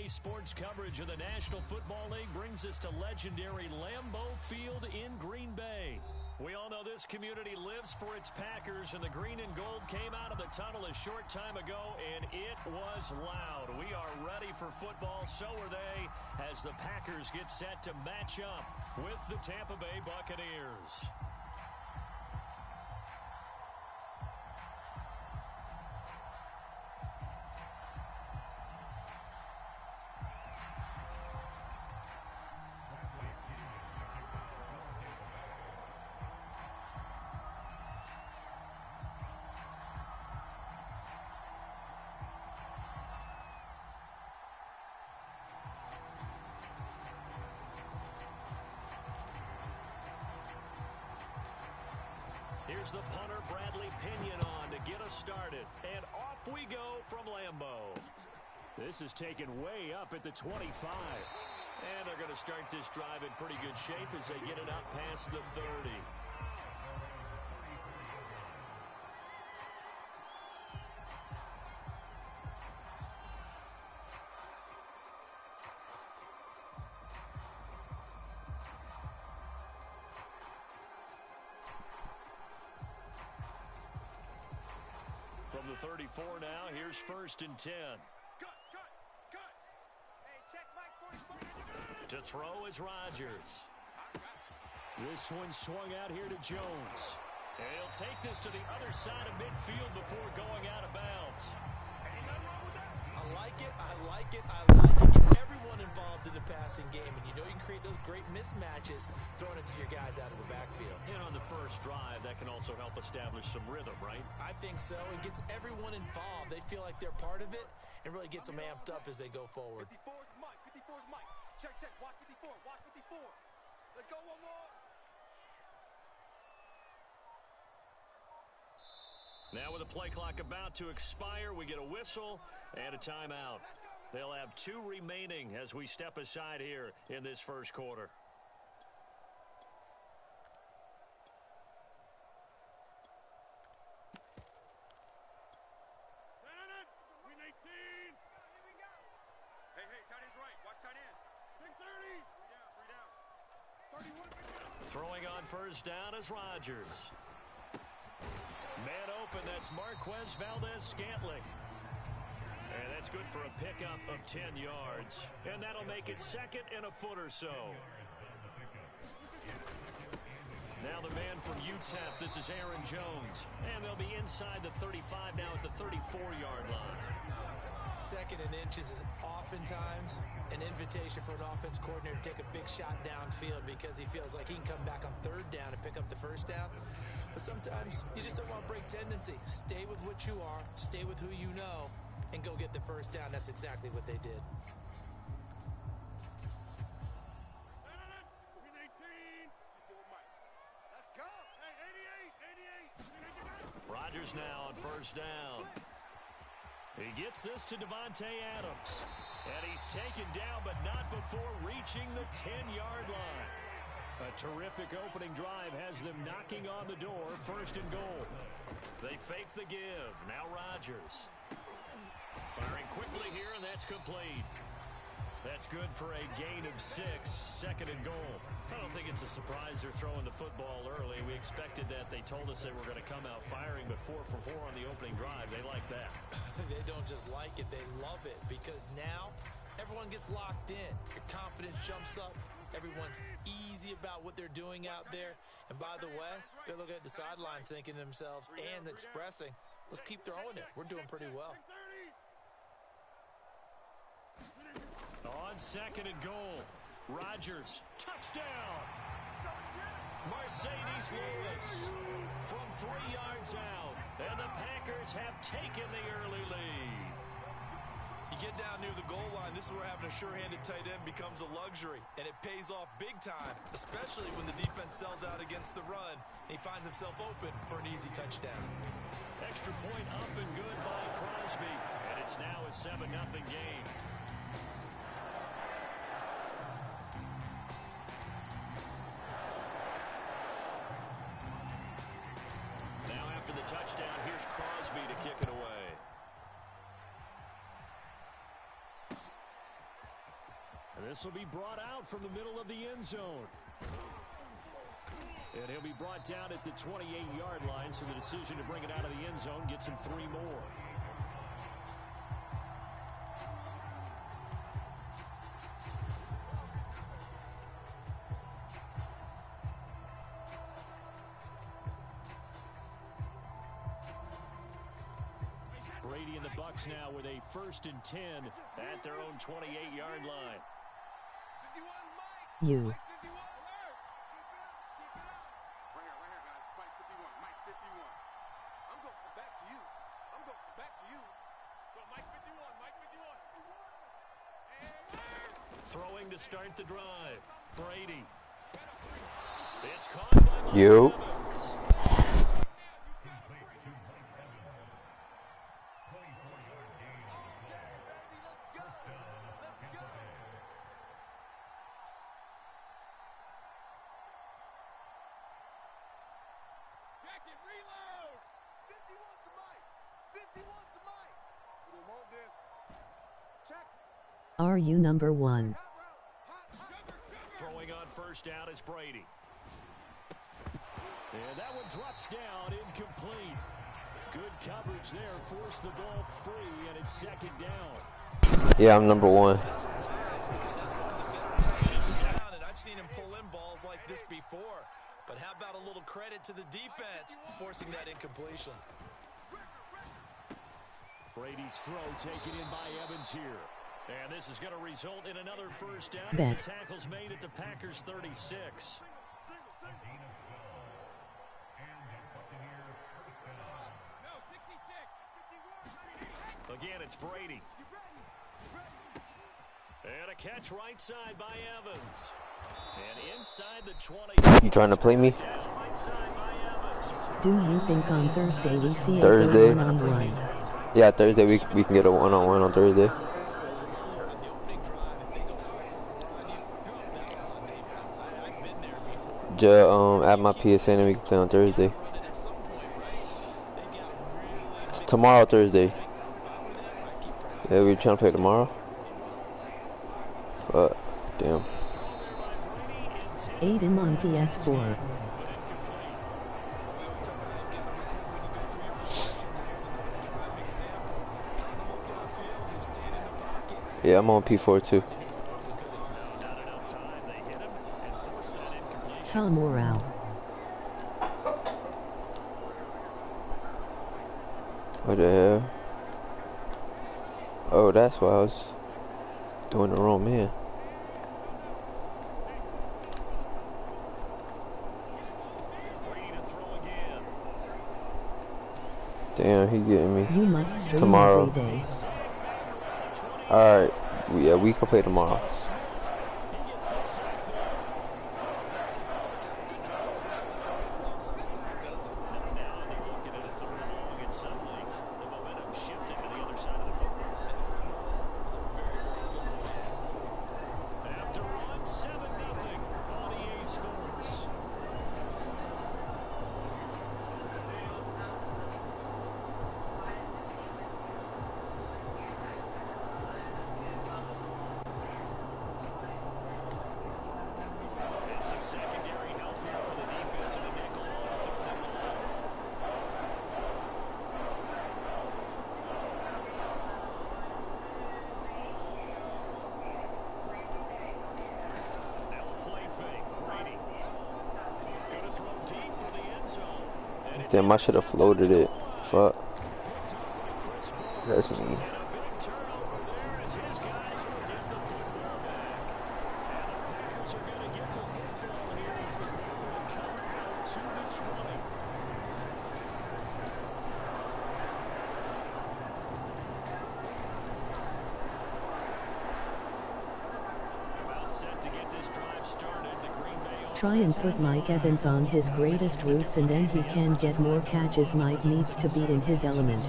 Today's sports coverage of the National Football League brings us to legendary Lambeau Field in Green Bay. We all know this community lives for its Packers, and the green and gold came out of the tunnel a short time ago, and it was loud. We are ready for football, so are they, as the Packers get set to match up with the Tampa Bay Buccaneers. Here's the punter, Bradley Pinion, on to get us started. And off we go from Lambeau. This is taken way up at the 25. And they're going to start this drive in pretty good shape as they get it up past the 30. From the 34 now, here's 1st and 10. To throw is Rodgers. This one swung out here to Jones. And he'll take this to the other side of midfield before going out of bounds. I like it. I like it. Get everyone involved in the passing game. And you know you can create those great mismatches throwing it to your guys out of the backfield. And on the first drive, that can also help establish some rhythm, right? I think so. It gets everyone involved. They feel like they're part of it and really gets them amped up as they go forward. 54's Mike. 54's Mike. Check. Watch 54. Watch 54. Let's go one more. Now with the play clock about to expire, we get a whistle and a timeout. They'll have 2 remaining as we step aside here in this first quarter. Hey, tight end's right. Watch tight end. 3 down. 31. Throwing on first down is Rodgers. Man open, that's Marquez Valdez-Scantling. And that's good for a pickup of 10 yards. And that'll make it 2nd and a foot or so. Now the man from UTEP, this is Aaron Jones. And they'll be inside the 35 now at the 34-yard line. 2nd and inches is oftentimes an invitation for an offense coordinator to take a big shot downfield because he feels like he can come back on 3rd down and pick up the 1st down. But sometimes you just don't want to break tendency. Stay with what you are, stay with who you know, and go get the 1st down. That's exactly what they did. Let's go. Hey, 88. Rodgers now on 1st down. He gets this to Devontae Adams. And he's taken down, but not before reaching the 10-yard line. A terrific opening drive has them knocking on the door, 1st and goal. They fake the give. Now Rodgers. Firing quickly here, and that's complete. That's good for a gain of 6, 2nd and goal. I don't think it's a surprise they're throwing the football early. We expected that. They told us they were going to come out firing, but 4 for 4 on the opening drive. They like that. They don't just like it, they love it, because now everyone gets locked in. Your confidence jumps up. Everyone's easy about what they're doing out there. And by the way, they're looking at the sideline thinking to themselves and expressing, let's keep throwing it. We're doing pretty well. On 2nd and goal, Rodgers, touchdown! Mercedes Lewis from 3 yards out, and the Packers have taken the early lead. You get down near the goal line, this is where having a sure-handed tight end becomes a luxury, and it pays off big time, especially when the defense sells out against the run, and he finds himself open for an easy touchdown. Extra point up and good by Crosby, and it's now a 7-0 game. Now after the touchdown, here's Crosby to kick it away. This will be brought out from the middle of the end zone. And he'll be brought down at the 28-yard line, so the decision to bring it out of the end zone gets him 3 more. Brady and the Bucs now with a 1st and 10 at their own 28-yard line. You. Throwing to start the drive. Brady. It's caught by you. Are you number 1? Throwing on 1st down is Brady. And that one drops down, incomplete. Good coverage there, forced the ball free, and it's 2nd down. Yeah, I'm number 1. I've seen him pull in balls like this before. But how about a little credit to the defense forcing that incompletion? Brady's throw taken in by Evans here. And this is going to result in another 1st down Bet. as the tackle's made at the Packers' 36. Again, it's Brady. And a catch right side by Evans. And inside the 20. You trying to play me? Do you think on Thursday we see Thursday? a one-on-one? Yeah, Thursday we can get a one-on-one on Thursday. Add my PSN and we can play on Thursday. Tomorrow, Thursday. Yeah, we trying to play tomorrow. But damn. Aiden on PS4. Yeah, I'm on P4 too. Tom Morale. What the hell? Oh, that's why I was doing the wrong man. Damn, he getting me. You must stream tomorrow. every day. Alright, yeah, we can play tomorrow. Damn, I should have floated it. Fuck. That's me. Try and put Mike Evans on his greatest routes and then he can get more catches. Mike needs to be in his element.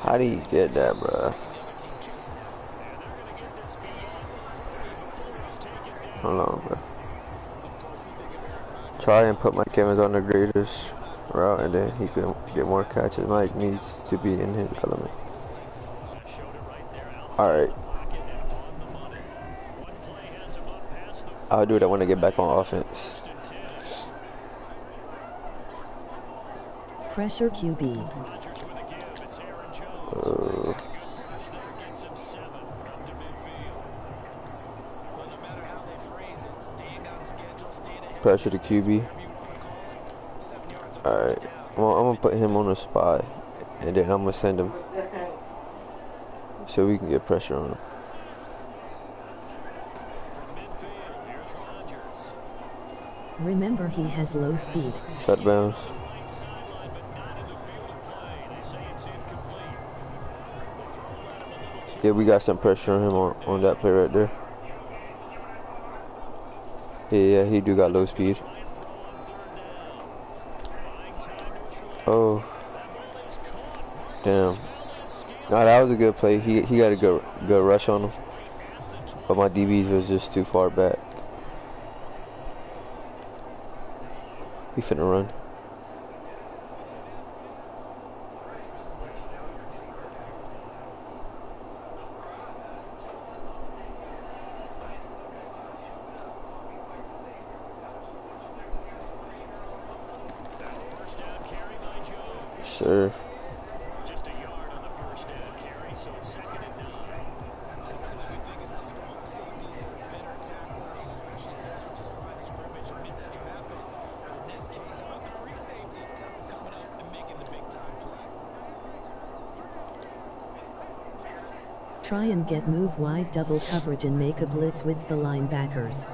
How do you get that, bruh? Hold on, bro. Try and put Mike Evans on the greatest route, and then he could get more catches. Mike needs to be in his element. Alright. I'll do that when I get back on offense. Pressure QB. Pressure the QB. Alright. Well, I'm going to put him on the spot. And then I'm going to send him. So we can get pressure on him. Remember, he has low speed. Shutdowns. Yeah, we got some pressure on him on that play right there. Yeah, he do got low speed. Oh. Damn. No, that was a good play. He got a good rush on him. But my DBs was just too far back. We finna run. Sure. Just a yard on the first down carry, so it's 2nd and 9. Typically, we think it's the strong safeties that are better tacklers, especially closer to the line of scrimmage amidst traffic. But in this case, how about the free safety coming up and making the big-time play? Try and get move wide double coverage and make a blitz with the linebackers.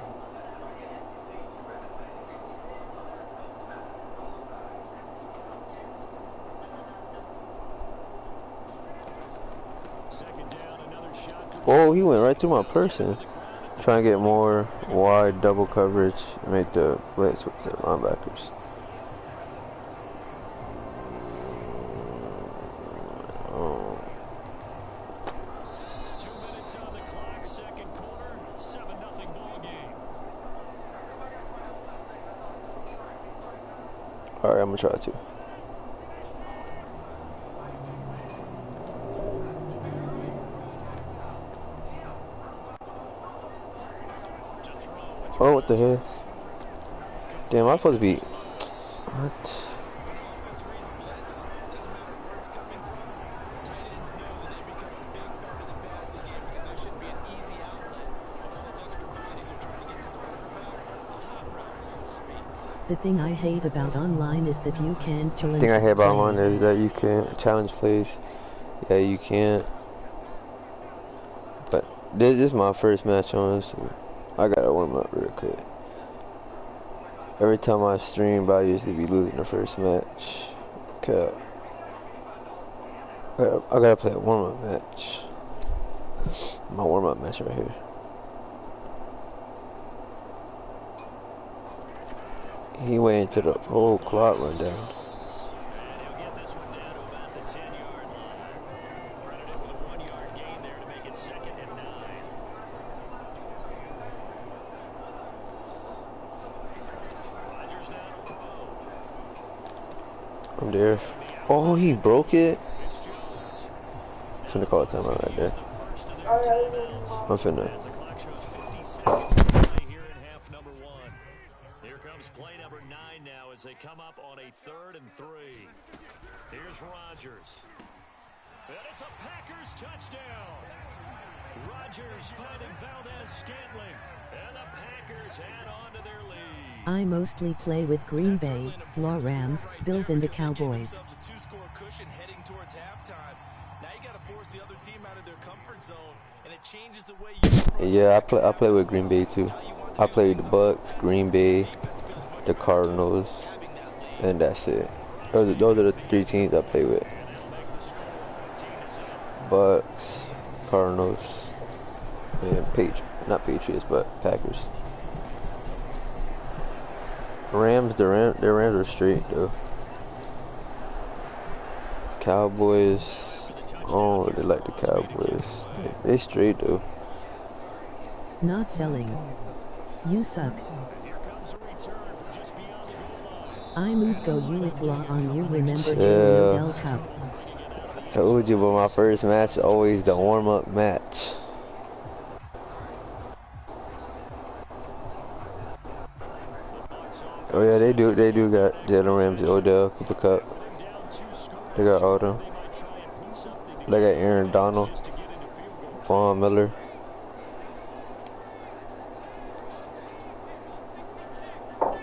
Oh, he went right through my person. Trying to get more wide double coverage, make the blitz with the linebackers. Oh. 2 minutes on the clock, second quarter, 7-0 ball game. All right, I'm gonna try to. Oh, what the hell? Damn, I'm supposed to be. What? Offense reads blitz. Doesn't matter where it's coming from. Tight ends know that they become a big part of the passing game because there shouldn't be an easy outlet when all those extra bodies are trying to get to the quarterback. A hot route, so to speak. The thing I hate about online is that you can't challenge. The thing I hate about plays. online is that you can't challenge plays. Yeah, you can't. But this is my first match on, so I gotta warm up real quick. Every time I stream, I usually be losing the first match. Okay. I gotta play a warm-up match. My warm-up match right here. He went into the whole clock run down. And he'll get this one down to about the 10-yard line. Credited with a 1-yard gain there to make it 2nd and 9. Rodgers now to throw. I'm there. Oh, he broke it. Finna call a timeout right there. I'm finna. As the clock shows 50 seconds to play here in half number 1. Here comes play number 9 now as they come up on a 3rd and 3. Here's Rodgers. And it's a Packers touchdown. Rodgers finding Valdez-Scantling. And the Packers add on to their lead. I mostly play with Green Bay, Law Rams, Bills and the Cowboys. A two-score cushion heading towards halftime. Now you got to force the other team out of their comfort zone, and it changes the way you approach. Yeah, I play with Green Bay too. I play the Bucks, Green Bay, the Cardinals, and that's it. Those are the 3 teams I play with. Bucks, Cardinals, and not Patriots, but Packers. Rams, their Rams are straight though. Cowboys, oh, they like the Cowboys. They straight though. Not selling. You suck. Here comes a return from just beyond the goal line. I move go you with law on you remember J Yeah. Nobel Cup. Told you, but my first match always the warm-up match. Oh yeah, they do got Jalen Ramsey, Odell, Cooper Cup. They got all them. They got Aaron Donald, Von Miller.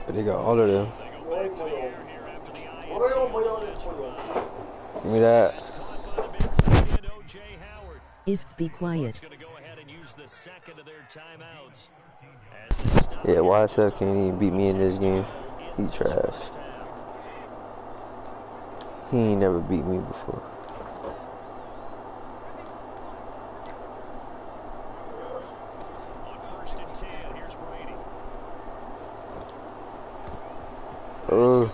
They got all of them. Give me that. Is be quiet. Yeah, YSF can't even beat me in this game. He trash. He ain't never beat me before. Oh.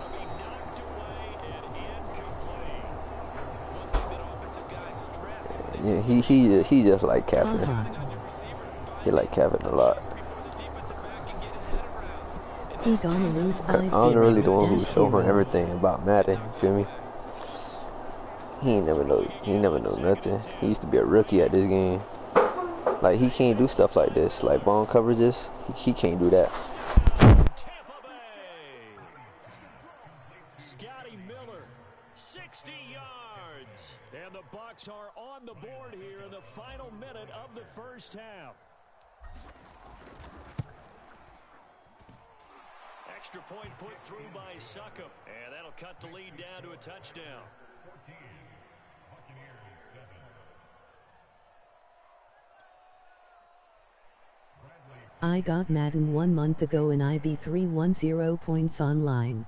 Yeah, he just like capping. He like capping a lot. He's gonna lose. I'm really the one who showed him everything about Madden. You feel me? He ain't never know. He never know nothing. He used to be a rookie at this game. Like he can't do stuff like this, like bone coverages. He can't do that. Scotty Miller, 60 yards, and the Bucs are on the board here in the final minute of the first half. Extra point put through by Succop, and that'll cut the lead down to a touchdown. I got Madden 1 month ago and I be 310 points online.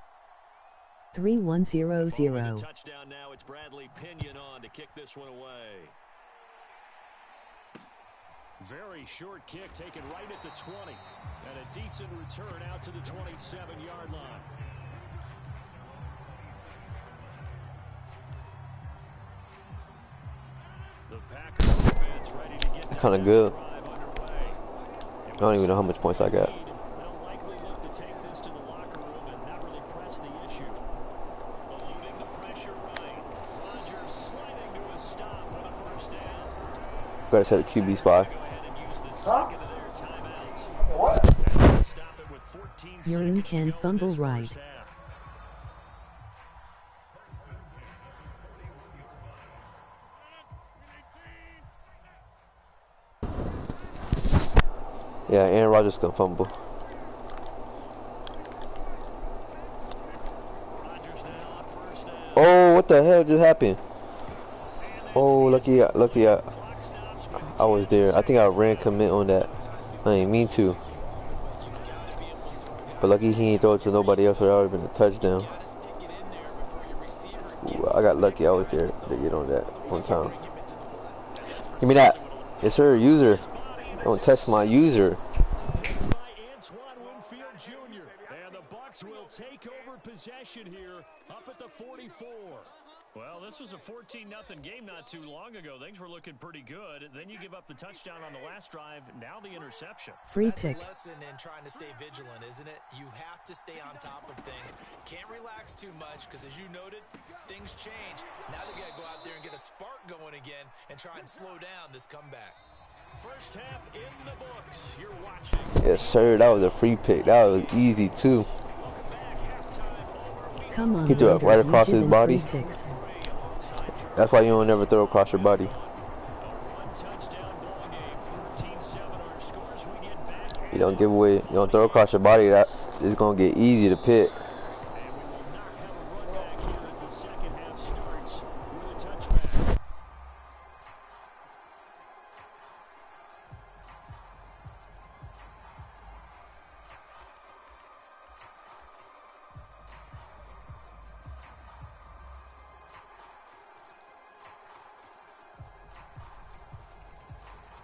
3100. Touchdown now. It's Bradley Pinion on to kick this one away. Very short kick taken right at the 20. And a decent return out to the 27-yard line. The Packers defense ready to get Kind of good. I don't even know how much points I got. They'll likely look to take this to the locker room and not really press the issue. Eluding the pressure right. Rodgers sliding to a stop with a first down. Gotta set a QB spot. Urine can fumble right. Yeah, Aaron Rodgers can fumble. Oh, what the hell just happened? Oh, lucky I was there. I think I ran commit on that. I didn't mean to. But lucky he ain't throw it to nobody else, would already been a touchdown. Ooh, I got lucky I was there to get on that on time. Give me that. Yes sir, user. Don't test my user. And the Bucs will take over possession here up at the 44. Well, this was a 14-0 game not too long ago. Things were looking pretty good. Then you give up the touchdown on the last drive. Now the interception. Free pick. That's a lesson in trying to stay vigilant, isn't it? You have to stay on top of things. Can't relax too much because, as you noted, things change. Now they got to go out there and get a spark going again and try and slow down this comeback. First half in the books. You're watching. Yes sir, that was a free pick. That was easy too. Come on, He threw it right across his Raiders, body. free picks. That's why you don't never throw across your body. You don't give away. You don't throw across your body. That it's gonna get easy to pick.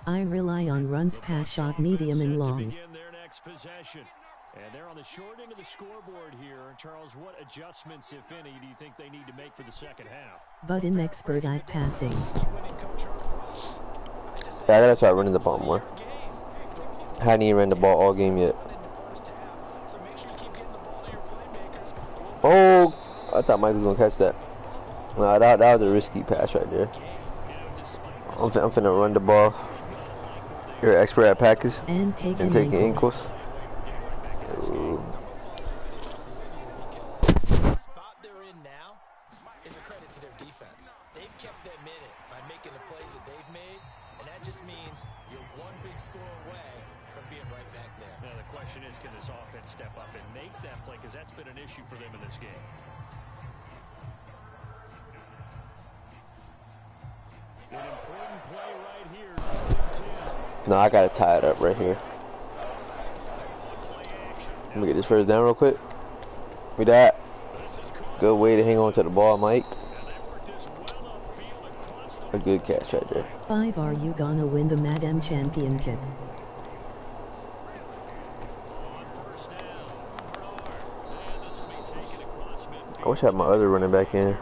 I rely on runs, pass, shot, medium, and long. And they're on the short end of the scoreboard here. Charles, what adjustments, if any, do you think they need to make for the second half? But I'm expert at passing. Yeah, I gotta try running the ball more. Hadn't even ran the ball all game yet. Oh, I thought Mike was gonna catch that. Nah, that was a risky pass right there. I'm finna run the ball. You're an expert at package and taking ankles. Ooh. The spot they're in now is a credit to their defense. They've kept them in it by making the plays that they've made, and that just means you're one big score away from being right back there. Now the question is, can this offense step up and make that play? Because that's been an issue for them in this game. An important play right here. No, I gotta tie it up right here. Let me get this first down real quick. With that. Good way to hang on to the ball, Mike. A good catch right there. 5. Are you gonna win the Madden championship? I wish I had my other running back in.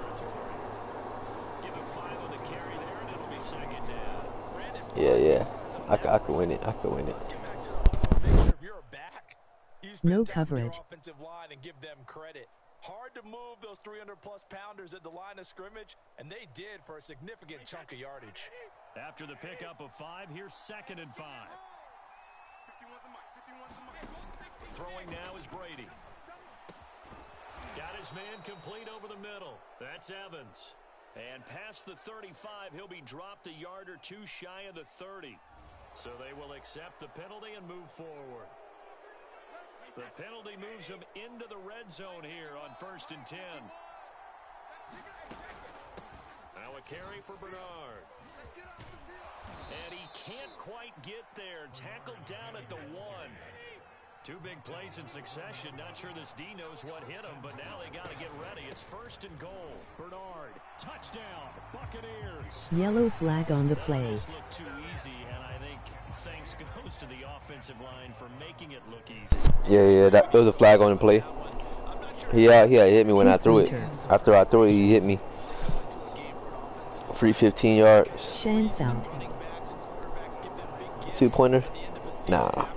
Yeah. I could win it. I could win it. No coverage. Offensive line and give them credit. Hard to move those 300-plus pounders at the line of scrimmage, and they did for a significant chunk of yardage. After the pickup of 5, here's 2nd and 5. Throwing now is Brady. Got his man complete over the middle. That's Evans. And past the 35, he'll be dropped a yard or two shy of the 30. So they will accept the penalty and move forward. The penalty moves them into the red zone here on 1st and 10. Now a carry for Bernard. And he can't quite get there. Tackled down at the 1. 2 big plays in succession. Not sure this D knows what hit him, but now they got to get ready. It's 1st and goal. Bernard, touchdown, Buccaneers. Yellow flag on the play. This looked too easy, and I think thanks goes to the offensive line for making it look easy. Yeah, that was a flag on the play. He hit me when I threw it. After I threw it, he hit me. Free 15 yards. Chance out. 2-pointer? Nah.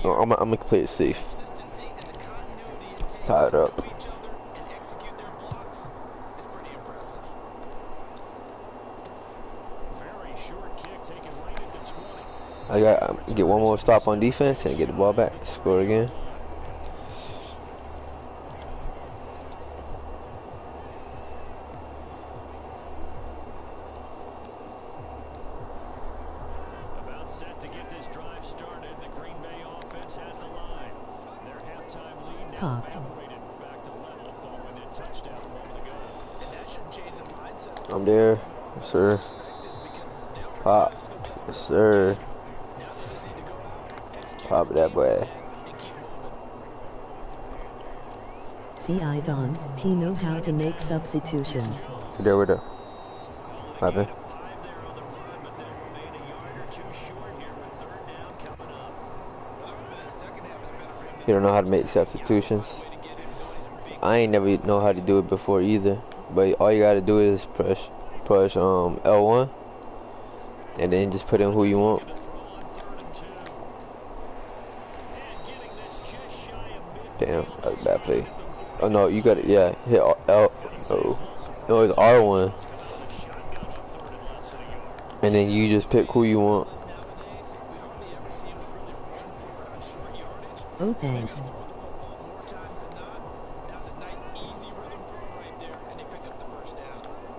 I'm gonna play it safe. Tie it up. I got get one more stop on defense and get the ball back. Score again. About set to get this drive started. The Green Bay offense has the line. Their halftime lead now evaporated. We're back to level following a touchdown a moment ago. And that shouldn't change the mindset. I'm there, yes, sir. Pop, yes, sir. Pop that boy. See, I don't. T knows how to make substitutions. There we go. Happen. You don't know how to make substitutions. I ain't never know how to do it before either. But all you gotta do is push L1 and then just put in who you want. Damn, that was a bad play. Oh no, you gotta hit L. Oh, no, it's R1, and then you just pick who you want. Oh, thanks.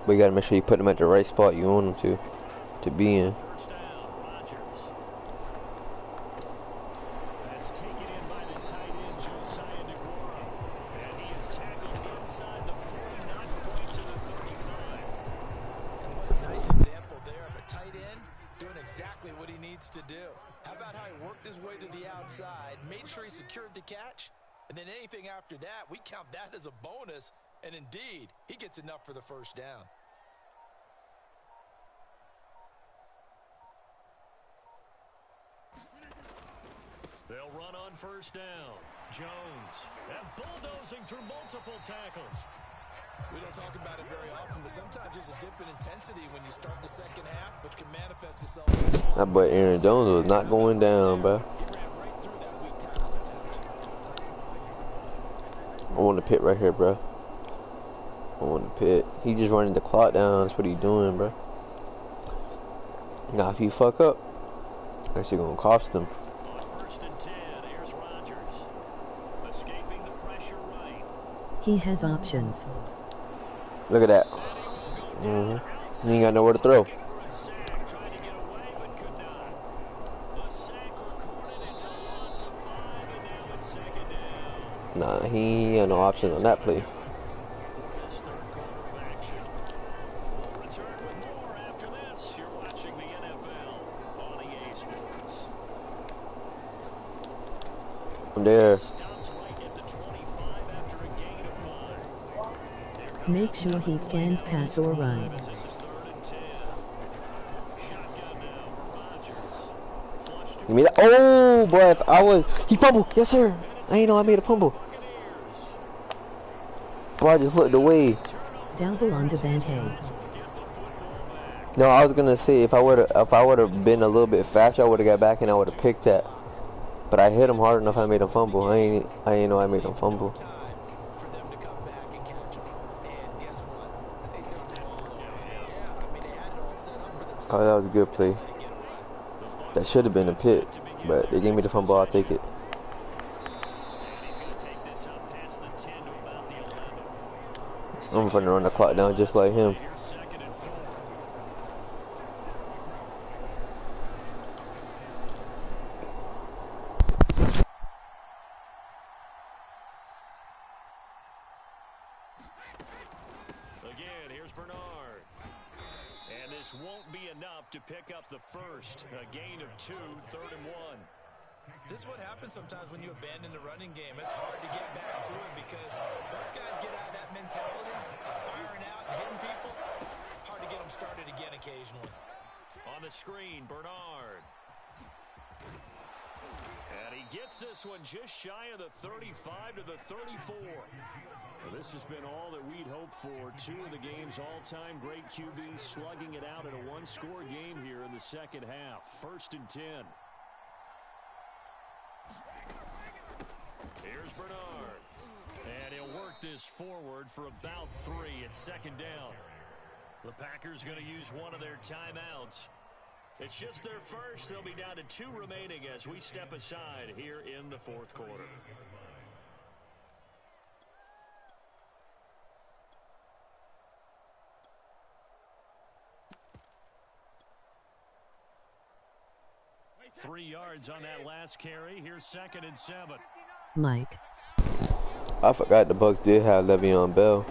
But you gotta make sure you put them at the right spot you want them to be in. To do. How about how he worked his way to the outside, made sure he secured the catch, and then anything after that, we count that as a bonus, and indeed, he gets enough for the first down. They'll run on 1st down. Jones, and bulldozing through multiple tackles. We don't talk about it very often, but sometimes there's a dip in intensity when you start the second half, which can manifest itself as That boy Aaron Jones was not going down, bro. He ran right through that weak tackle attempt. I want to pit right here, bro. on the pit. He just running the clock down. That's what he doing, bro. Now if you fuck up, that shit gonna cost him. On 1st and 10, here's Rodgers. Escaping the pressure right. He has options. Look at that. He ain't got nowhere to throw. For a sack, tried to get away but could not. The sack recorded. It's a loss of 5, and now it's 2nd down. Nah, he had no options on that play. For this 3rd quarter of action. We'll return with more after this. You're watching the NFL on EA Sports. I'm there. Stops right at the 25 after a gain of 5. Here comes Make the sure he second can't play pass or run. as this is 3rd and 10. Shotgun now for Rodgers. Flush to Give me that. Oh, boy, if I was... He fumbled. Yes, sir. I ain't know I made a fumble. Buccaneers. Boy, I just looked away. Double on Devante. Will get the football back. No, I was gonna say if I would have been a little bit faster, I would have got back and I would have picked that. But I hit him hard enough. I made him fumble. I ain't know I made him fumble. Time for them to come back and catch him. And guess what? They took the ball away. Yeah, I mean, they had it all set up for themselves. Oh, that was a good play. They get away. That should have been a pit, but they gave me the fumble. I'll take it. And he's going to take this up past the 10 to about the 11. I'm gonna run the clock down just like him. Here's 2nd and 4. Again, here's Bernard. And this won't be enough to pick up the first. A gain of 2, 3rd and 1. This is what happens sometimes when you abandon the running game. It's hard to get back to it because once guys get out of that mentality of firing out and hitting people, hard to get them started again occasionally. On the screen, Bernard. And he gets this one just shy of the 35 to the 34. Well, this has been all that we'd hoped for. 2 of the game's all-time great QBs slugging it out in a one-score game here in the second half. 1st and 10. Here's Bernard. And he'll work this forward for about 3 at 2nd down. The Packers going to use one of their timeouts. It's just their first. They'll be down to 2 remaining as we step aside here in the 4th quarter. Three yards on that last carry. Here's 2nd and 7. Mike. I forgot the Bucks did have Le'Veon Bell.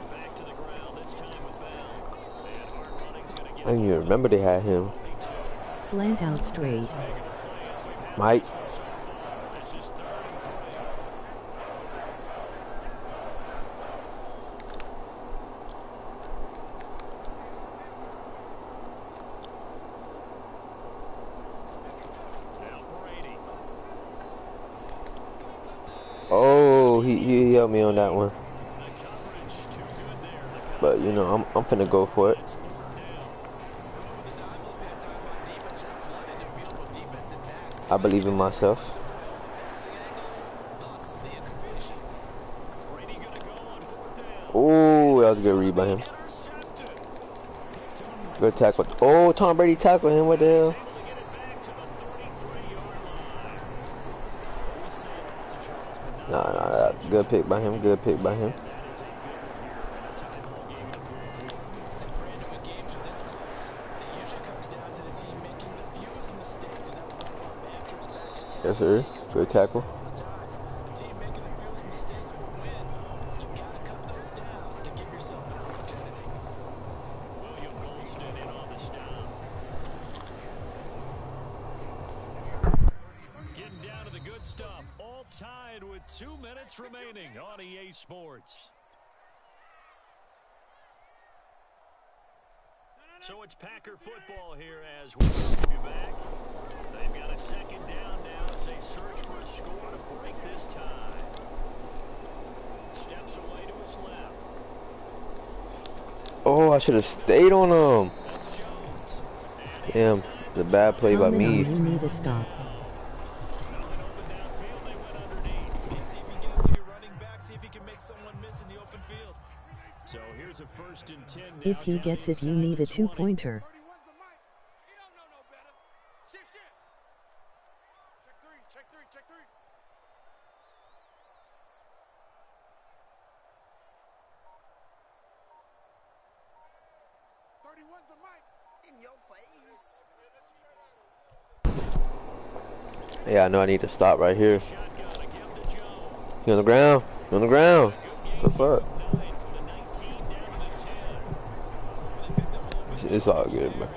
Back to the ground, this time with Bell. And hard running's going to get I didn't even remember they had him. Slant out straight. Mike. so far. This is 3rd and 3. Now Brady. Oh, he helped me on that one. The coverage too good there. But you know, I'm finna go for it. It's 4th down. With the time, look, that time on defense just flooded the field with defensive backs. I believe in myself. Took away all the passing angles, thus the incompletion. Brady going to go on 4th down. Oh, that was a good read by him. Intercepted. Good tackle. Oh, Tom Brady tackled him. What the hell? Able to get it back to the 33-yard line. We say it often, Charles, but not Nah, good pick by him. Good pick by him. that is a good one here in a tie ball game in the 4th quarter. And Brandon, with games of this close, it usually comes down to the team making the fewest mistakes, and that's one of our mantras back at Tennessee. Yes, sir. Good tackle. All the time. The team making the fewest mistakes will win. You've got to cut those down to give yourself an opportunity. William Golston in on the stop. Getting down to the good stuff. All tied with 2 minutes remaining on EA Sports. So it's Packer football here as we welcome you back. They've got a 2nd down now as they search for a score to break this tie. Steps away to his left. Oh, I should have stayed on him. That's Jones. And Damn, the bad play by me. You need a stop. nothing open downfield. They went underneath. See if you can get it to your running back. See if you can make someone miss in the open field. So here's a 1st and 10 now. If he gets it, you need a 2-pointer. 31's the mic. He don't know no better. Shift. Check three. 31's the mic. In your face. Yeah, I know I need to stop right here. You on the ground? You on the ground? What the fuck? It's all good, bro.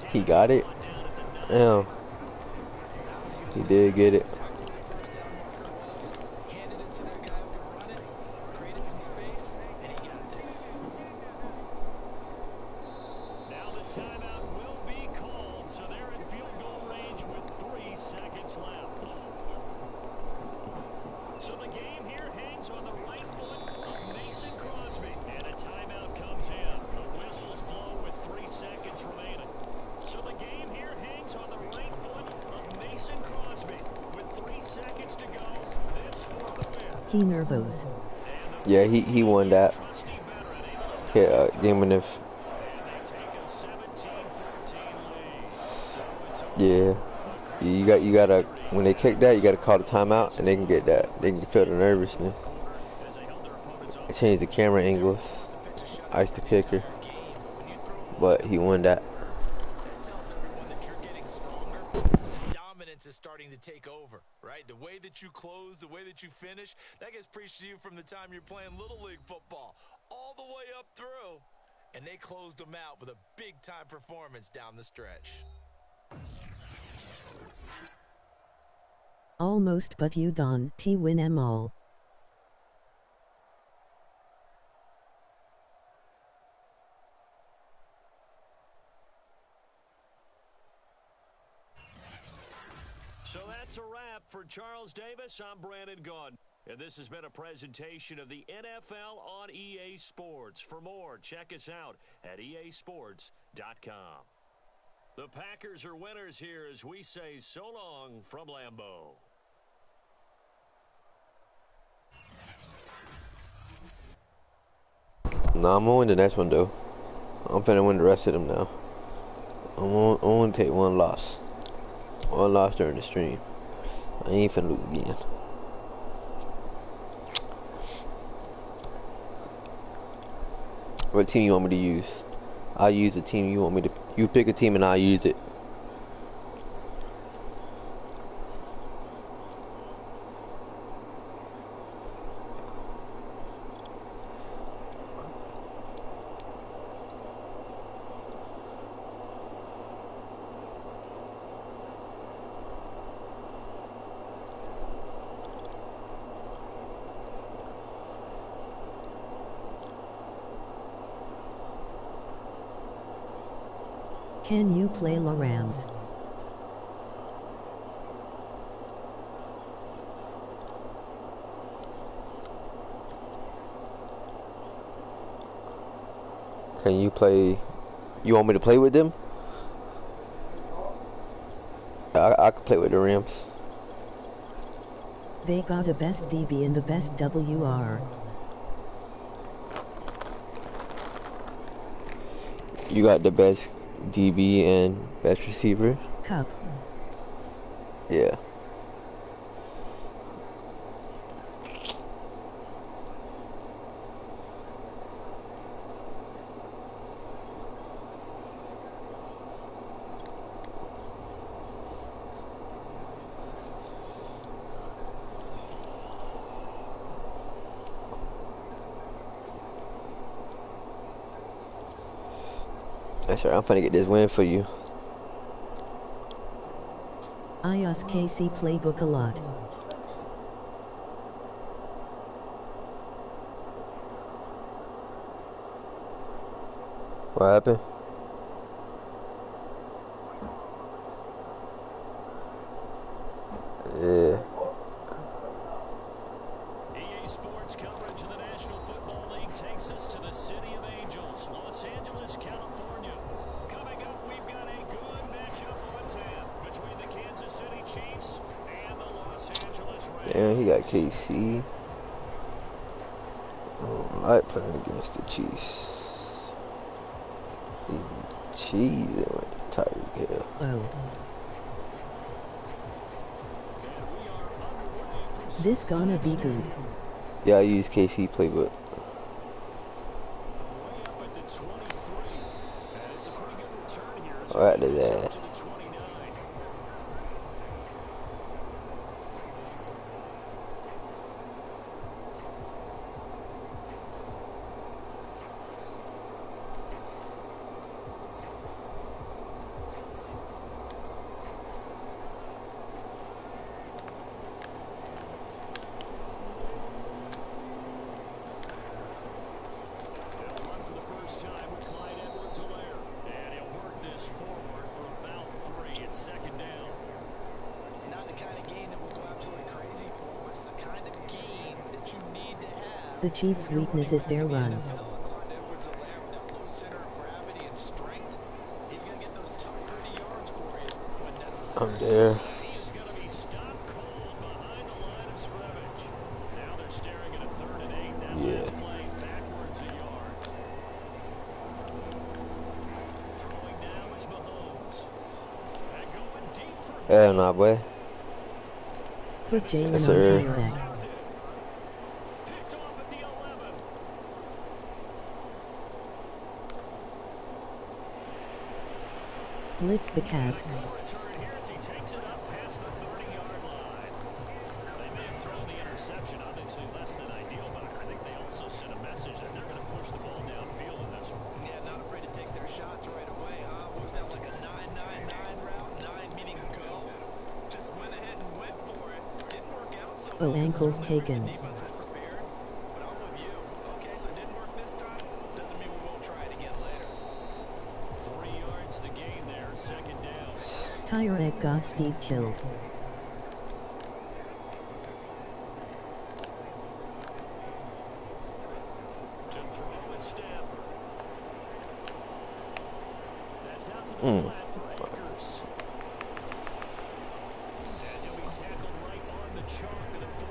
He got it. Damn. He did get it. Now the timeout will be called, so they're in field goal range with 3 seconds left. So the game here hangs on the right foot of Mason Crosby, and a timeout comes in. The whistles blow with 3 seconds remaining. So the game here hangs on the right foot of Mason Crosby with 3 seconds to go. This for the win. He nervous. Yeah, he won that. Yeah, game winning. Yeah, you gotta when they kick that, you gotta call the timeout, and they can get that. They can feel the nervousness. They change the camera angles, ice the kicker, but he won that. Is starting to take over, right? The way that you close, the way that you finish, that gets preached to you from the time you're playing Little League football all the way up through. And they closed them out with a big-time performance down the stretch. Almost, but you done. Win 'em all. So that's a wrap for Charles Davis. I'm Brandon Gunn. And this has been a presentation of the NFL on EA Sports. For more, check us out at easports.com. The Packers are winners here as we say so long from Lambeau. No, I'm gonna win the next one though. I'm finna win the rest of them now. I'm gonna take one loss. One loss during the stream. I ain't finna lose again. What team you want me to use? I'll use the team you want me to. You pick a team and I'll use it. Can you play La Rams? Can you play? You want me to play with them? I could play with the Rams. They got the best DB and the best WR. You got the best DB and best receiver? Cup. Yeah. That's right, I'm finna get this win for you. I use KC playbook a lot. What happened? Yeah. EA Sports coverage of the National Football League takes us to the City of Angels, Los Angeles, California. Coming up, we've got a good matchup on tap between the Kansas City Chiefs and the Los Angeles Rams. Damn, he got KC. I don't like playing against the Chiefs. Cheese with Tyreek Hill. Oh. This gonna be good. Yeah, I use KC playbook. Right to that. The Chiefs' weakness is their runs. I'm there. Yeah. Hell nah, boy. Put Jalen Yes, on sir. Tyreek. Blitz the cab. Oh, ankles taken. Tyreek got speed killed. To throw is Stafford. That's out to the flat for Akers. And he'll be tackled right on the chalk of the 45.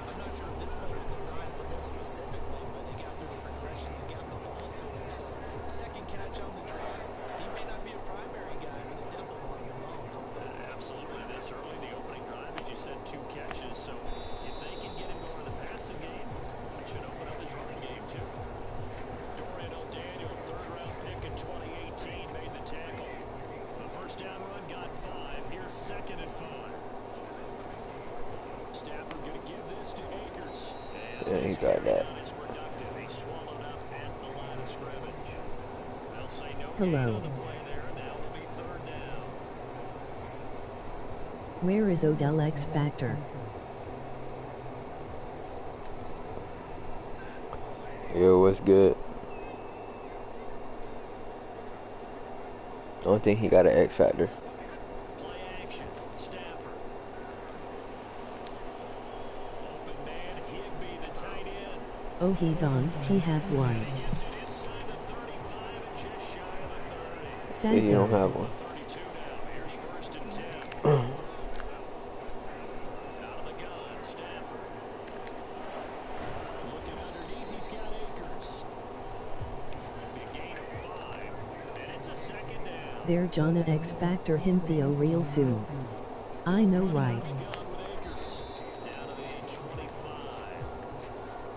I'm not sure if this play was designed for him specifically, but they got through the progressions and got the ball to him. So, second catch on the drive. He may not be a primary guy, but they definitely want him involved, don't they? Absolutely. This early in the opening drive, as you said, 2 catches. So, if they can get him going in the passing game, it should open up his running game, too. Dorian O'Daniel, third-round pick in 2018, made the tackle. The first down run got 5. Here's 2nd and 5. Stafford going to give this to Akers. Yeah, he got that. It's productive. He swallowed up at the line of scrimmage. They'll say no Hello. gain on the play there, and now it'll be 3rd down. Where is Odell X Factor? Yo, what's good? I don't think he got an X factor. Play action. Stafford. Open man, Higbee, the tight end. Oh, he don't. He have one. Gets it inside the 35 and just shy of the 30. Sad Yeah, he don't though. have one. 32 now. Here's 1st and 10. Out of the gun, Stafford. Looking underneath, he's got Akers. It'll be a gain of 5, and it's a 2nd down. They're Jonna X Factor him Theo real soon. I know right. Gun with Akers. Down to the 25.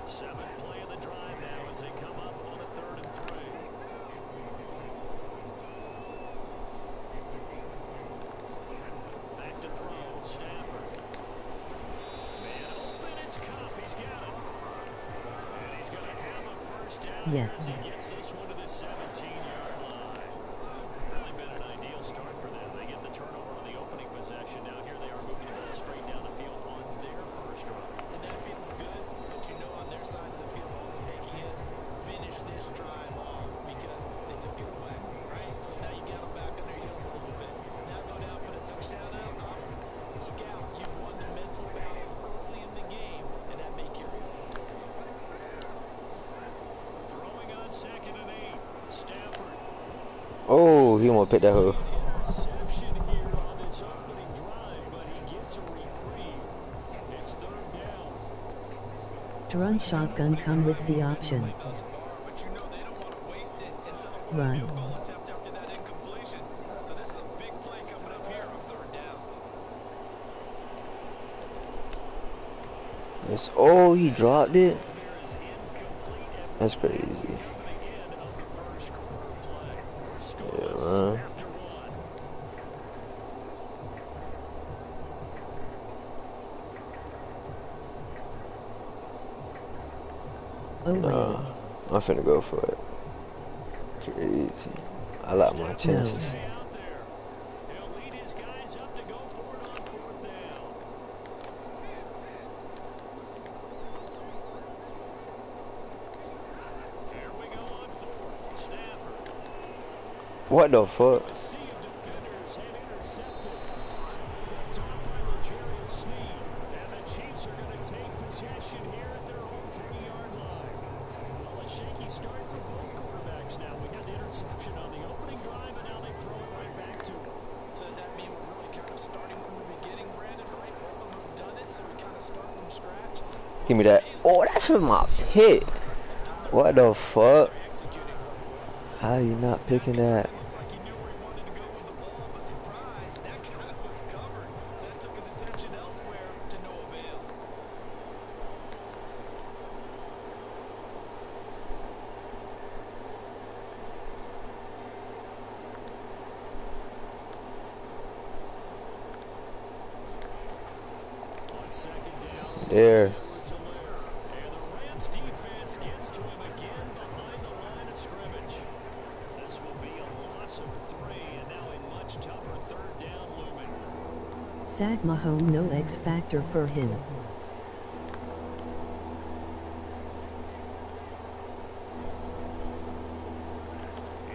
7th play of the drive now as they come up on a 3rd and 3. Back to throw, Stafford. Man open, it's Cup, he's got it. And he's going to have a 1st down Yeah. as he gets this one to the 17-yard line. Really been an ideal start for them. They get the turnover on the opening possession. Now here they are moving the ball straight down the field on their 1st drive. And that feels good, but you know on their side of the field, all they're thinking is finish this drive off. want to pick that hoe. Interception here on this opening drive, but he gets a reprieve. It's third down. To run shotgun, come with the option. Thus far, but you know they don't want to waste it and set up a Run. field goal attempt after that incompletion. So this is a big play coming up here on third down. It's, oh, he dropped it. Here is incomplete. That's crazy. Coming in of the first quarter play. We're scoreless run. after one. Oh Nah, wait. I'm finna go for it. Crazy. I like my chances. Stay out there. He'll lead his guys up to go for it on fourth down. Here we go on fourth. Stafford. What the fuck? A sea of defenders had intercepted. Picked off by L'Jarius Sneed. And the Chiefs are going to take possession here at their own 3-yard line. Well, a shaky start for both quarterbacks now. We got the interception on the opening drive, and now they throw it right back to him. So does that mean we're really kind of starting from the beginning, Brandon, right? Both of them have done it, so we kind of start from scratch. Give me that. Oh, that's from my pit. What the fuck? Executing well. How you not picking that? It looked like he knew where he wanted to go with the ball, but surprise, that guy was covered. So that took his attention elsewhere to no avail. On second down, There. and the Rams defense gets to him again behind the line of scrimmage. This will be a loss of 3, and now a much tougher third down looming. Sag Mahone, no X factor for him.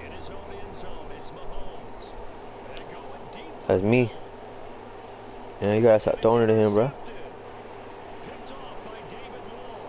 In his own end zone, it's Mahomes. And going deep. That's me. Yeah, you gotta stop throwing it to him, bro. Intercepted. Picked off by David Long.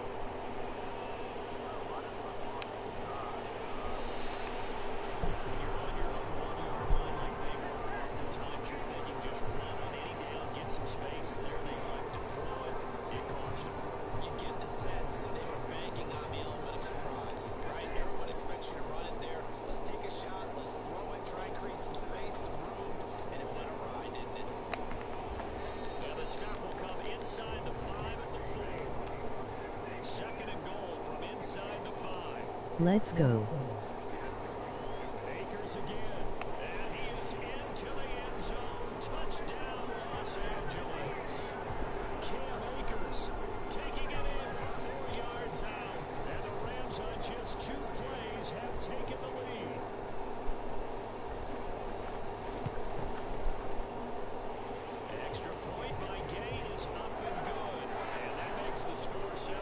When you're on your own 1-yard line like they were, oftentimes you're thinking just run on any down, get some space there. They like to throw it. It cost them. You get the sense that they were banking on the element of surprise, right? Everyone expects you to run it there. Let's take a shot. Let's throw it. Try and create some space, some room. And it went awry, didn't it? And the stop will come inside the 5 at the 4. Second and goal from inside the 5. Let's go. Akers again. And he is into the end zone. Touchdown, Los Angeles. Cam Akers taking it in for 4 yards out. And the Rams on just 2 plays have taken the lead. Extra point by Gay is up and good. And that makes the score 7-0.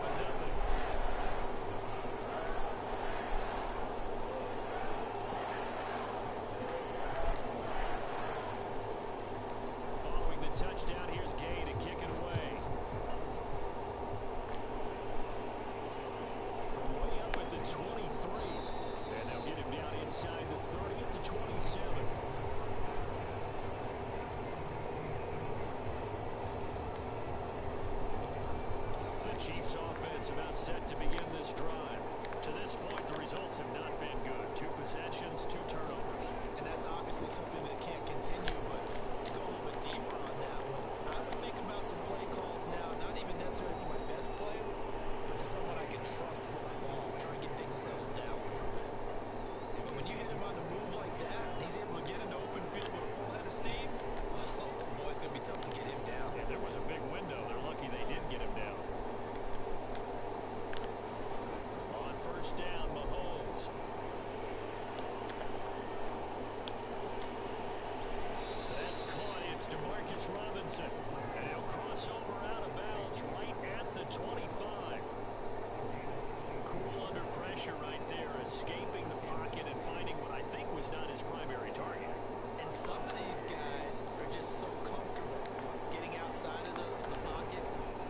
Following the touchdown, here's Gay to kick it away. From way up at the 23. And they'll get him down inside the 30 at the 27. The Chiefs offense about set to begin this drive. To this point, the results have not been good. 2 possessions, 2 turnovers. And that's obviously something that can't continue, but to go a little bit deeper on that one, I would think about some play calls now, not even necessarily to my best player, but to someone I can trust with the ball, try and get things settled down a little bit. But when you hit him on the move like that, and he's able to get into open field with a full head of steam, oh boy, it's going to be tough to get him down. If there was a big window, they're lucky they didn't get him down. On first down, Mahomes. That's caught. It's DeMarcus Robinson. And he'll cross over out of bounds right at the 25. Cool under pressure right there, escaping the pocket and finding what I think was not his primary target. And some of these guys are just so comfortable getting outside of the pocket,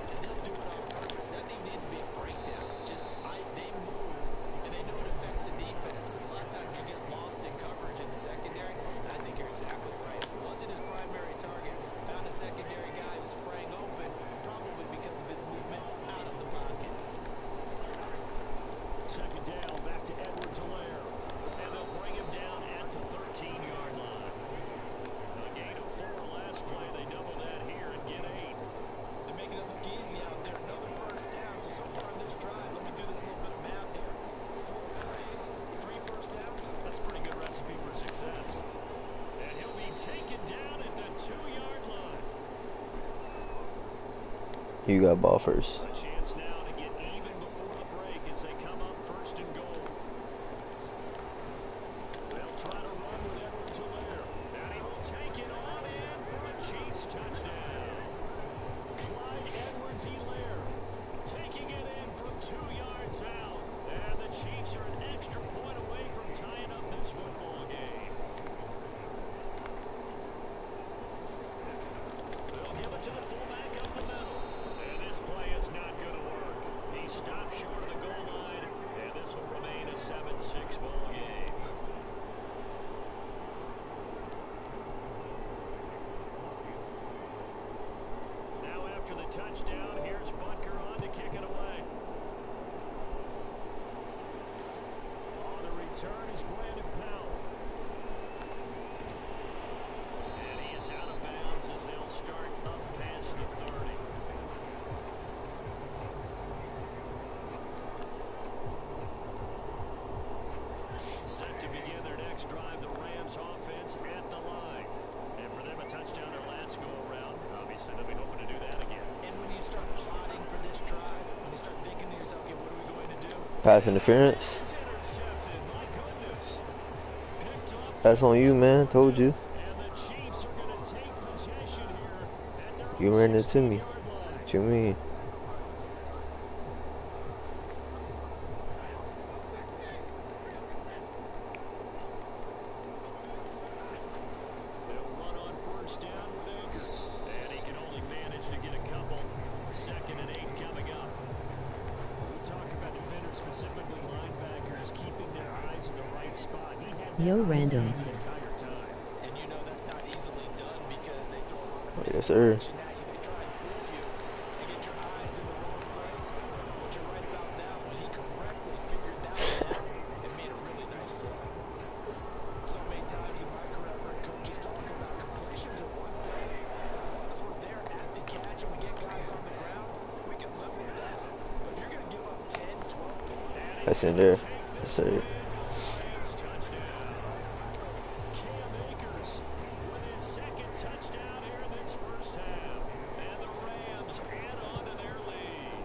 and they'll do it on purpose. That doesn't even need to be a breakdown. Just they move, and they know it affects the defense. Because a lot of times you get lost in coverage in the secondary. And I You got ball first. A chance now to get even before the break as they come up first and goal. They'll try to run with Edwards-Helaire. And he will take it on in for a Chiefs touchdown. Clyde Edwards-Helaire taking it in from 2 yards out. And the Chiefs are an extra point away from tying up this football game. They'll give it to the fullback up the middle. And this play is not going to work. He stopped short of the goal line, and this will remain a 7-6 ball game. Now after the touchdown, here's Butker on to kick it away. On the return is Brandon Powell. And he is out of bounds as they'll start up past the 30. Set to begin their next drive, the Rams offense at the line. And for them, a touchdown their last go-around. Obviously, they'll be hoping to do that again. And when you start plotting for this drive, when you start thinking to yourself, okay, what are we going to do? Pass interference. It's intercepted. My goodness. Picked up. That's on you, man. Told you. And the Chiefs are going to take possession here at their You own ran into me. 16-yard line. What you mean? They'll run on first down with Akers. And he can only manage to get a couple. 2nd and 8 coming up. We talk about defenders, specifically linebackers, keeping their eyes in the right spot. He had that Yo, eye random. the entire time. And you know that's not easily done because they throw a lot of Yes, sir. misdirection at you. They try and fool you and get your eyes in the wrong place. But you're right about that one. He correctly figured that one out and made a really nice play. So many times in my career, I've heard coaches talk about completions are one thing. As long as we're there at the catch and we get guys on the ground, we can live with that. But if you're going to give up 10, 12 points, That's in there. Yes, sir. Rams touchdown. Cam Akers with his 2nd touchdown here in this first half. And the Rams add on to their lead.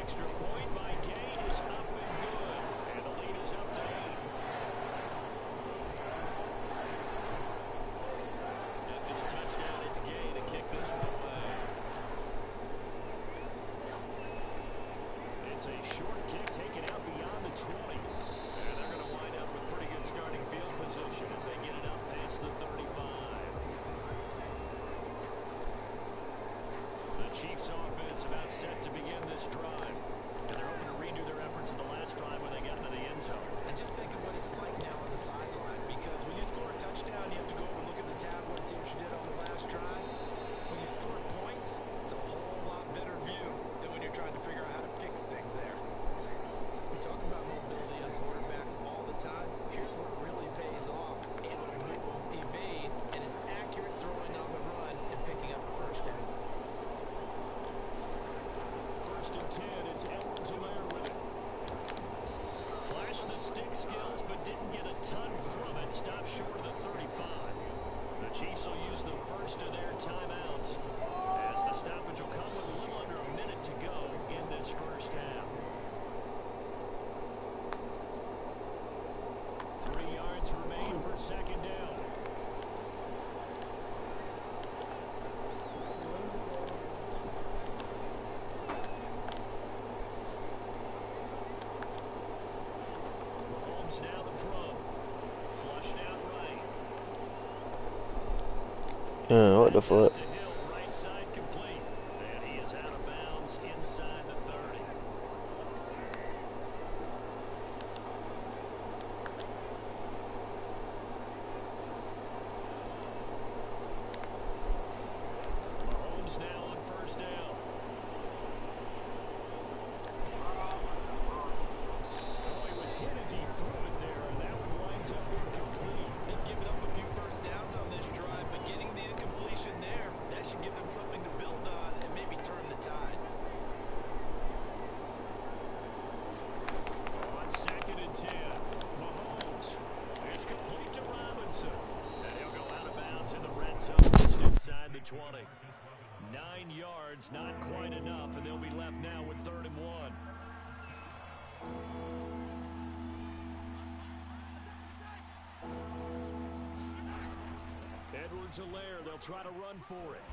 Extra point by Gay is up and good. And the lead is up to 8. After the touchdown, it's Gay to kick this one away. It's a short kick taken out beyond the 20. And they're going to wind up with pretty good starting field position as they get it up past the 35. The Chiefs offense about set to begin this drive. And they're hoping to redo their efforts in the last drive when they got into the end zone. and just think of what it's like now on the sideline, because when you score a touchdown, you have to go over and look at the tablet and see what you did on the last drive. When you score points, it's a whole lot better view than when you're trying to figure out how to fix things there. We talk about mobility on quarterbacks all the time. Here's where it really pays off. Able to move, evade, and is accurate throwing on the run and picking up a first down. 1st and 10, it's Edwards-Helaire with it. Flashed the stick skills, but didn't get a ton from it. Stopped short of the 35. The Chiefs will use the first of their timeouts, as the stoppage will come with a little under a minute to go in this first half. 3 yards remain for 2nd down. Mahomes now the throw. Flushed out right. What the fuck? To Hill, right side complete. And he is out of bounds inside the 30. Mahomes now on first down. Oh, he was hit as he threw it there, and that one winds up incomplete. They've given up a few first downs on this drive, but getting the incompletion there, that should give them something to build on and maybe turn the tide. On 2nd and 10, Mahomes. It's complete to Robinson. And he'll go out of bounds in the red zone just inside the 20. 9 yards, not quite enough, and they'll be left now with 3rd and 1. Edwards-Helaire, they'll try to run for it.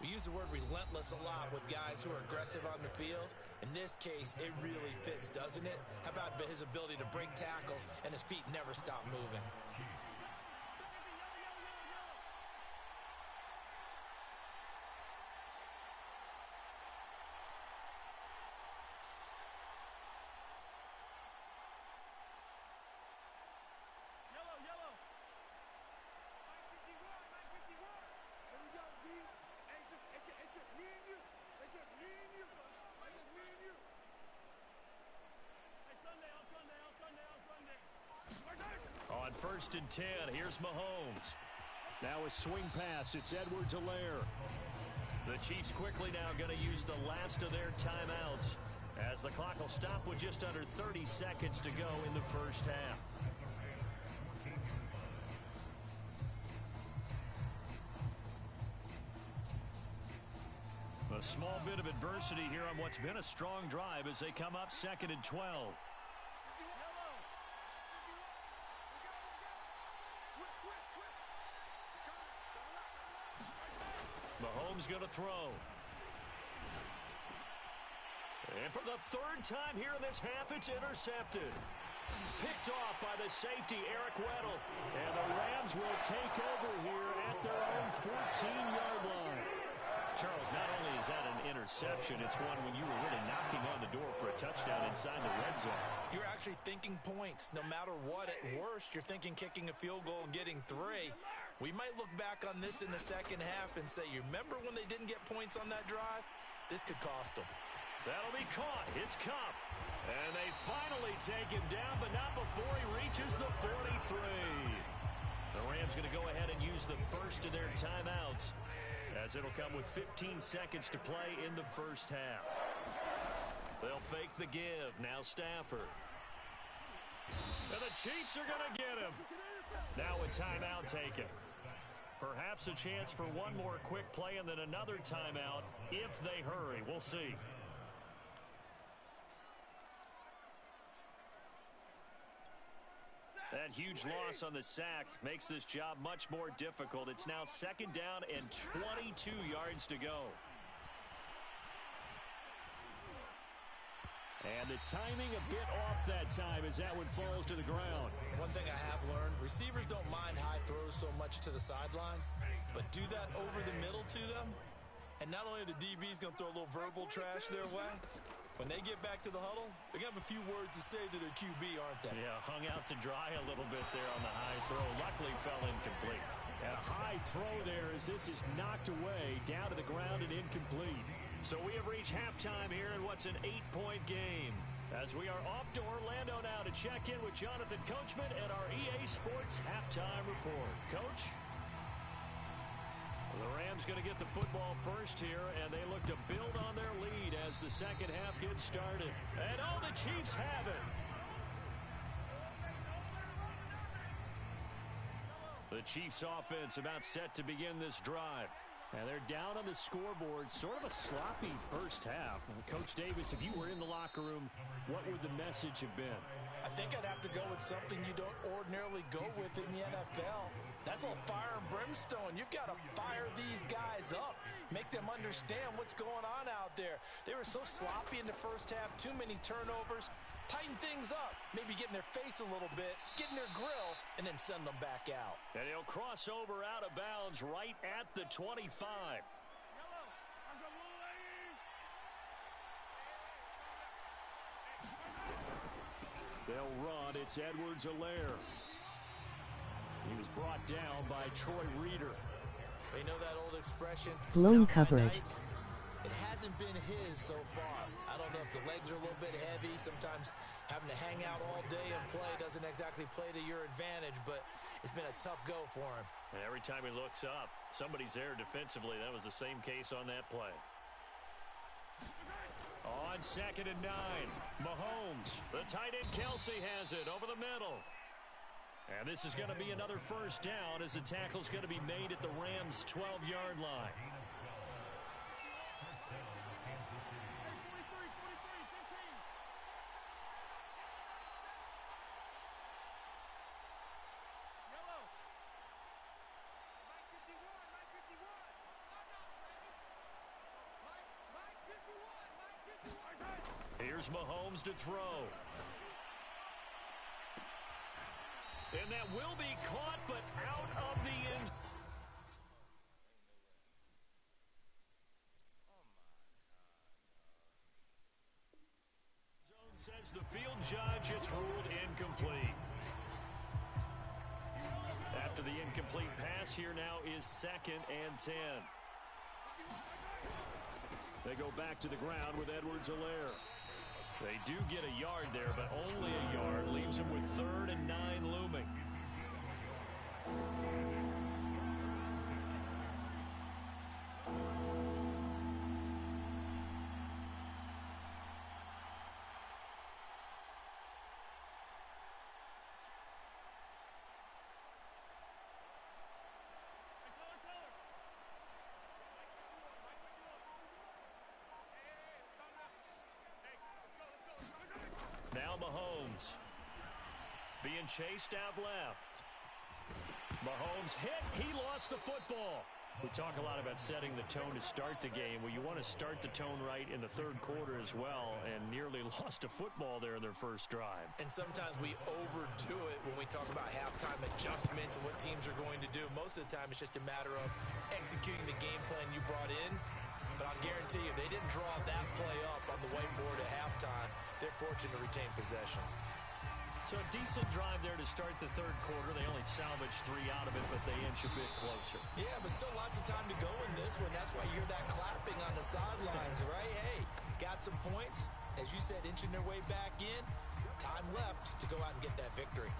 We use the word relentless a lot with guys who are aggressive on the field. In this case, it really fits, doesn't it? How about his ability to break tackles and his feet never stop moving? On 1st and 10, here's Mahomes. Now a swing pass. It's Edwards-Helaire. The Chiefs quickly now going to use the last of their timeouts as the clock will stop with just under 30 seconds to go in the first half. A small bit of adversity here on what's been a strong drive as they come up 2nd and 12. Mahomes going to throw. And for the 3rd time here in this half, it's intercepted. Picked off by the safety, Eric Weddle. And the Rams will take over here at their own 14-yard line. Charles, not only is that an interception, it's one when you were really knocking on the door for a touchdown inside the red zone. You're actually thinking points. No matter what, at worst, you're thinking kicking a field goal and getting 3. We might look back on this in the second half and say, you remember when they didn't get points on that drive? This could cost them. That'll be caught. It's Kupp. And they finally take him down, but not before he reaches the 43. The Rams going to go ahead and use the first of their timeouts, as it'll come with 15 seconds to play in the first half. They'll fake the give. Now Stafford. And the Chiefs are going to get him. Now a timeout taken. Perhaps a chance for one more quick play and then another timeout if they hurry. We'll see. That huge loss on the sack makes this job much more difficult. It's now 2nd down and 22 yards to go. And the timing a bit off that time as that one falls to the ground. One thing I have learned, receivers don't mind high throws so much to the sideline, but do that over the middle to them, and not only are the DBs going to throw a little verbal trash their way, when they get back to the huddle, they're going to have a few words to say to their QB, aren't they? Yeah, hung out to dry a little bit there on the high throw. Luckily fell incomplete. And a high throw there as this is knocked away, down to the ground and incomplete. So we have reached halftime here in what's an 8-point game, as we are off to Orlando now to check in with Jonathan Coachman and our EA Sports Halftime Report. Coach? The Rams going to get the football first here, and they look to build on their lead as the second half gets started. And oh, the Chiefs have it. The Chiefs offense about set to begin this drive. And they're down on the scoreboard, sort of a sloppy first half. Coach Davis, if you were in the locker room, what would the message have been? I think I'd have to go with something you don't ordinarily go with in the NFL. That's a little fire and brimstone. You've got to fire these guys up. Make them understand what's going on out there. They were so sloppy in the first half, too many turnovers. Tighten things up, maybe get in their face a little bit, get in their grill, and then send them back out. And he'll cross over out of bounds right at the 25. They'll run. It's Edwards-Helaire. He was brought down by Troy Reeder. You know that old expression? Blown coverage. It hasn't been his so far. I don't know if the legs are a little bit heavy. Sometimes having to hang out all day and play doesn't exactly play to your advantage, but it's been a tough go for him. And every time he looks up, somebody's there defensively. That was the same case on that play. On 2nd and 9, Mahomes. The tight end Kelsey has it over the middle. And this is going to be another first down as the tackle's going to be made at the Rams' 12-yard line. Here's Mahomes to throw. And that will be caught, but out of the end. Zone says the field judge, it's ruled incomplete. After the incomplete pass, here now is 2nd and 10. They go back to the ground with Edwards-Helaire. They do get a yard there, but only a yard. Leaves them with 3rd and 9 looming. Now Mahomes being chased out left. Mahomes hit. He lost the football. We talk a lot about setting the tone to start the game. Well, you want to start the tone right in the 3rd quarter as well, and nearly lost a football there in their first drive. And sometimes we overdo it when we talk about halftime adjustments and what teams are going to do. Most of the time, it's just a matter of executing the game plan you brought in. But I'll guarantee you, they didn't draw that play up on the whiteboard at halftime. They're fortunate to retain possession. So a decent drive there to start the 3rd quarter. They only salvaged 3 out of it, but they inch a bit closer. Yeah, but still lots of time to go in this one. That's why you hear that clapping on the sidelines, right? Hey, got some points. As you said, inching their way back in. Time left to go out and get that victory.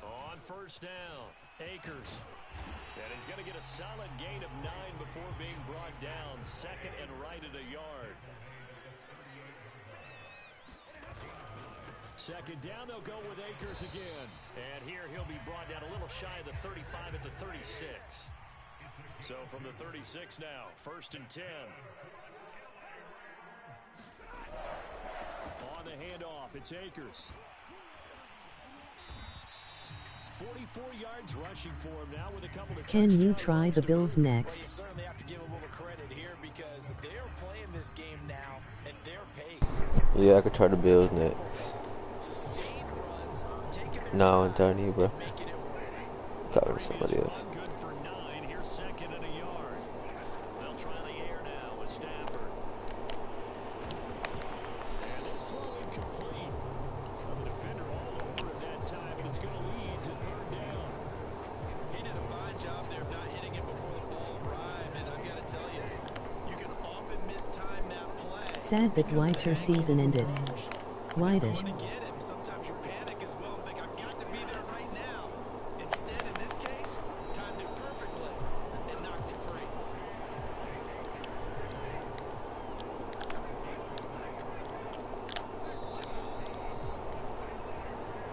On first down, Akers. And he's going to get a solid gain of 9 before being brought down. 2nd and right at a yard. 2nd down, they'll go with Akers again. And here he'll be brought down a little shy of the 35 at the 36. So from the 36 now, 1st and 10. On the handoff, it's Akers. 44 yards rushing for him now with a couple of Can you try the Bills next? Well, you certainly have to give a little credit here because they're playing this game now at their pace. Yeah, I could try the Bills next. Sustained runs, taking their No, I'm time, telling you, bro. making it work. Talking to somebody else. Good for 9. Here's 2nd and a yard. They'll try the air now with Stafford. And it's thrown incomplete. The defender all over it that time, and it's going to lead to 3rd down. He did a fine job there of not hitting it before the ball arrived, and I've got to tell you, you can often mistime that play. Sad that Whiter season ended. Whitish. Going to get him. Sometimes you panic as well and think, I've got to be there right now. Instead, in this case, timed it perfectly and knocked it free.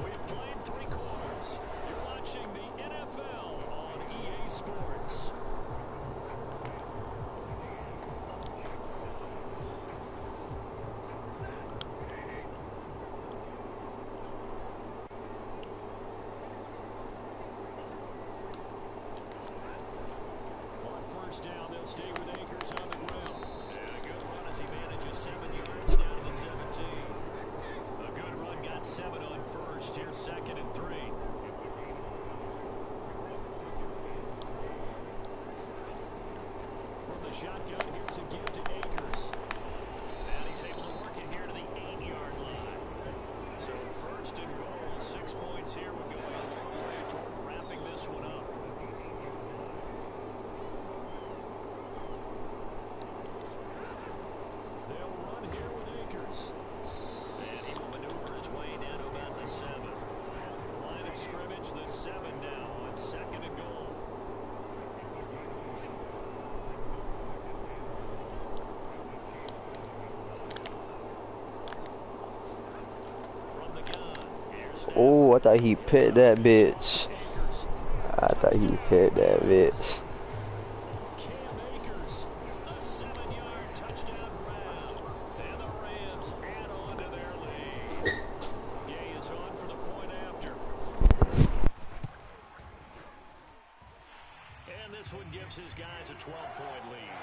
We've played 3 quarters. You're watching the NFL on EA Sports. On first down, they'll stay with Akers on the ground. And a good run as he manages 7 yards down to the 17. A good run, got 7 on first. Here's 2nd and 3. From the shotgun, here's a give to Akers. And he's able to work it here to the 8-yard line. So 1st and goal, 6 points here. We're going a long way toward wrapping this one up. They'll run here with Akers. And he will maneuver his way down to about the 7. Line of scrimmage, the 7 now on 2nd and goal. I thought he picked that bitch. I thought he picked that bitch. Cam Akers, a 7-yard touchdown grab. And the Rams add on to their lead. Gay is on for the point after. And this one gives his guys a 12-point lead.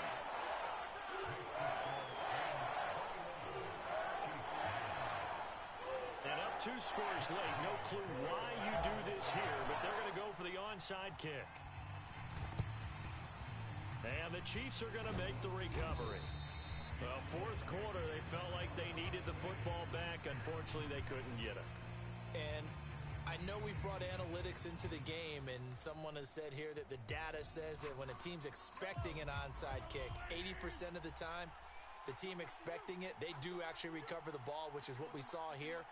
And up 2 scores late. No clue why you do this here, but they're going to go for the onside kick. And the Chiefs are going to make the recovery. Well, fourth quarter, they felt like they needed the football back. Unfortunately, they couldn't get it. And I know we brought analytics into the game, and someone has said here that the data says that when a team's expecting an onside kick, 80% of the time, the team expecting it, they do actually recover the ball, which is what we saw here.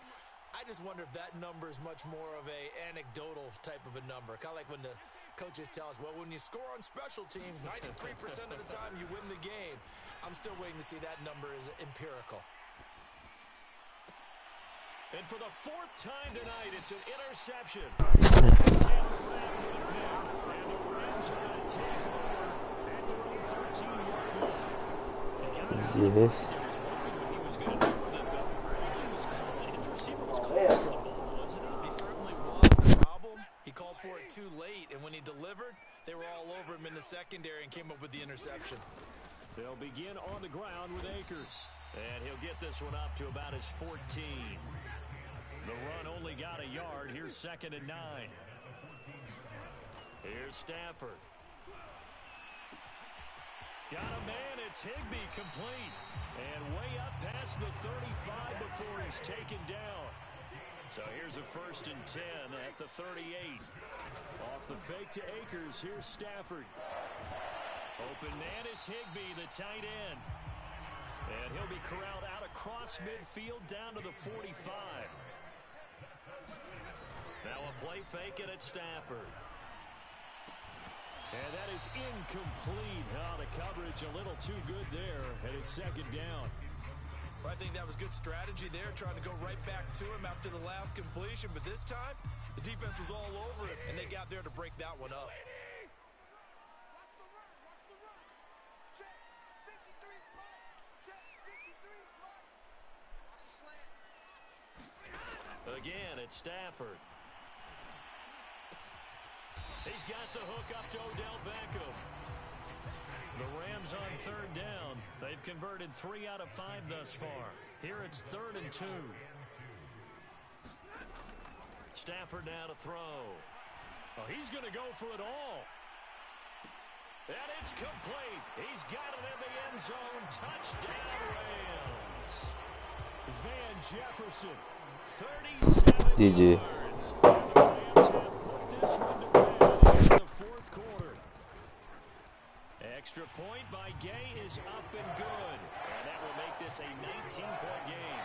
I just wonder if that number is much more of a anecdotal type of a number. Kind of like when the coaches tell us, well, when you score on special teams, 93% of the time you win the game. I'm still waiting to see that number is empirical. And for the 4th time tonight, it's an interception. Taylor Rapp with a pick. And the Rams are going to take over at their own 13-yard line. Yes. He was going to do with it, but I think he was calling. His receiver was calling for the ball, wasn't he? He certainly was a problem. He called for it too late, and when he delivered, they were all over him in the secondary and came up with the interception. They'll begin on the ground with Akers. And he'll get this one up to about his 14. The run only got a yard. Here's 2nd and 9. Here's Stafford. Got a man. It's Higbee complete. And way up past the 35 before he's taken down. So here's a 1st and 10 at the 38. Off the fake to Akers. Here's Stafford. Open man is Higbee, the tight end. And he'll be corralled out across midfield down to the 45. Now a play fake it at Stafford. And that is incomplete. Oh, the coverage a little too good there, and it's 2nd down. Well, I think that was good strategy there, trying to go right back to him after the last completion. But this time, the defense was all over it, and they got there to break that one up. Again, it's Stafford. He's got the hook up to Odell Beckham. The Rams on 3rd down. They've converted 3 out of 5 thus far. Here it's 3rd and 2. Stafford now to throw. Oh, he's going to go for it all. And it's complete. He's got it in the end zone. Touchdown, Rams. Van Jefferson, 37 GG. yards. The Rams have put this one to bed in the 4th quarter. Extra point by Gay is up and good. And that will make this a 19-point game.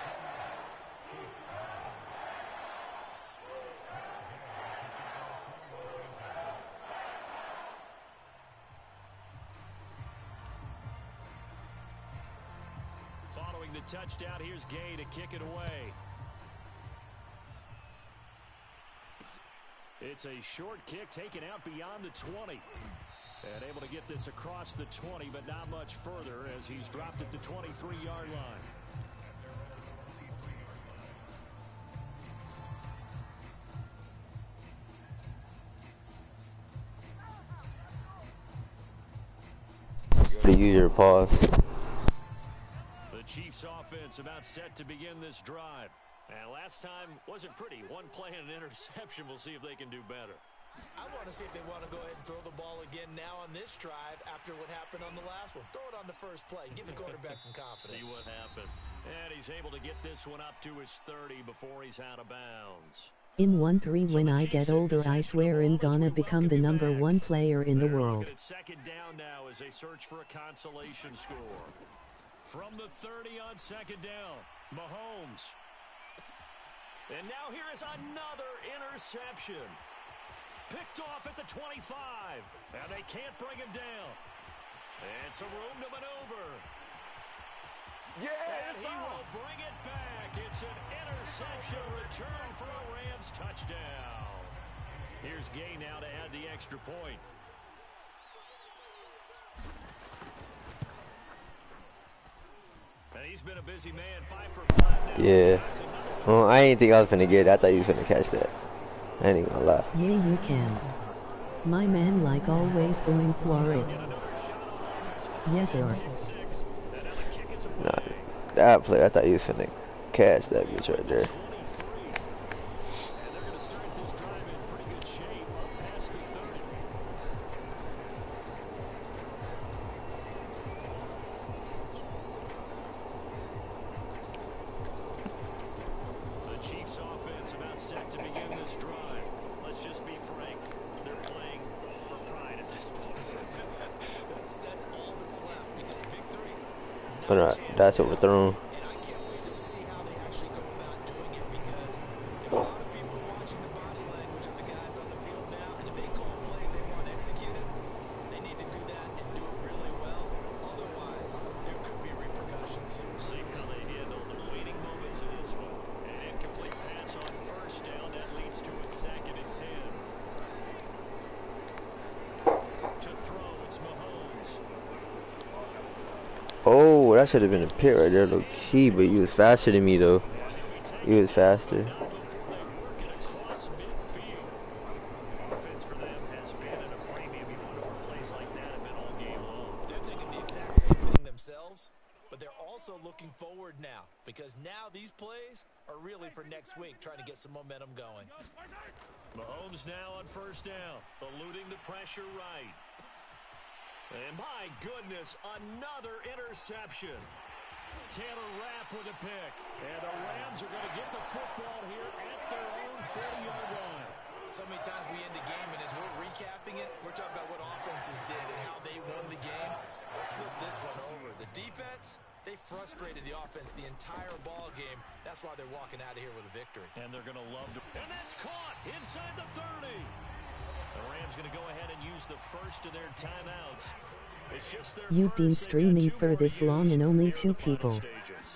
Following the touchdown, here's Gay to kick it away. It's a short kick taken out beyond the 20. And able to get this across the 20, but not much further as he's dropped it to 23-yard line. To use your pause. The Chiefs offense about set to begin this drive. And last time wasn't pretty. One play and an interception. We'll see if they can do better. I want to see if they want to go ahead and throw the ball again now on this drive after what happened on the last one. Throw it on the first play. Give the quarterback some confidence. See what happens. And he's able to get this one up to his 30 before he's out of bounds. In 1-3 when I get older I swear I'm gonna become the number 1 player in the world. It's 2nd down now as they search for a consolation score. From the 30 on 2nd down, Mahomes. And now here is another interception. Picked off at the 25. And they can't bring him down. And some room to maneuver. Yeah, And it's he will off. bring it back. It's an interception return for a Rams touchdown. Here's Gay now to add the extra point. And he's been a busy man, 5 for 5 now. Yeah. Well, I didn't think I was finna get it. I thought you was finna catch that. I ain't gonna lie. Yeah, you can. My man, like always, going for it. Yes, sir. Nah, that play, I thought you was finna catch that bitch right there. And they're going to start this drive in pretty good shape up past the 30. The Chiefs offense about set to begin this drive. Let's just be frank. They're playing for pride at this point. That's all that's left because victory, But that's overthrown. and I can't wait to see how they actually go about doing it because there are a lot of people watching the body language of the guys on the field now, and if they call plays they want executed, they need to do that and do it really well. Otherwise, there could be repercussions. See how they handle the waiting moments of this one. An incomplete pass on first down. That leads to a 2nd and 10. To throw, it's Mahomes. Oh, that should have been a pit right there, low key. But you was faster than me though. You was faster. Now before they work it across midfield. Offense for them has been at a premium. You wonder where plays like that have been all game long. They're thinking the exact same thing themselves, but they're also looking forward now because now these plays are really for next week, trying to get some momentum going. Mahomes now on first down, eluding the pressure right. And my goodness, another interception. Taylor Rapp with a pick. And the Rams are going to get the football here at their own 40-yard line. So many times we end a game, and as we're recapping it, we're talking about what offenses did and how they won the game. Let's flip this one over. The defense, they frustrated the offense the entire ball game. That's why they're walking out of here with a victory. And they're going to love to. And that's caught inside the 30. The Rams going to go ahead and use the first of their timeouts. It's just their You've been first. They've got streaming 2 for more this to long use and only here in 2 the final people. stages.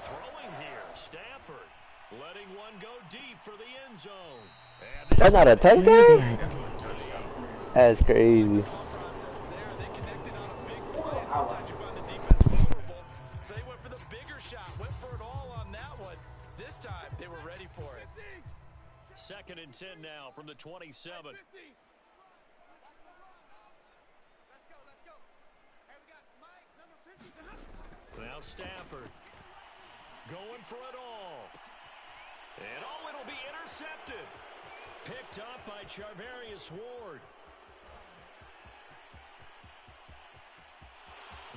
Throwing here, Stafford letting one go deep for the end zone. And That's not a touchdown? Bad. That's crazy. Process there. They connected on a big play, and sometimes you find the defense vulnerable. So they went for the bigger shot, went for it all on that one. This time, they were ready for it. 2nd and 10 now from the 27. Let's go. Hey, we got Mike, number 50. Now Stafford going for it all. And it'll be intercepted. Picked up by Charvarius Ward.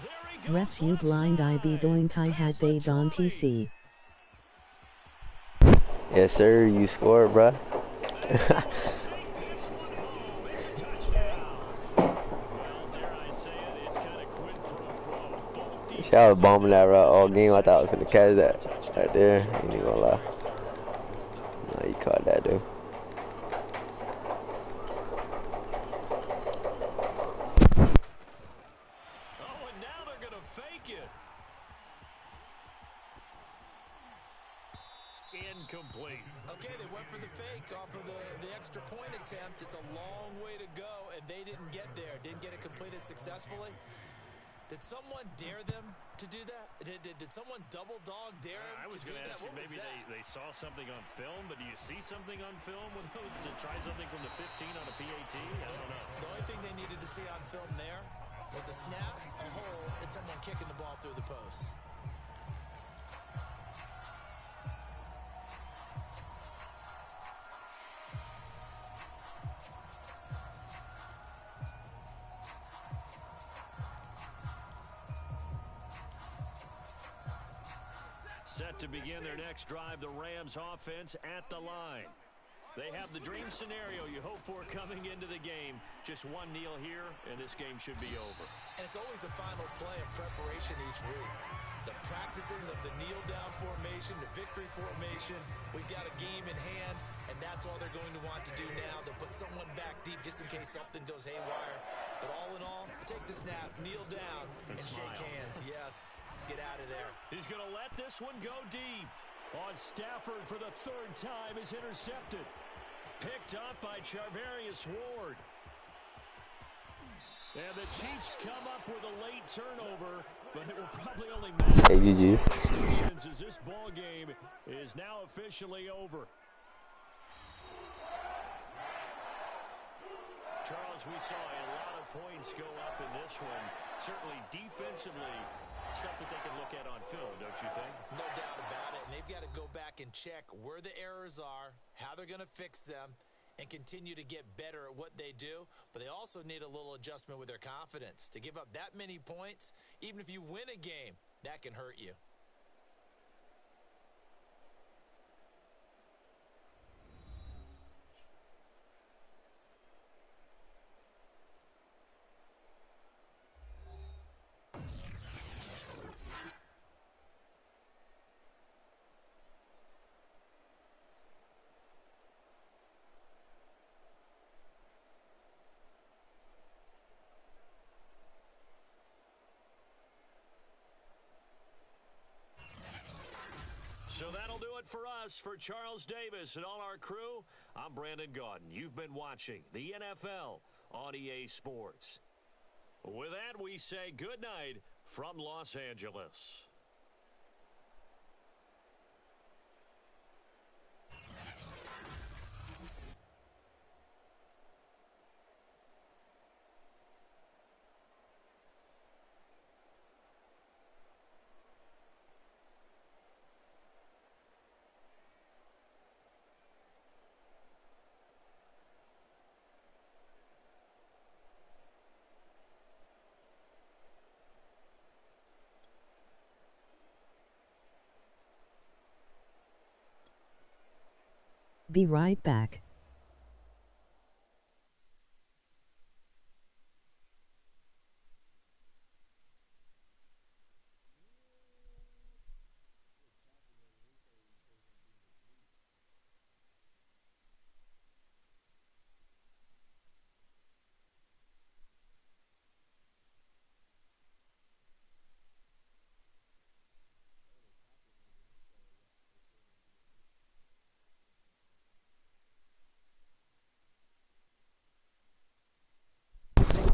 There he goes. Refs, you blind IB doink, I had beige on TC. Yes, sir. You scored, bruh. I was bombing that route all game. I thought I was gonna catch that right there. Ain't even gonna lie. No, you caught that, dude. Oh, and now they're going to fake it. Incomplete. Okay, they went for the fake off of the extra point attempt. It's a long way to go, and they didn't get there. Didn't get it completed successfully. Did someone dare them to do that? Did someone double dog dare them I was to do going to that? ask you, What was maybe that? they saw something on film, but do you see something on film when those to try something from the 15 on a PAT? I don't know. The only thing they needed to see on film there was a snap, a hole, and someone kicking the ball through the post. Set to begin their next drive, the Rams offense at the line. They have the dream scenario you hope for coming into the game. Just one kneel here, and this game should be over. And it's always the final play of preparation each week. The practicing of the kneel-down formation, the victory formation. We've got a game in hand, and that's all they're going to want to do now. They'll put someone back deep just in case something goes haywire. But all in all, take the snap, kneel down, and shake hands. Yes. get out of there. He's going to let this one go deep. On Stafford for the third time is intercepted. Picked up by Charvarius Ward. And the Chiefs come up with a late turnover, but it will probably only matter stations as this ball game is now officially over. Charles, we saw a lot of points go up in this one. Certainly defensively, stuff that they can look at on film, don't you think? No doubt about it. And they've got to go back and check where the errors are, how they're going to fix them, and continue to get better at what they do. But they also need a little adjustment with their confidence. To give up that many points, even if you win a game, that can hurt you. So that'll do it for us. For Charles Davis and all our crew, I'm Brandon Gaudin. You've been watching the NFL on EA Sports. With that, we say good night from Los Angeles. Be right back.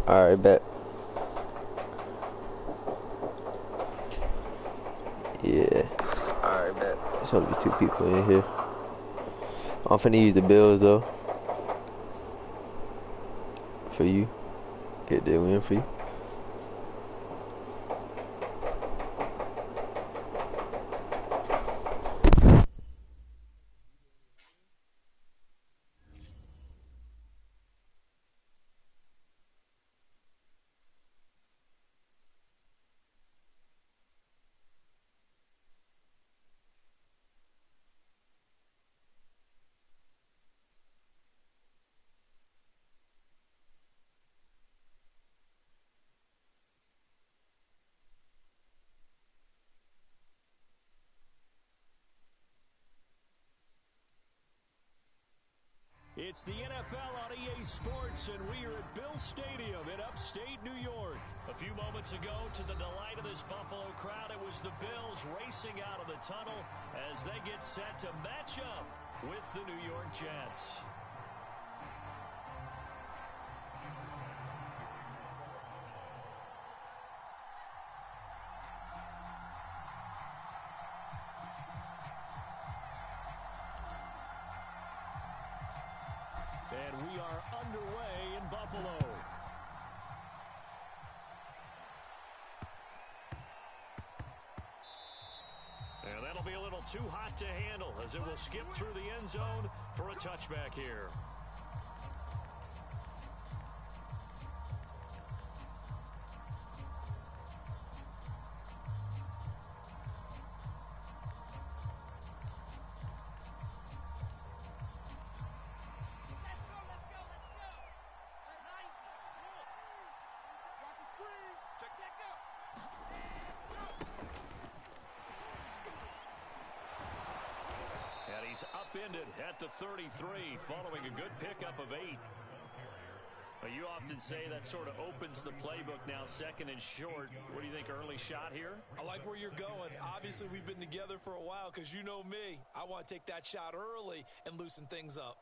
Alright, bet. Yeah. Alright, bet. There's only 2 people in here. I'm finna use the bills though. For you. Get that win for you. It's the NFL on EA Sports, and we are at Bill Stadium in upstate New York. A few moments ago, to the delight of this Buffalo crowd, it was the Bills racing out of the tunnel as they get set to match up with the New York Jets. And we are underway in Buffalo. And that'll be a little too hot to handle as it will skip through the end zone for a touchback here. He's upended at the 33 following a good pickup of 8. Well, you often say that sort of opens the playbook now, second and short. What do you think, early shot here? I like where you're going. Obviously, we've been together for a while because you know me. I want to take that shot early and loosen things up.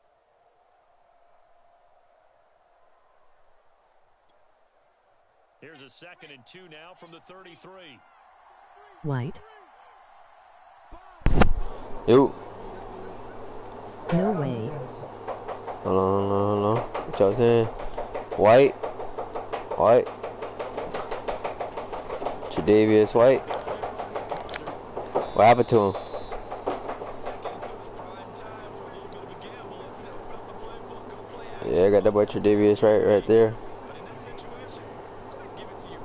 Here's a 2nd and 2 now from the 33. White. Yo. No way. Hold on. What y'all saying? White. Tre'Davious White. What happened to him? Yeah, I got that boy Tre'Davious right there.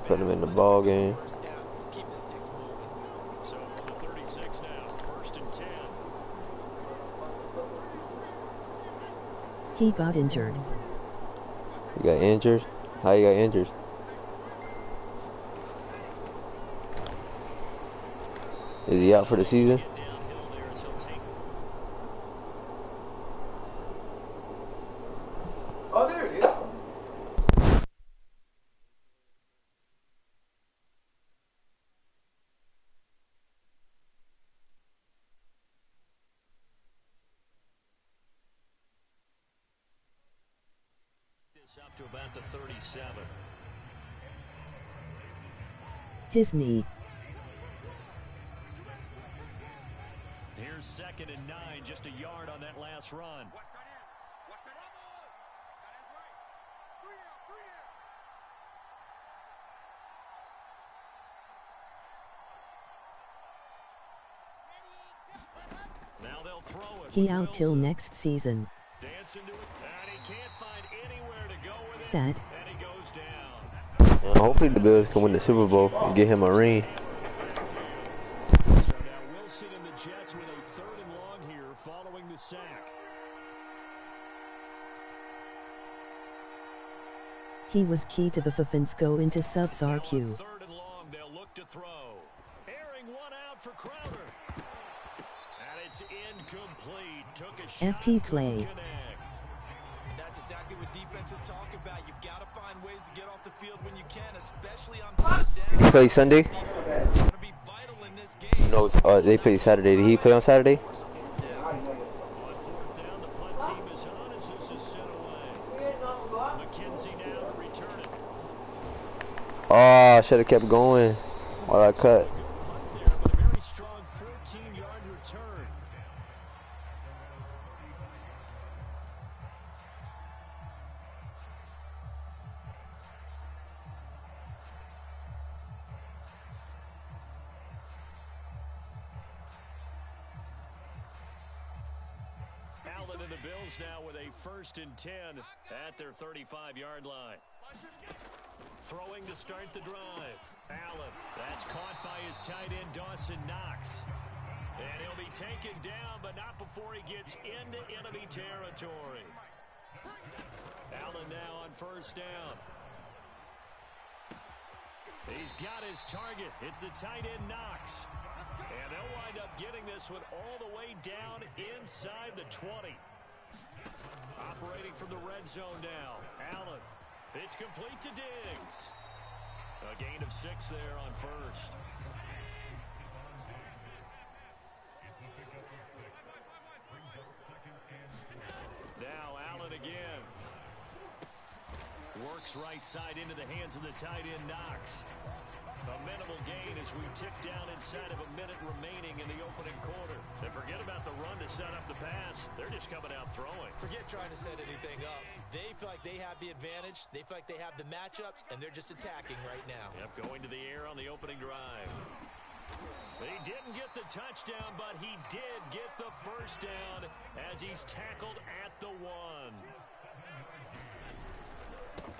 Put him in the ball game. So from the 36 now, 1st and 10. He got injured. You got injured? How you got injured? Is he out for the season? Oh, there it is. Up to about the 37. His knee. Here's 2nd and 9, just a yard on that last run. Now they'll throw it. He out till next season. Dancing to it, and he can't find anywhere to go with it. Sad. And he goes down. Hopefully the Bills can win the Super Bowl and get him a ring. So now Wilson and the Jets with a 3rd and long here following the sack. He was key to the Fafinsko into subs RQ. 3rd and long, they'll look to throw. Airing one out for Crowder. And it's incomplete. Took a shot. FT play. Connect. That's exactly what defenses talk about. You've got to find ways to get off the field when you can, especially on third down. He play Sunday? Defense is going to be vital in this game. No, they play Saturday. Did he play on Saturday? On 4th down, the punt team is on as this is sent away. McKenzie now to return it. Oh, I should have kept going while I cut. Punt there, but a very strong 14-yard return. Allen and the Bills now with a 1st and 10 at their 35-yard line. Throwing to start the drive. Allen, that's caught by his tight end Dawson Knox. And he'll be taken down, but not before he gets into enemy territory. Allen now on 1st down. He's got his target. It's the tight end Knox. And they'll wind up getting this one all the way down inside the 20. Operating from the red zone now. Allen. It's complete to Diggs. A gain of 6 there on 1st. Now Allen again. Works right side into the hands of the tight end Knox. A minimal gain as we tick down inside of a minute remaining in the opening quarter. And forget about the run to set up the pass. They're just coming out throwing. Forget trying to set anything up. They feel like they have the advantage. They feel like they have the matchups, and they're just attacking right now. Yep, going to the air on the opening drive. He didn't get the touchdown, but he did get the 1st down as he's tackled at the 1.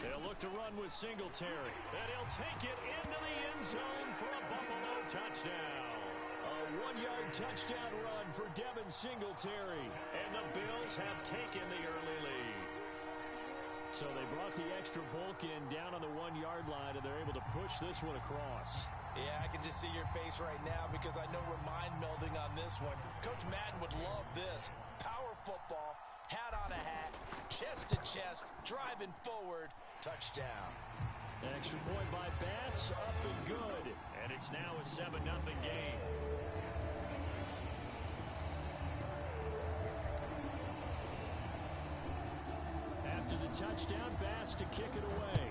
They'll look to run with Singletary, and he'll take it into the end zone for a Buffalo touchdown. A 1-yard touchdown run for Devin Singletary, and the Bills have taken the early lead. So they brought the extra bulk in down on the 1-yard line, and they're able to push this one across. Yeah, I can just see your face right now because I know we're mind melding on this one. Coach Madden would love this. Power football, hat on a hat, chest to chest, driving forward. touchdown. Extra point by Bass, up and good. And it's now a 7-0 game. After the touchdown, Bass to kick it away.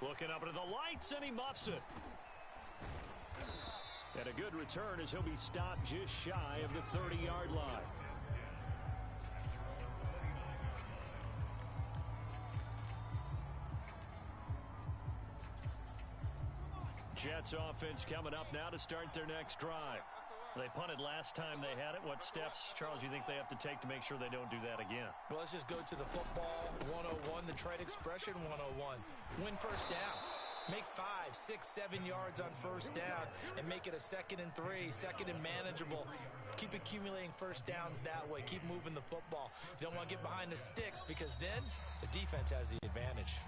Looking up into the lights, and he muffs it. And a good return as he'll be stopped just shy of the 30-yard line. Jets offense coming up now to start their next drive. They punted last time they had it. What steps, Charles, you think they have to take to make sure they don't do that again? Well, let's just go to the football 101, the trade expression 101. Win first down. Make 5, 6, 7 yards on first down and make it a 2nd and 3, 2nd and manageable. Keep accumulating first downs that way. Keep moving the football. You don't want to get behind the sticks because then the defense has the advantage.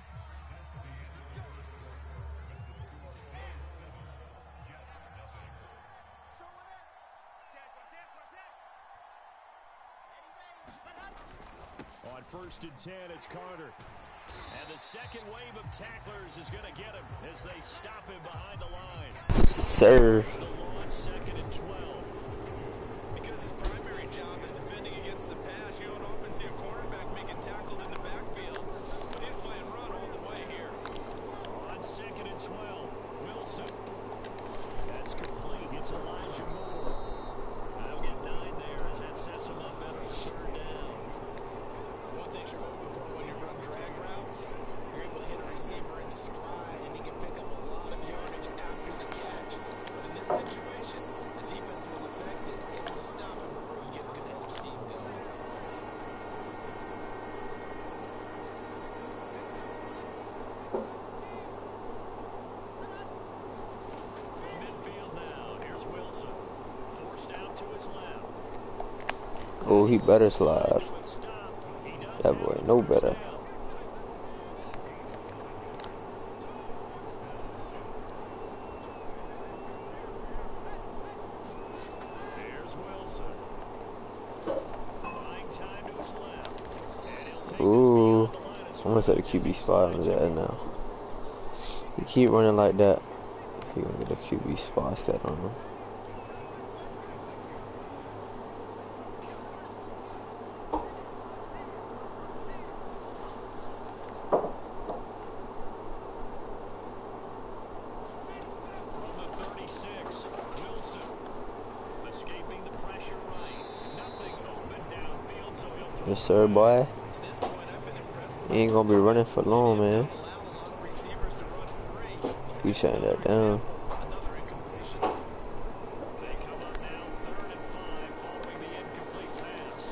On 1st and 10, it's Carter. And the second wave of tacklers is going to get him as they stop him behind the line. Sir. It's the loss, 2nd and 12. Because his primary job is defending against the pass, you don't often see a cornerback making tackles in the backfield. But he's playing run all the way here. On 2nd and 12, Wilson. That's complete. It's Elijah Moore. I'll get 9 there as that sets him up better for 3rd down. One thing you're hoping for when you run drag routes, you're able to hit a receiver in stride, and he can pick up a lot of yardage after the catch. But in this situation, the defense was affected, able to stop him before he get a good head of steam going. From midfield now, here's Wilson. Forced out to his left. Oh, he better slide. That boy, no better. Here's Wilson. Buying time to his left. And he'll take Ooh, this beyond the line of almost at a QB spot on that now. He keep running like that. He gonna get a QB spot set on him. From the 36, Wilson. Escaping the pressure right. Nothing open downfield, so he'll throw. Yes, sir, boy. To this point, I've been impressed with He ain't gonna be running for long, man. allowed a lot of receivers to run free. We shutting that down. Another incompletion. They come up now 3rd and 5 following the incomplete pass.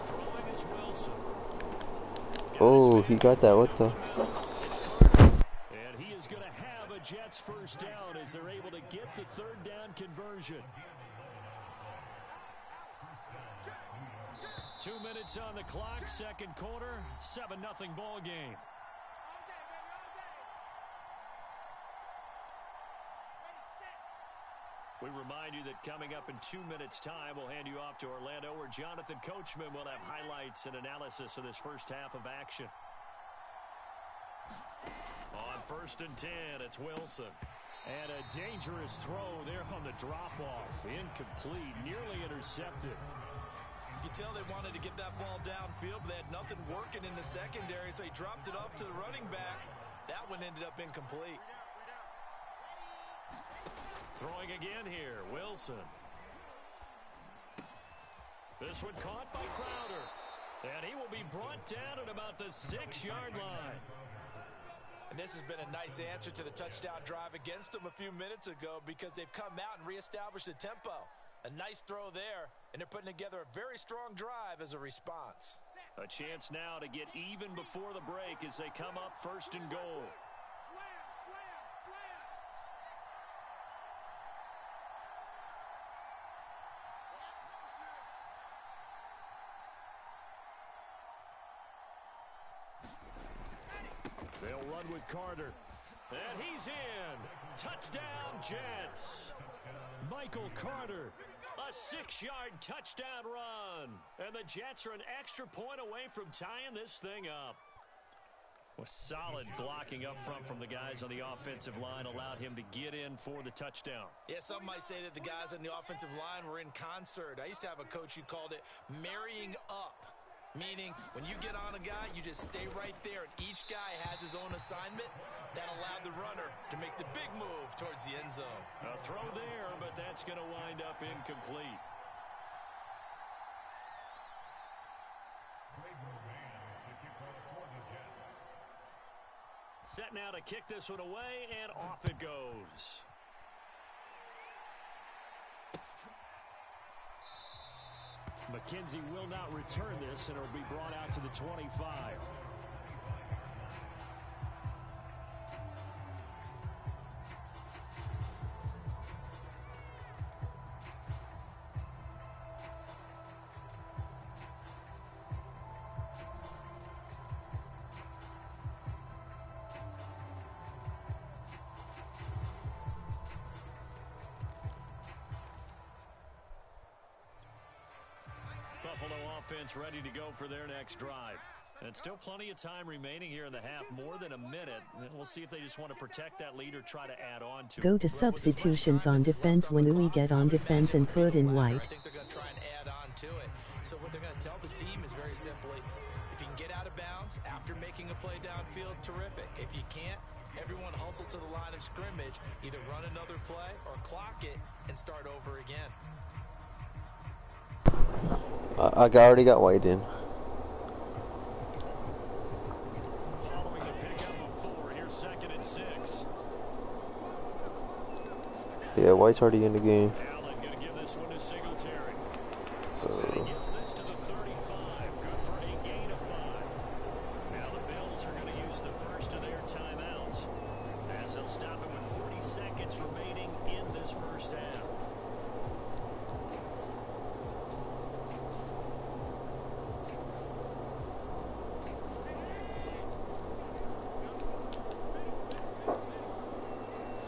Throwing is Wilson. Oh, he got that. What the? And he is going to have a Jets first down as they're able to get the 3rd down conversion. 2 minutes on the clock, 2nd quarter, 7-0 ball game. We remind you that coming up in 2 minutes' time, we'll hand you off to Orlando, where Jonathan Coachman will have highlights and analysis of this first half of action. On 1st and 10, it's Wilson. And a dangerous throw there on the drop-off. Incomplete, nearly intercepted. You could tell they wanted to get that ball downfield, but they had nothing working in the secondary, so he dropped it off to the running back. That one ended up incomplete. Throwing again here, Wilson. This one caught by Crowder. And he will be brought down at about the 6-yard line. And this has been a nice answer to the touchdown drive against them a few minutes ago because they've come out and reestablished the tempo. A nice throw there, and they're putting together a very strong drive as a response. A chance now to get even before the break as they come up 1st and goal. They'll run with Carter. And he's in. Touchdown, Jets. Michael Carter, a 6-yard touchdown run. And the Jets are an extra point away from tying this thing up. With solid blocking up front from the guys on the offensive line allowed him to get in for the touchdown. Yeah, some might say that the guys on the offensive line were in concert. I used to have a coach who called it marrying up, meaning when you get on a guy, you just stay right there, and each guy has his own assignment. That allowed the runner to make the big move towards the end zone. A throw there, but that's going to wind up incomplete. Set now to kick this one away, and off it goes. McKenzie will not return this, and it'll be brought out to the 25. Buffalo offense ready to go for their next drive. And still plenty of time remaining here in the half, more than a minute. And we'll see if they just want to protect that lead or try to add on to it. Go to substitutions on defense when we get on defense and put in White. I think they're going to try and add on to it. So what they're going to tell the team is very simply, if you can get out of bounds after making a play downfield, terrific. If you can't, everyone hustle to the line of scrimmage, either run another play or clock it and start over again. I already got White in. Following the pickup of 4, here's 2nd and 6. Yeah, White's already in the game. Allen going to give this one to Singletary. He gets this to the 35. Good for a gain of 5. Now the Bills are going to use the first of their timeouts, as they'll stop it with 40 seconds remaining in this first half.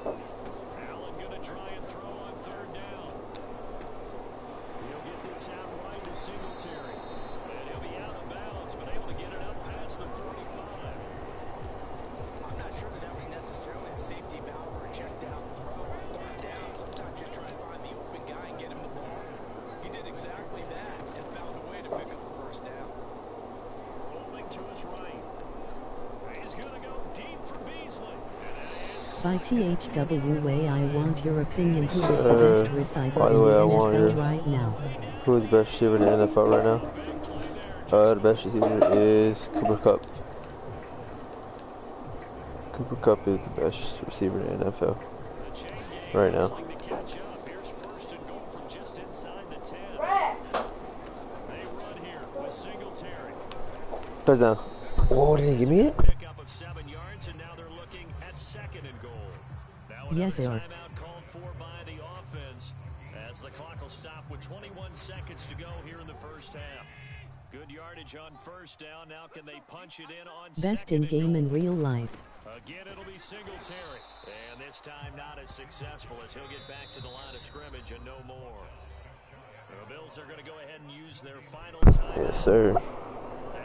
Allen going to try and throw on 3rd down. He'll get this out right to Singletary. And he'll be out of bounds, but able to get it up past the 45. I'm not sure that was necessarily a safety valve or a check down throw. 3rd down, sometimes just try and find the open guy and get him the ball. He did exactly that and found a way to pick up the 1st down. Rolling to his right. He's going to go deep for Beasley. And that is By THWA, I want your opinion. Who is the best receiver by in the way, I the want NFL your- right now? Who is the best receiver in the NFL right now? The best receiver is Cooper Kupp. Cooper Kupp is the best receiver in the NFL right now. to catch up. Here's 1st and goal from just inside the 10. They run here with Singletary. Touchdown. Oh, they didn't give me it? Pickup of 7 yards, and now they're looking at 2nd and goal. Now Yes, another sir. timeout called for by the offense, as the clock will stop with 21 seconds to go here in the first half. Good yardage on 1st down. Now can they punch it in on Best 2nd in and game goal? in real life. Again, it'll be Singletary. And this time not as successful, as he'll get back to the line of scrimmage and no more. The Bills are going to go ahead and use their final time. Yes, sir.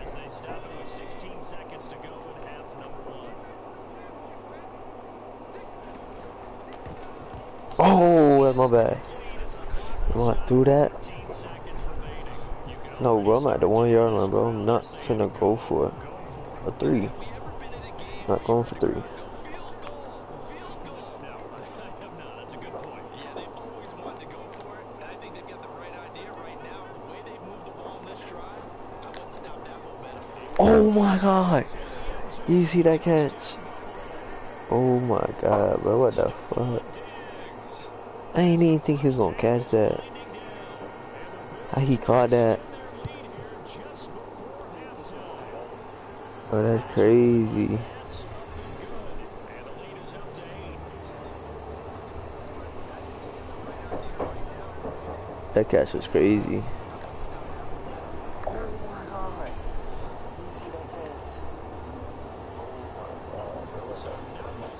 As they stop it with 16 seconds to go in half number 1. Oh, that's my bad. You want to do that? 15 seconds remaining. You can No, bro, I'm at the 1 yard line, bro. I'm not finna go for a 3. Not going for 3. Field goal. No, I have not. That's a good point. Yeah, they always wanted to go for it, and I think they've got the right idea right now. The way they've moved the ball in this drive, I wouldn't stop that momentum. Oh my god. You see that catch? Oh my god, bro. What the fuck? I ain't even think he was gonna catch that. How he caught that? Oh, that's crazy. That catch was crazy.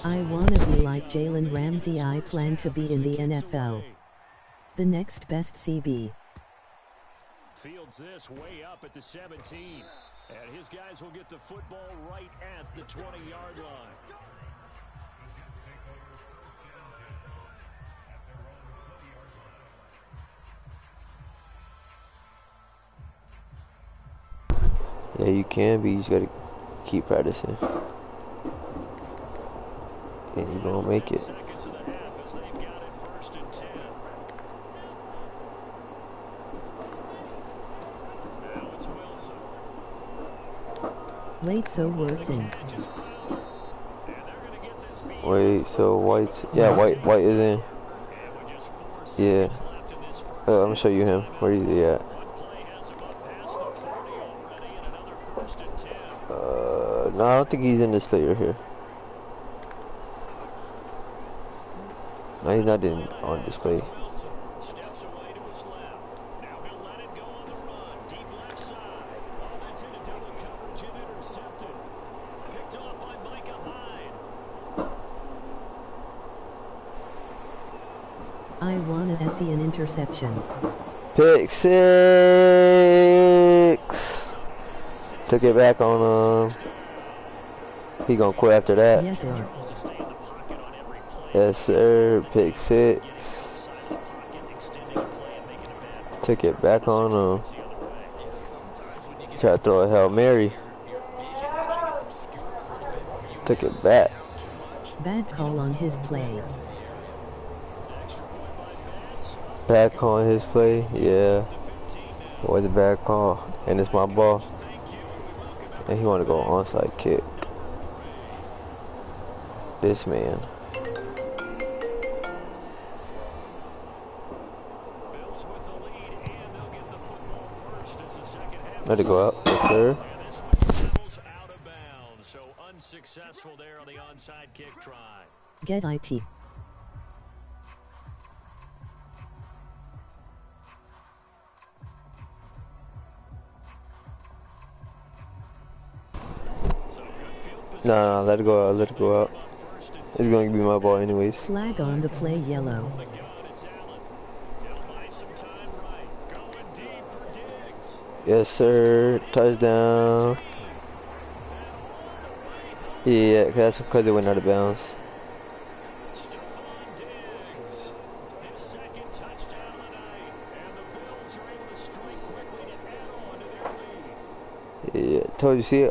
I wanna be like Jalen Ramsey. I plan to be in the NFL. The next best CB. Fields this way up at the 17. And his guys will get the football right at the 20-yard line. Yeah, you can be. You just gotta keep practicing. And you're gonna make it. Seconds of the half as they've got it 1st and 10. Now it's Wilson. Wait, so works in. And they're going to get this beat. Wait, so White's, yeah, White is in. And with just 4 Yeah. seconds left in this first I'm gonna show you him. Where is he at? one play has him up past the 40 already and another 1st and 10. No, I don't think he's in this play right here. No, he's not in on display. Wilson steps away to his left. Now he'll let it go on the run. Deep left side. Oh, that's into double coverage and intercepted. Picked off by Micah Hyde. I wanna see an interception. Pick 6. Took it back on he gonna quit after that. Yes, sir. Struggles to stay in the pocket on every play. Yes, sir. Pick 6. Getting outside the pocket, extending a play and making a bad Took it back on the other way. Sometimes when you get Try to throw a Hail Mary. your vision actually gets obscured a little bit. You Took it back. down too much. Bad call on his play. Extra point by Bass. Back on his play. Yeah. It was a bad call. And it's my ball. And he wanna go onside kick. This man. Bills with the lead, and they'll get the football first as the second half. Let it go out. Yes, sir. And this one travels out of bounds, so unsuccessful there on the onside kick try. Get IT. So good field position. No, let it go out. Let it go out. First and It's going to be my ball anyways. Flag on the play yellow. the gun, it's Allen. He'll buy some time right. Going deep for Diggs. Yes, sir. Touchdown. Yeah, that's because they went out of bounds. Stephon Diggs. His second touchdown of the night. And the Bills are able to strike quickly to add on to their lead. Yeah, told you, see,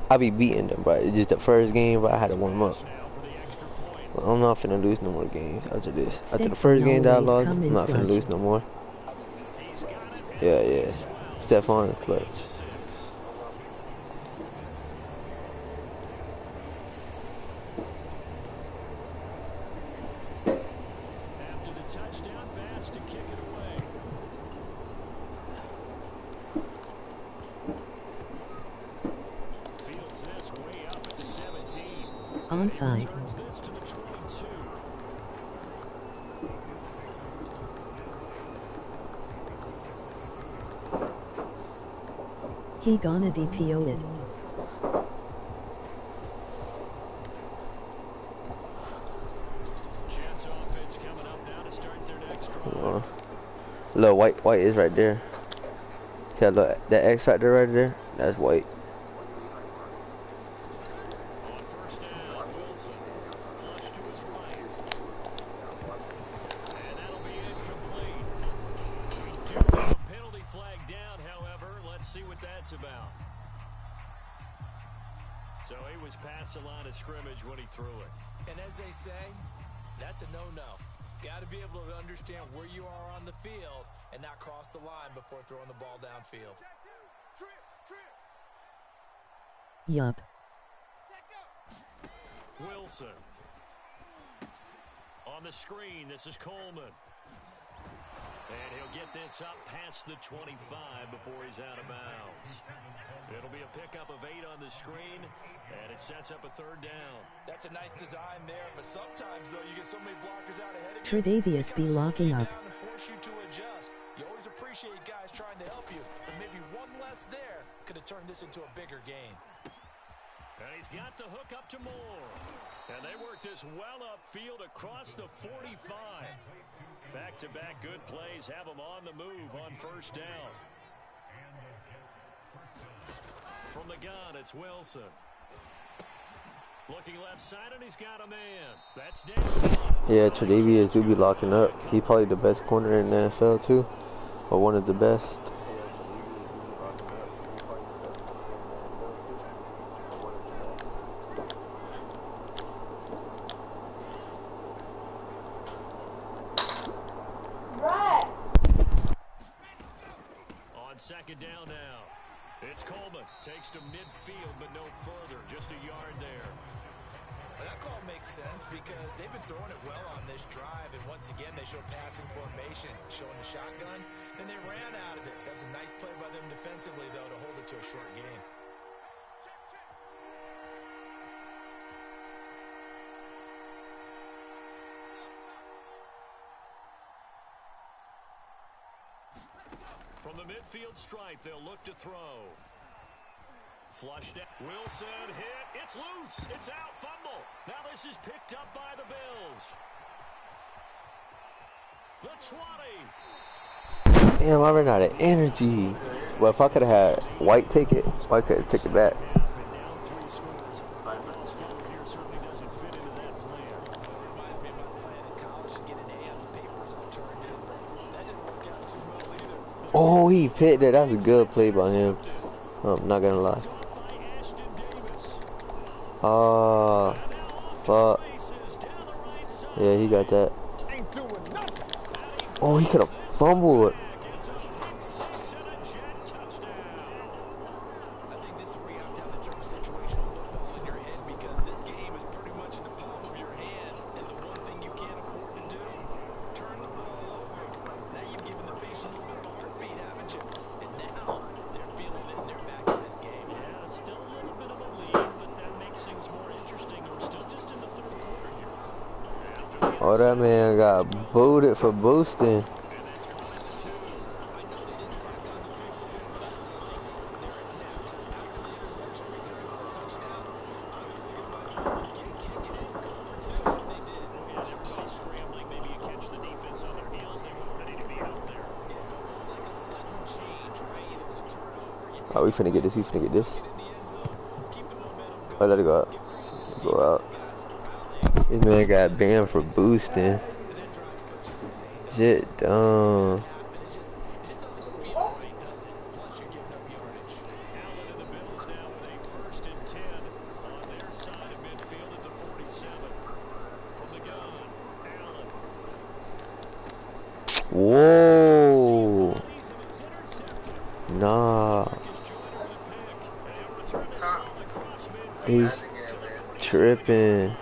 I be beating them, but it's just the first game, but I had to warm up. Now for the extra point. I'm not finna lose no more games after this. After the Steph first game that I always lost, come in I'm not finna clutch. lose no more. He's got it. Yeah, yeah. Stephon is clutch. 6. After the touchdown pass to kick it away. Fields this way up at the 17. Onside. Turns this to the 22. He gonna DPO it. Jets offense coming up now to start their next drive. Look, white is right there. See, look, that X factor right there, that's white. On first down, Wilson. Flush to his right. And that'll be incomplete. We do have a penalty flag down, however. Let's see what that's about. So he was past the line of scrimmage when he threw it. And as they say, that's a no-no. Got to be able to understand where you are on the field and not cross the line before throwing the ball downfield. Yup. Wilson. On the screen, this is Coleman. And he'll get this up past the 25 before he's out of bounds. It'll be a pickup of 8 on the screen, and it sets up a third down. That's a nice design there, but sometimes, though, you get so many blockers out ahead of you. Tredavious be locking up. And force you to adjust. You always appreciate guys trying to help you, but maybe one less there could have turned this into a bigger game. And he's got the hook up to Moore. And they work this well upfield across the 45. Back-to-back good plays have them on the move on first down. From the gun, it's Wilson. Looking left side, and he's got a man. That's down. Yeah, Tre'Davious do be locking up. He probably the best corner in the NFL too, or one of the best. On second down now. It's Coleman. Takes to midfield, but no further. Just a yard there. Well, that call makes sense because they've been throwing it well on this drive, and once again, they show passing formation, showing the shotgun. Then they ran out of it. That was a nice play by them defensively, though, to hold it to a short game. From the midfield stripe, they'll look to throw. Flushed out. Wilson hit. It's loose. It's out. Fumble. Now this is picked up by the Bills. The 20. Damn, I ran out of energy. Well, if I could have had White take it, White could have taken it back. Oh, he picked it. That was a good play by him. I'm not gonna lie. Fuck. Yeah, he got that. Oh, he could have fumbled. Oh, that man got booted for boosting. Oh, we finna get this, we finna get this. Oh, let it go out. Go out. This man got banned for boosting. Shit dumb. Whoa. Nah. He's tripping.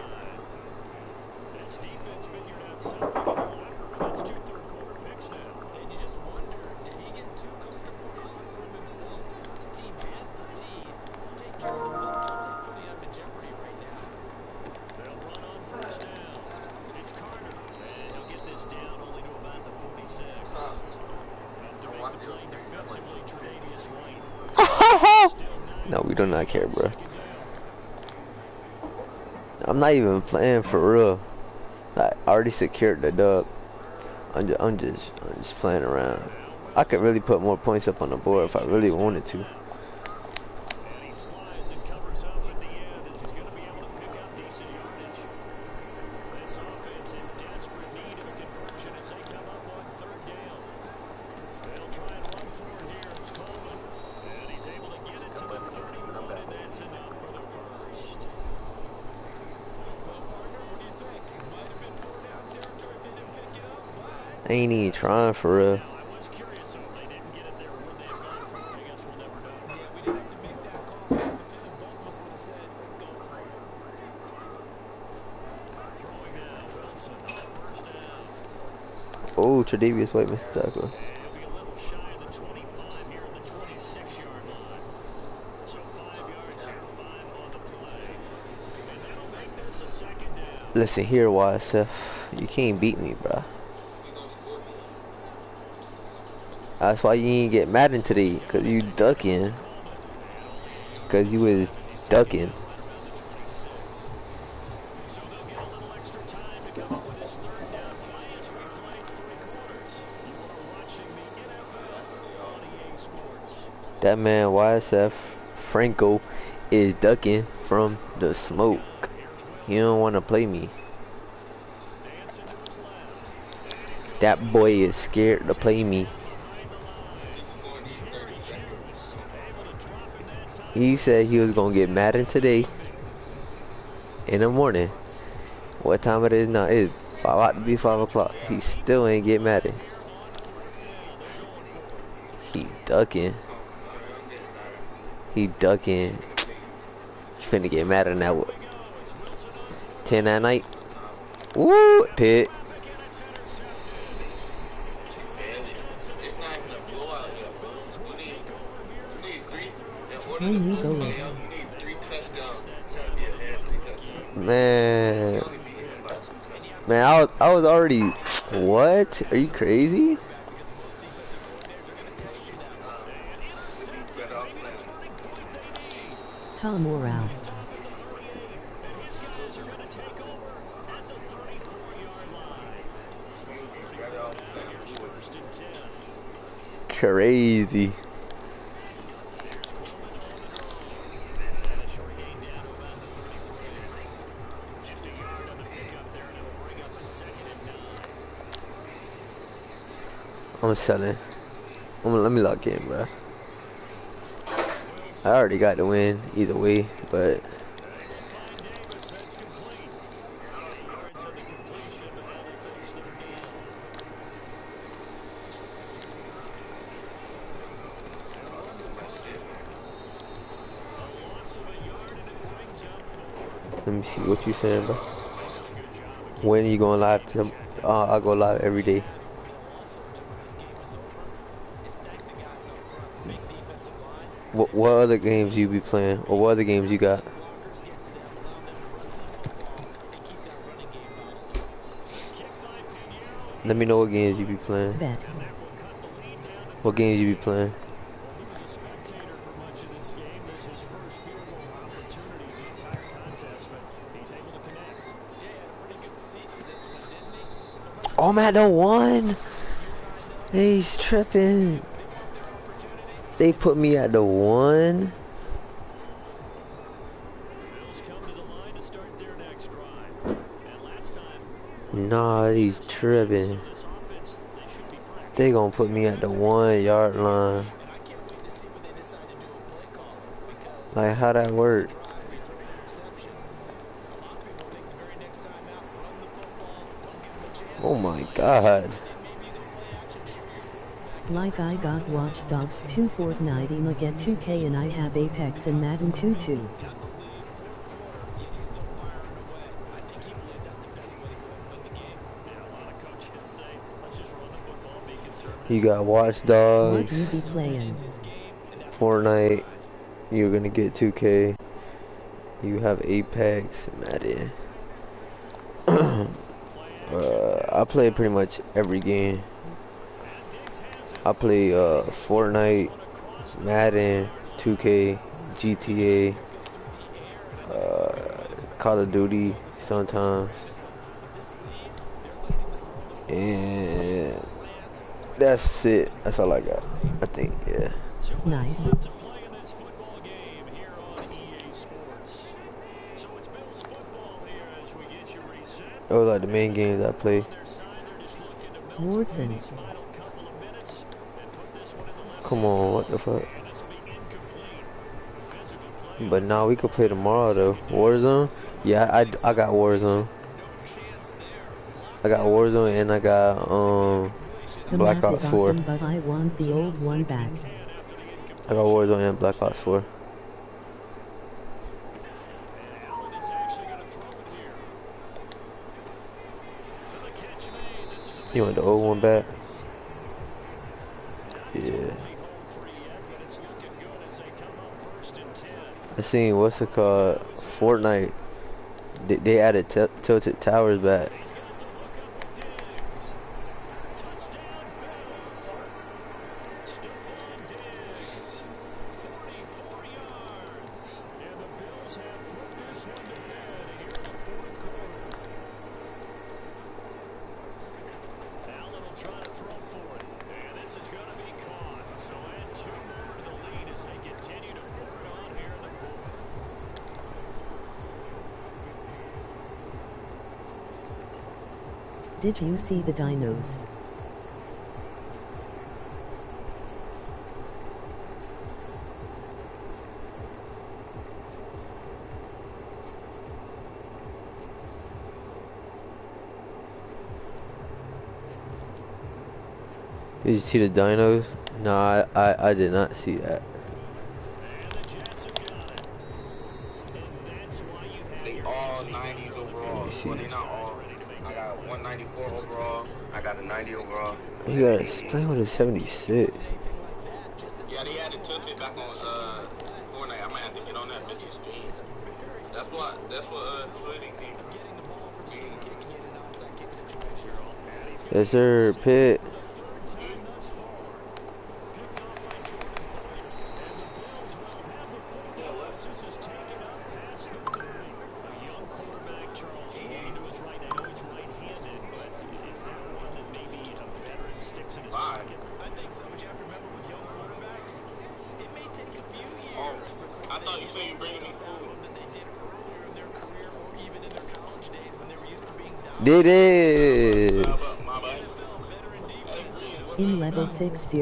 No, we do not care, bro. I'm not even playing for real. I already secured the dub. I'm just playing around. I could really put more points up on the board if I really wanted to. I ain't even trying for real. Oh, Tre'Davious White missed the tackle. Listen here, YSF. You can't beat me, bro. That's why you ain't get Madden today, cause you ducking. Cause you was ducking. That man YSF Franco is ducking from the smoke. He don't want to play me. That boy is scared to play me. He said he was gonna get Madden today in the morning. What time it is now? It's about to be 5 o'clock. He still ain't get Madden. He ducking. He ducking. He finna get Madden at what? 10 at night? Woo! Pit. When you go in. Man, I was already. What? Are you crazy? Tom Morale. Crazy. I'm selling. Let me lock in, bro. I already got the win either way, but let me see what you saying, bro. When are you going live? I go live every day. What other games you be playing, or what other games you got? Let me know what games you be playing. Bet. What games you be playing? Oh man, the one. He's tripping. They put me at the one. Nah, he's tripping. They gonna put me at the 1 yard line. Like, how that work? Oh my god. Like I got Watch Dogs 2 Fortnite, I'ma get 2K and I have Apex and Madden 2 too. You got Watch Dogs. What you be playing? Fortnite. You're gonna get 2K. You have Apex, Madden. I play pretty much every game. I play Fortnite, Madden, 2K, GTA, Call of Duty sometimes, and that's it. That's all I got. I think, yeah. Nice. Those are the main games I play. Wardson. Come on, what the fuck? But now we could play tomorrow though. Warzone? Yeah, I got Warzone. I got Warzone and I got The Black map Ops is 4. awesome, but I want the old one back. I got Warzone and Black Ops 4. You want the old one back? Yeah. I seen what's it called? Fortnite. They added tilted towers back. Did you see the dinos? Did you see the dinos? No, I did not see that. They all 90s overall. Well, they not all. I got 194 overall. I got a 90 overall. You got playing with a 76. Yeah, they added tilted back on Fortnite. I might have to get on that 50 stream. That's what tweeting came from. Yes, sir, Pitt. I thought you said you bringing me food. Did it? In level 60.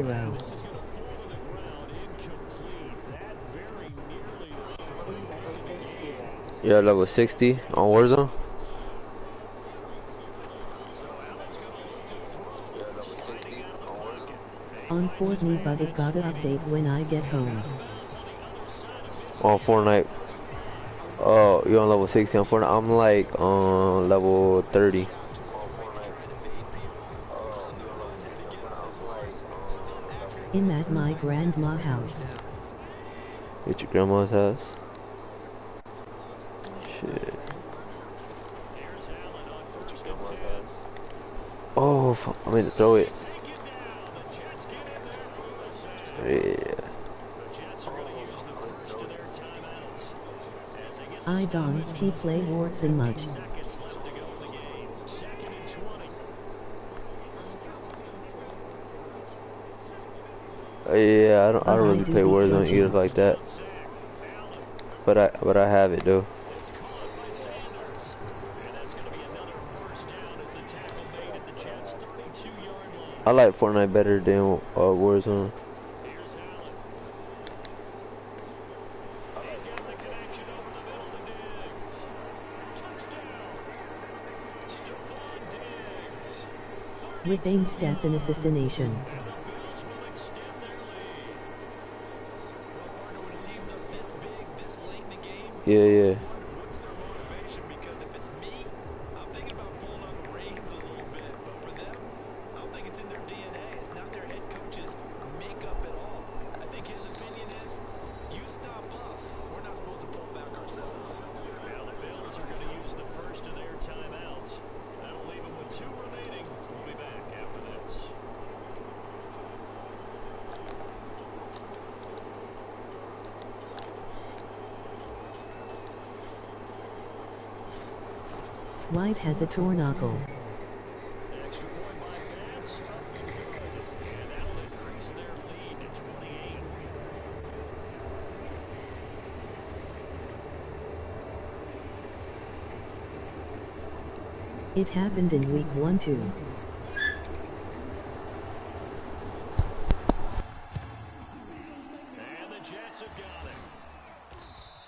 You're at level 60 on Warzone? On Fortnite, but it gotta update when I get home. On Fortnite. Oh, you're on level 60 on Fortnite. I'm like on level 30. In at my grandma's house. At your grandma's house? Shit. Oh, fuck. I meant to throw it. Yeah. I don't play Warzone much. Yeah, I don't really play Warzone either like that. But I have it though. I like Fortnite better than Warzone. With aim step and assassination. Yeah. White has a torn knuckle. It happened in week 1-2.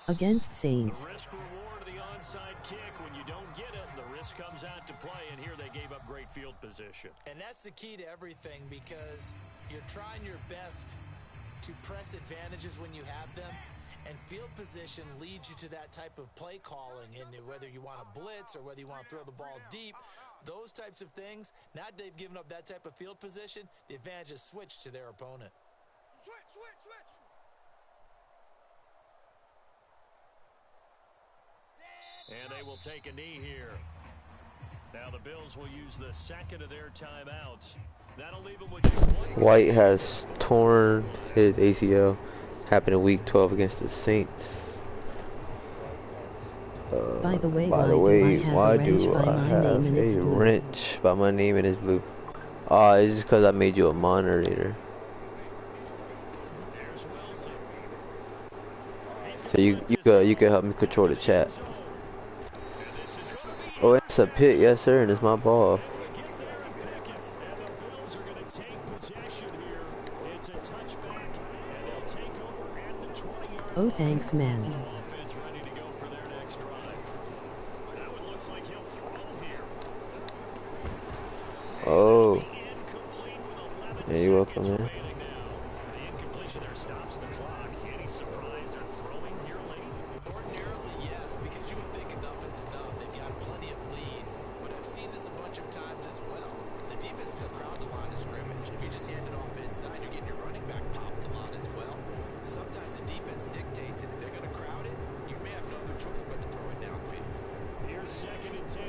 Against Saints. Risk reward of the onside kick. When you don't get it, the risk comes out to play, and here they gave up great field position. And that's the key to everything, because you're trying your best to press advantages when you have them, and field position leads you to that type of play calling, and whether you want to blitz or whether you want to throw the ball deep, those types of things. Now they've given up that type of field position, the advantage is switched to their opponent. Switch. And they will take a knee here. Now the Bills will use the second of their timeouts. That'll leave them with just one. White has torn his ACL. Happened in week 12 against the Saints. By the way, why do I have a wrench by my name and it's blue? It's just because I made you a moderator. So you can help me control the chat. Oh, it's a pit, yes sir, and it's my ball. Oh, thanks, man. Offense ready to go for their next drive. That one looks like he'll throw here. Oh, Incomplete with 11 yeah, you're welcome, seconds man. remaining now. The incompletion there stops the clock. Any surprise they're throwing here late? Ordinarily, yes, because you would think enough is enough. They've got plenty of lead, but I've seen this a bunch of times as well. The defense can crowd the line of scrimmage. If you just hand it off inside, you're getting your running back popped a lot as well. Sometimes the defense dictates it. If they're going to crowd it, you may have no other choice but to throw it downfield. Here's 2nd and 10.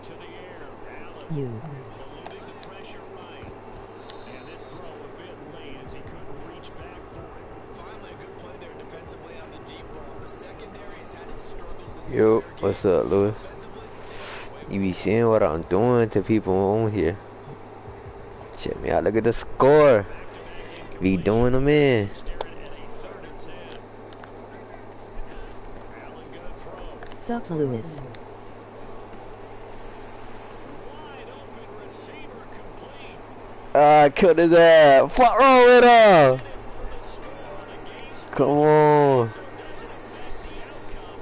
To the air, Allen. You. Eluding the pressure right. And this throw a bit late as he couldn't reach back for it. Finally, a good play there defensively on the deep ball. The secondary has had its struggles this Yo, entire game. what's up, Lewis? Offensively, You be seeing what I'm doing to people on here. Check me out. Look at the score. Be doing them in. Staring at a 3rd and 10. Allen gonna throw. Sup, Lewis. Wide open receiver complete. Ah, cut his ass. What wrong with him? For the score, the game's Come on. so it doesn't affect the outcome.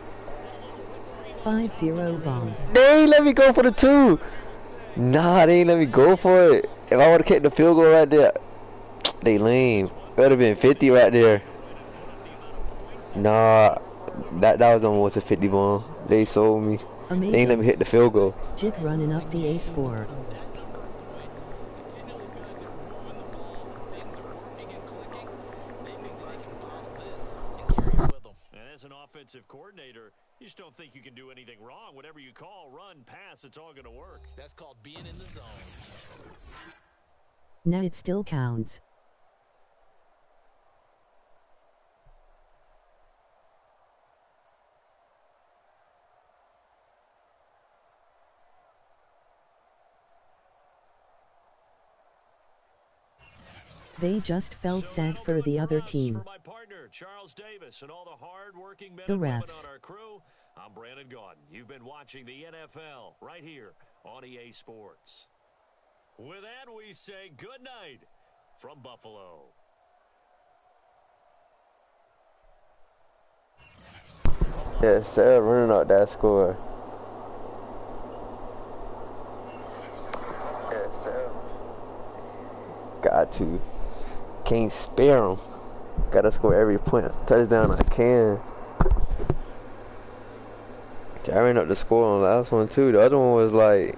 A little whipped cream on 5-0 bomb. They ain't let me go for the 2. Nah, they ain't let me go for it. If I would have kept the field goal right there, they lame. It would have been 50 right there. Nah, that was almost a 50 bomb. They sold me. They ain't let me Amazing. hit the field goal. Jit running up the A score. continually feel like they're moving the ball when things are working and clicking. They think that they can bottle this and carry it with them. And as an offensive coordinator, you just don't think you can do anything wrong. Whatever you call, run, pass, it's all going to work. That's called being in the zone. Nah, it still counts. They just felt sad for the other team. For my partner, Charles Davis, and all the hard-working men The and women refs. on our crew, I'm Brandon Gaudin. You've been watching the NFL right here on EA Sports. With that, we say good night from Buffalo. Yes, sir. Running out that score. Yes, sir. Got to. Can't spare them. Gotta score every point. Touchdown I can. I ran up the score on the last one too. The other one was like,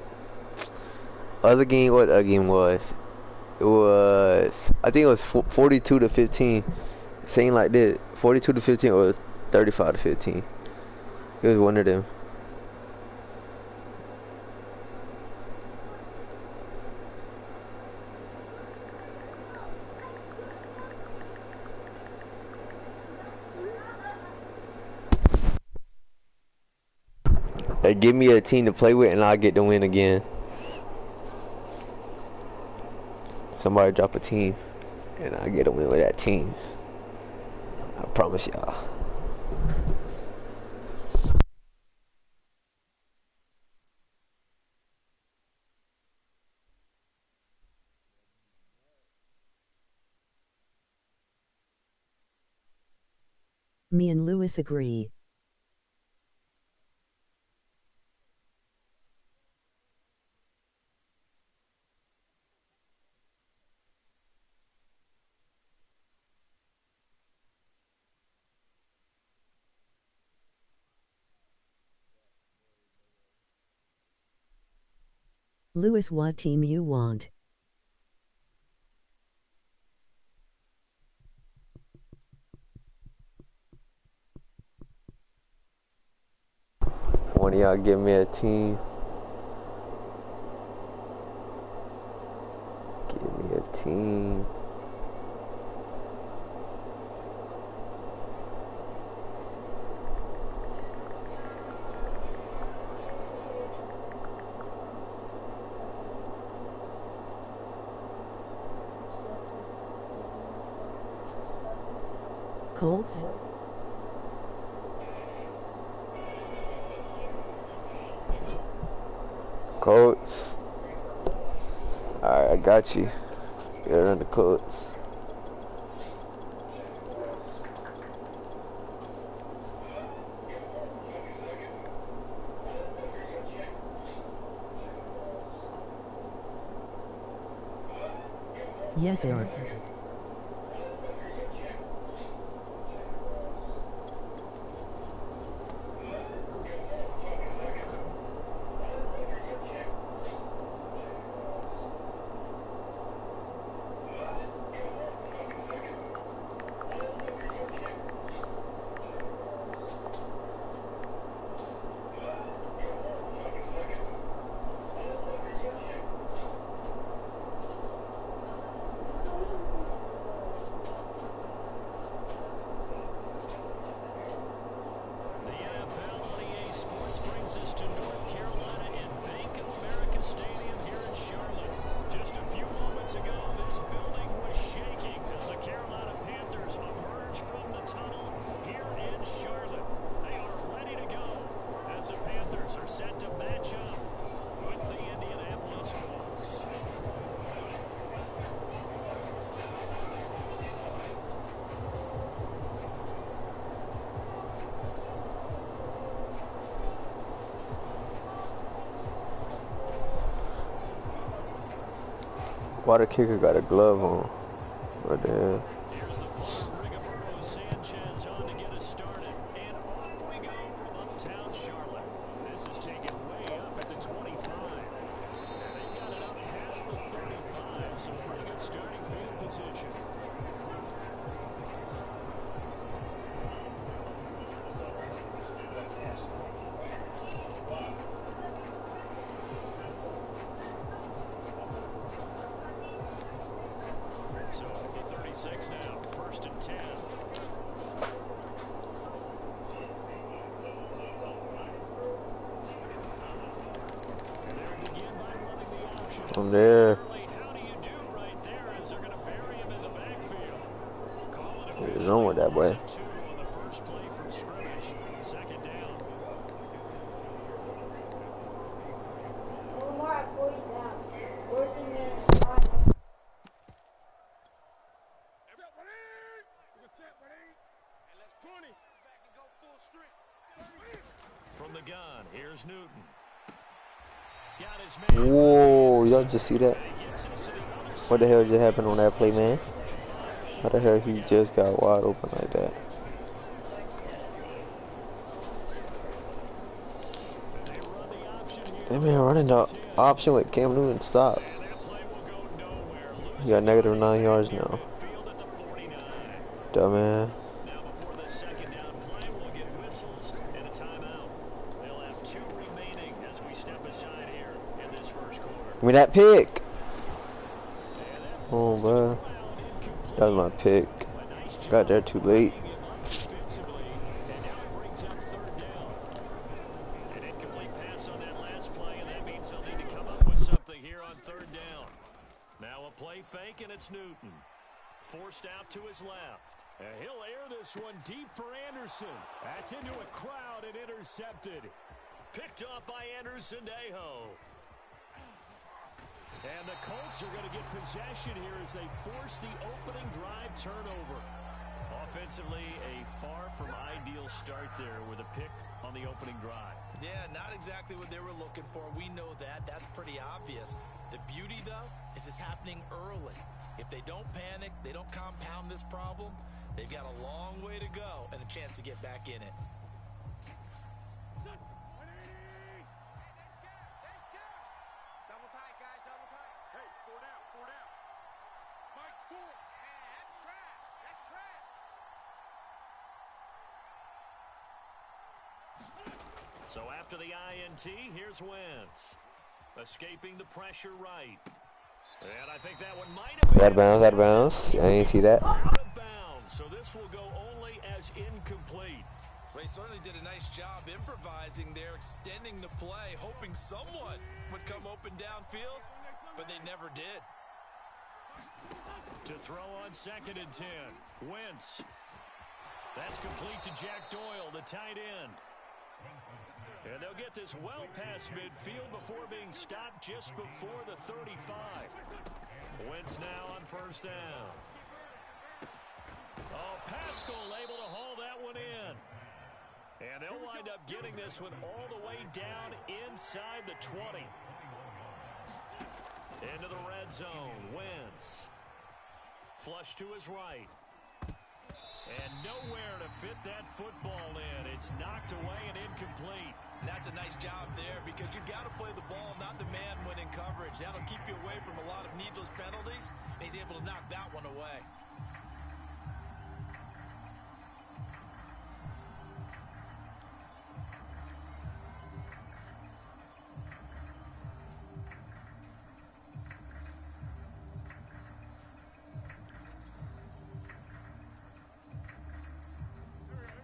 other game. What other game was? It was, I think it was 42 to 15. Saying like that, 42 to 15 or 35 to 15. It was one of them. Hey, give me a team to play with and I'll get the win again. Somebody drop a team and I'll get a win with that team. I promise y'all. Me and Lewis agree. Lewis, what team you want? One of y'all give me a team. Give me a team. Colts? Colts. Alright, I got you. You're on the Colts. Yes, sir. Why the kicker got a glove on? What the hell? Here's the punt. Rigoberto Sanchez on to get us started. And off we go from uptown Charlotte. This is taken way up at the 25. And they got it up past the 35. Some pretty good starting field position. So from the 36 now, 1st and 10. And they'll begin by running the option. I'm there. How do you do right there as they're going to bury him in the backfield? Call it What's wrong with that boy? 2 on the first play from scrimmage. 2nd down. From the gun, here's Newton. Got his man. Whoa, y'all just see that? He gets us to the other side. What the hell just happened on that play, man? How the hell he just got wide open like that? They run the option here. That man running the option with Cam Newton. Stop. And that play will go nowhere. He got negative 9 yards now. Field at the 49. Dumbass. Now before the 2nd down play, we'll get whistles and a timeout. They'll have 2 remaining as we step aside here in this first quarter. Give me that pick. And that Oh, falls to the bro. ground, incomplete. That was my pick. A nice job Got there too late. lining him up defensively, and now it brings up 3rd down. An incomplete pass on that last play, and that means they'll need to come up with something here on 3rd down. Now a play fake, and it's Newton. Forced out to his left. And he'll air this one deep for Anderson. That's into a crowd and intercepted. Picked off by Anderson Dejo. And the Colts are going to get possession here as they force the opening drive turnover. Offensively, a far from ideal start there with a pick on the opening drive. Yeah, not exactly what they were looking for. We know that. That's pretty obvious. The beauty, though, is it's happening early. If they don't panic, they don't compound this problem, they've got a long way to go and a chance to get back in it. Double tight, guys, double tight. Hey, 4 down, 4 down. Mike, 4. Man, that's trash. That's trash. So after the INT, here's Wentz. Escaping the pressure right. And I think that one might have been Out of bounds, out of bounds. I didn't see that. out of bounds. So this will go only as incomplete. They certainly did a nice job improvising there, extending the play, hoping someone would come open downfield, but they never did. To throw on 2nd and 10. Wentz. That's complete to Jack Doyle, the tight end. And they'll get this well past midfield before being stopped just before the 35. Wentz now on first down. Oh, Pascal able to haul that one in. And they'll wind up getting this one all the way down inside the 20. Into the red zone, Wentz. Flush to his right. And nowhere to fit that football in. It's knocked away and incomplete. And that's a nice job there because you've got to play the ball, not the man when in coverage. That'll keep you away from a lot of needless penalties, and he's able to knock that one away.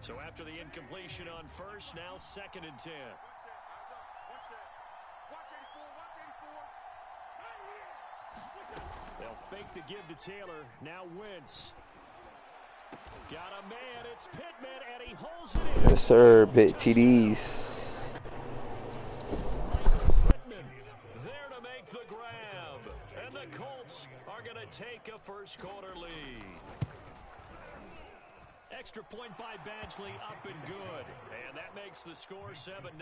So after the incompletion on first, now 2nd and 10. They'll fake the give to Taylor. Now Wentz. Got a man. It's Pittman, and he holds it in. Yes, sir. Bit TDs. Pittman there to make the grab. And the Colts are going to take a first quarter lead. Extra point by Badgley, up and good. And that makes the score 7-0.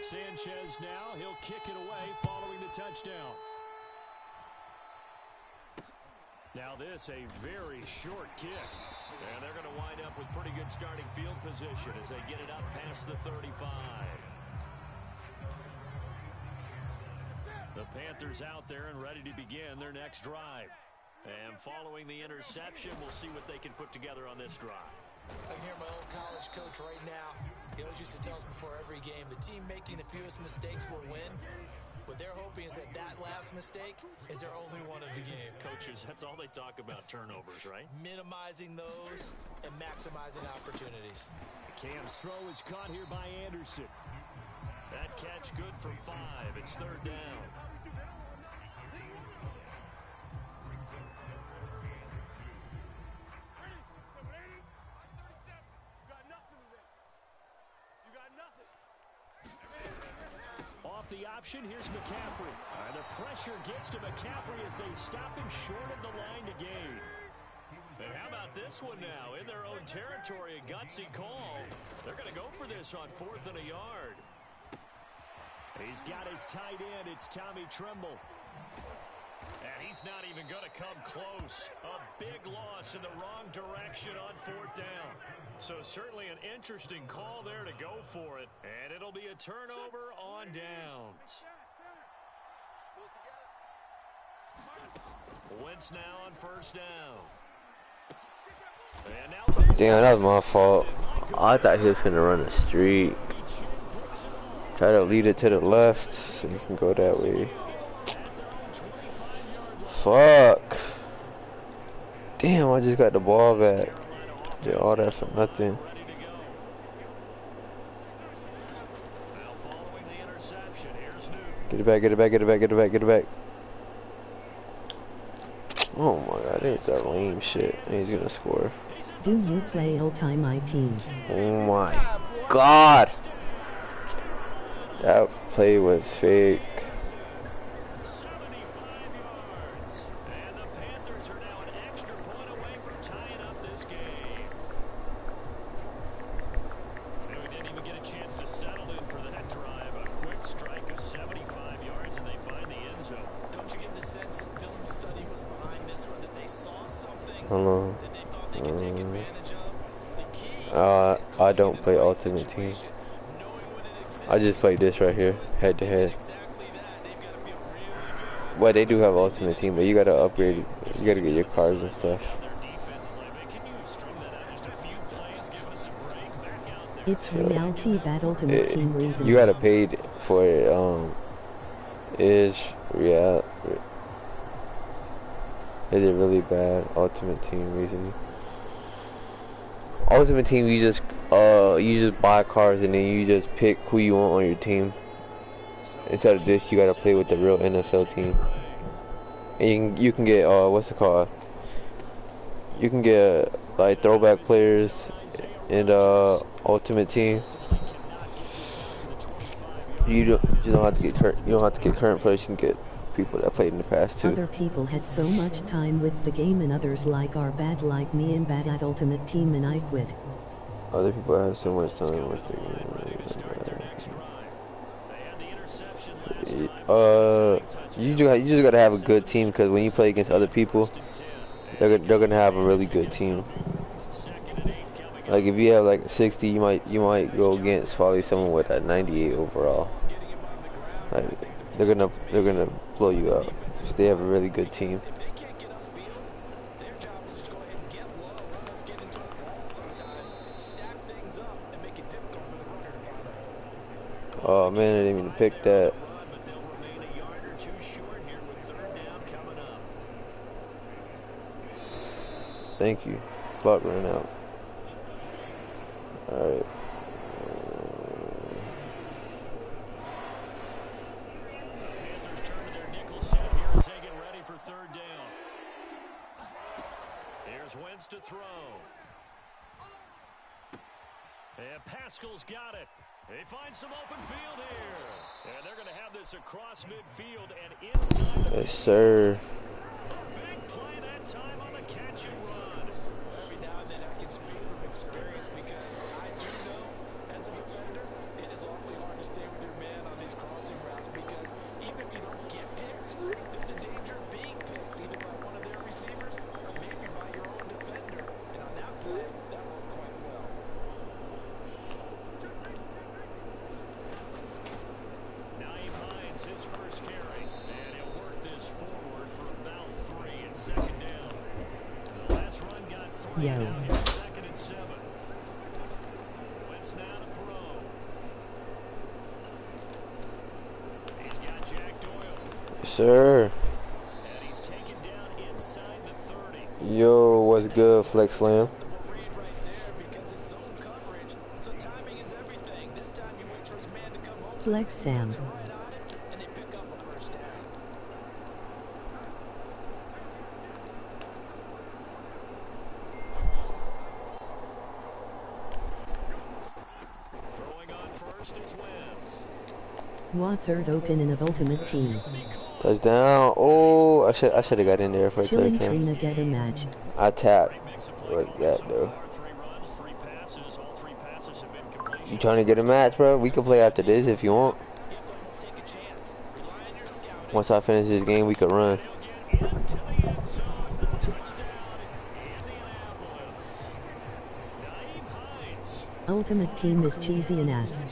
Sanchez now, he'll kick it away following the touchdown. Now this, a very short kick. And they're going to wind up with pretty good starting field position as they get it up past the 35. The Panthers out there and ready to begin their next drive. And following the interception, we'll see what they can put together on this drive. I can hear my old college coach right now. He always used to tell us before every game, the team making the fewest mistakes will win. What they're hoping is that that last mistake is their only one of the game. Coaches, that's all they talk about, turnovers, right? Minimizing those and maximizing opportunities. Cam's throw is caught here by Anderson. That catch good for 5. It's 3rd down. The option, here's McCaffrey. The pressure gets to McCaffrey as they stop him short of the line to gain. And how about this one now? In their own territory, a gutsy call. They're going to go for this on 4th and a yard. He's got his tight end. It's Tommy Tremble. And he's not even going to come close. A big loss in the wrong direction on 4th down. So certainly an interesting call there to go for it. And it'll be a turnover on downs. Wentz now on first down. And now Damn, that was my fault. I thought he was finna run a streak. Try to lead it to the left so you can go that way. Fuck. Damn, I just got the ball back. Did all that for nothing. Get it back, get it back, get it back, get it back, get it back. Oh my god, it's that lame shit. He's gonna score. Do you play Ultimate Team? Oh my god. That play was fake. I don't play Ultimate Team. I just play this right here, head to head. Well, they do have Ultimate Team, but you gotta upgrade. You gotta get your cars and stuff. It's reality that Ultimate Team reason. You gotta pay for it. Is it really bad? Ultimate Team reason. Ultimate Team, you just buy cars and then you just pick who you want on your team. Instead of this, you gotta play with the real NFL team. And you can get what's it called? You can get like throwback players in Ultimate Team. You don't have to get current. You don't have to get current players. You can get people that played in the past too. Other people had so much time with the game and others are bad like me and bad at Ultimate Team and I quit. Other people have so much time with the game. You just gotta have a good team, because when you play against other people, they're gonna have a really good team. Like if you have like 60, you might go against probably someone with a 98 overall. Like they're gonna blow you out. If they have a really good team. Oh man, I didn't even pick that. Thank you. Clock ran out. Alright. Panthers turn to their nickel set here as they get ready for third down. Here's Wentz to throw. And Pascal's got it. They find some open field here. And they're going to have this across midfield and inside. Yes, sir. A big play that time on the catch and run. Every now and then I can speak from experience, because I do know as a defender it is awfully hard to stay with your man on these crossing routes, because even if you don't get picked, there's a danger of being picked either by one of their receivers or maybe by your own defender. And on that play, that worked quite well. His first carry, and he'll work this forward for about 3 and second down. The last run got 3 down here, 2nd and 7. Wentz now to throw. He's got Jack Doyle. Sir. And he's taken down inside the 30. Yo, what's good, Flex Slam? Flex Sam. Watsert open in of Ultimate Team. Touchdown. Oh, I should have got in there for a Chilling touchdown. Trina get a match. I tapped like that though. You trying to get a match, bro? We can play after this if you want. Once I finish this game, we could run. Ultimate Team is cheesy and ass.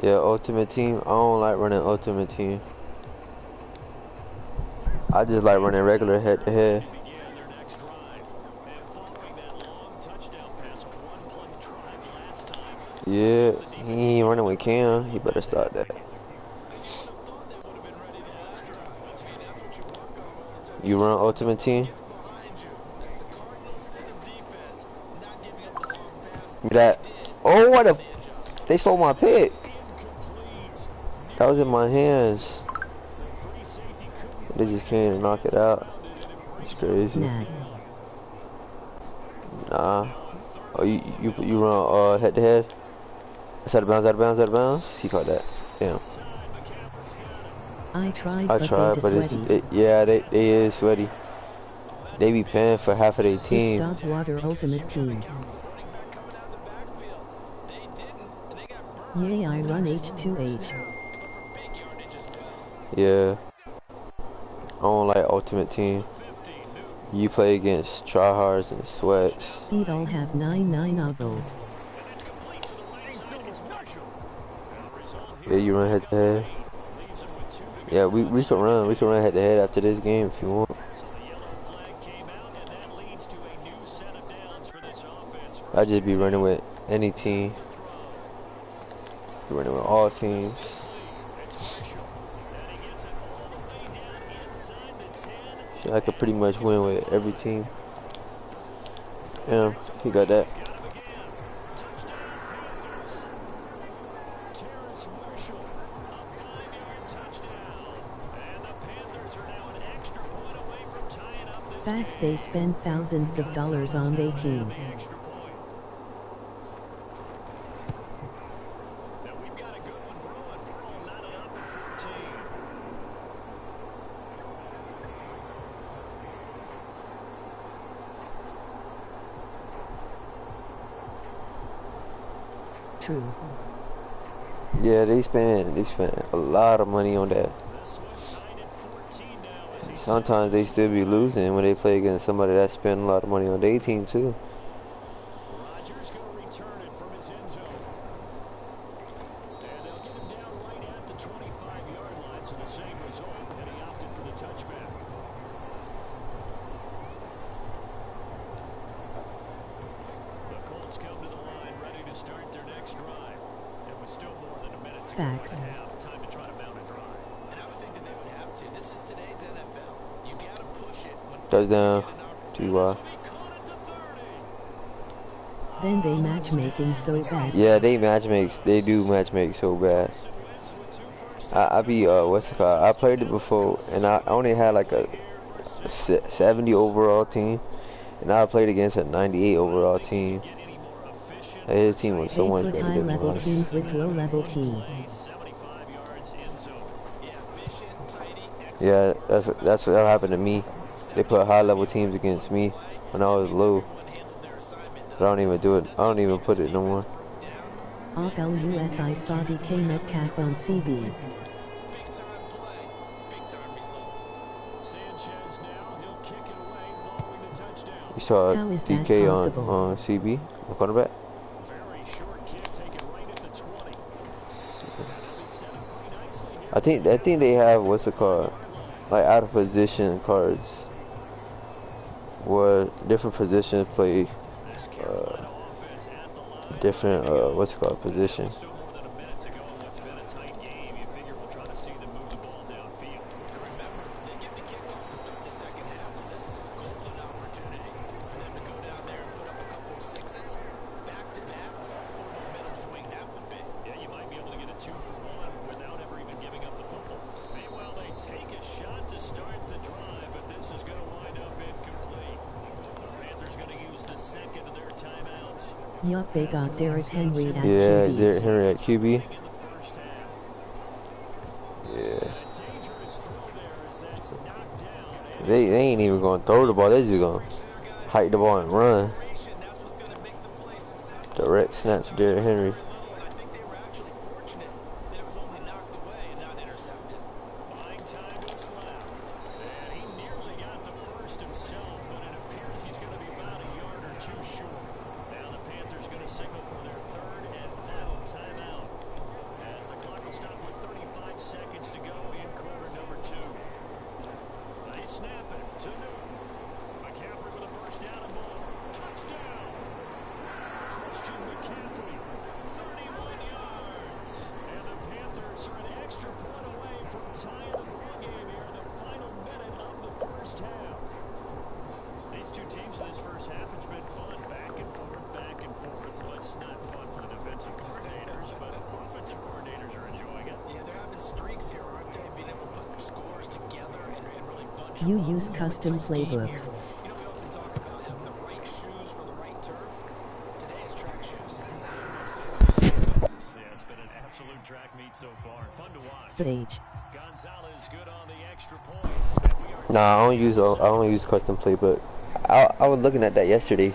Yeah, Ultimate Team. I don't like running Ultimate Team. I just like running regular head-to-head. Yeah, he ain't running with Cam. He better start that. You run Ultimate Team? That. Oh, what a... They stole my pick. That was in my hands. They just came and knock it out. It's crazy. Nah. Oh, you run head to head? It's out of bounds, out of bounds, out of bounds. He caught that. Damn. I tried, but yeah, they is sweaty. They be paying for half of their team. Stop water Ultimate Team. Yay, I run H2H. Yeah. I don't like Ultimate Team. You play against tryhards and sweats. He'd all have 9 ovals. Yeah, you run head to head. Yeah, we can run. We can run head to head after this game if you want. I just be running with any team. Be running with all teams. I could pretty much win with every team. Yeah, he got that. Facts, they spend thousands of dollars on their team. True. Yeah, they spend a lot of money on that. Sometimes they still be losing when they play against somebody that spend a lot of money on their team too. Rodgers going to return it from his end zone. And they'll get him down right at the 25-yard line, so the same result, and he opted for the touchback. The Colts come to the line, ready to start their next drive. It was still more than a minute to go Facts. in the half. Time to try to mount a drive. And I would think that they would have to. This is today's NFL. You got to push it. Touchdown. TY. Then they matchmaking so bad. Yeah, they do matchmake so bad. I be what's it called? I played it before, and I only had like a 70 overall team, and I played against a 98 overall team. And his team was so much They put better than high-level mine. teams with low-level team. Yeah, that's what happened to me. They put high-level teams against me when I was low. But I don't even do it. I don't even put it no more. Off LUSI saw DK Metcalf on CB. You saw How is that DK possible? on CB, on quarterback. I think they have what's it called, like out of position cards, where different positions play different what's it called position. Yup, they got Derrick Henry at Yeah, QB. Derrick Henry at QB. Yeah. They ain't even gonna throw the ball. They just gonna hike the ball and run. Direct snap to Derrick Henry. You use custom playbooks. H. Nah, I don't use custom playbook. I was looking at that yesterday,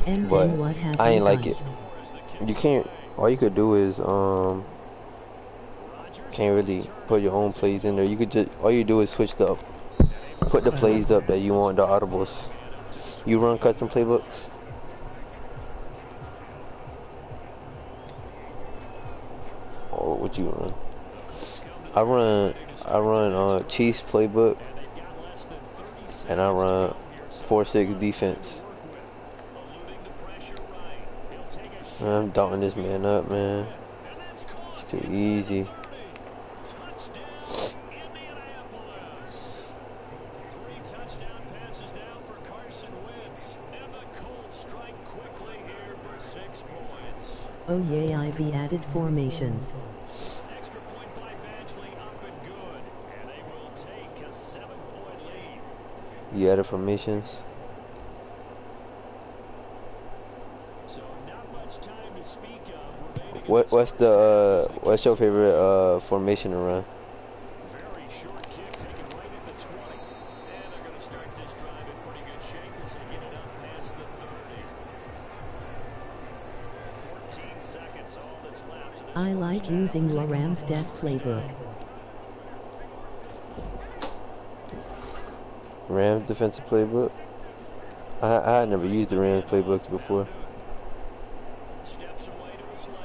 And but then what happened? I ain't like it. You can't. All you could do is can't really put your own plays in there. You could just all you do is switch the put the plays up that you want, the audibles. You run custom playbooks? Or what you run? I run Chiefs playbook, and I run 4-6 defense. I'm doubting this man up, man. It's too easy. Oh yay, Ivy added formations. Extra point by Badgley, up and good. And they will take a 7-point lead. You added formations? So not much time to speak of. What's your favorite formation to run? Very short kick taken right at the 20. And they're going to start this drive in pretty good shape as they get it up past the 30. 14 seconds, all that's left. I like using the Rams Death Playbook. Rams defensive playbook? I had never used the Rams playbook before. Steps away to his left.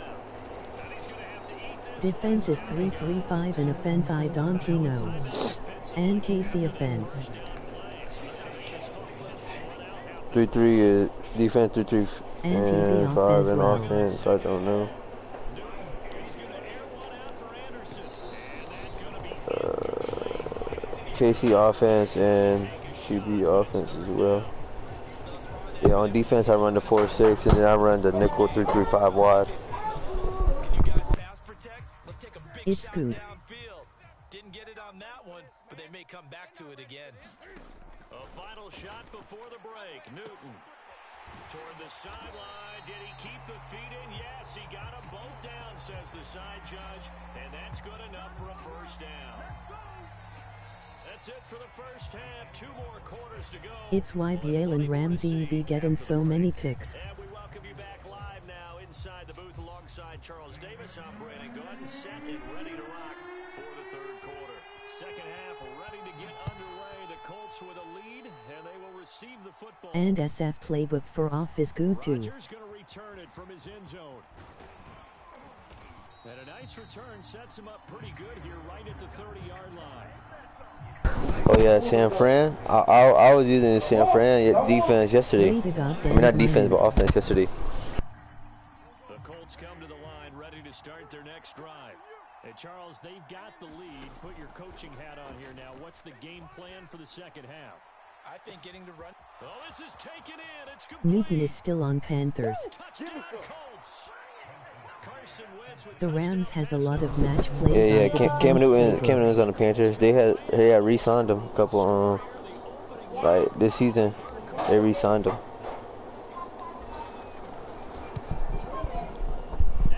And he's going to have to eat this. Defense is 3-3-5 and offense I don't know. And KC offense. 3-3 is defense, 3-3 And and TB 5 offense and well. offense. I don't know. He's going to air one out for Anderson. And that's going to be KC offense and QB offense as well. Yeah, on defense I run the 4-6 and then I run the nickel 3-3-5 wide. Can you guys pass protect? Let's take a big It's shot good. downfield. Didn't get it on that one, but they may come back to it again. a final shot before the break. Newton toward the sideline. Did he keep the feet in? Yes, he got them both down, says the side judge. And that's good enough for a first down. That's it for the first half. 2 more quarters to go. It's why Jalen Ramsey be getting so many picks. And we welcome you back live now inside the booth alongside Charles Davis. I'm Brandon Gooden, set and ready to rock for the third quarter. Second half ready to get underway. The Colts with a lead, and they will receive the football. And SF Playbook for off is good too. Rodgers going to return it from his end zone. And a nice return sets him up pretty good here right at the 30-yard line. Oh yeah, San Fran. I was using the San Fran defense yesterday. I mean not defense, but offense yesterday. The Colts come to the line ready to start their next drive. And Charles, they've got the lead. Put your coaching hat on here now. What's the game plan for the second half? I think getting to run. Oh, this is taken in. It's complete. Newton is still on Panthers. Touchdown, Colts. Carson Wentz with The Rams touchdown has a lot of match plays. Yeah, out of the Cam defense Newton playbook. was on the Panthers. They had re-signed him a couple like this season. They re-signed him.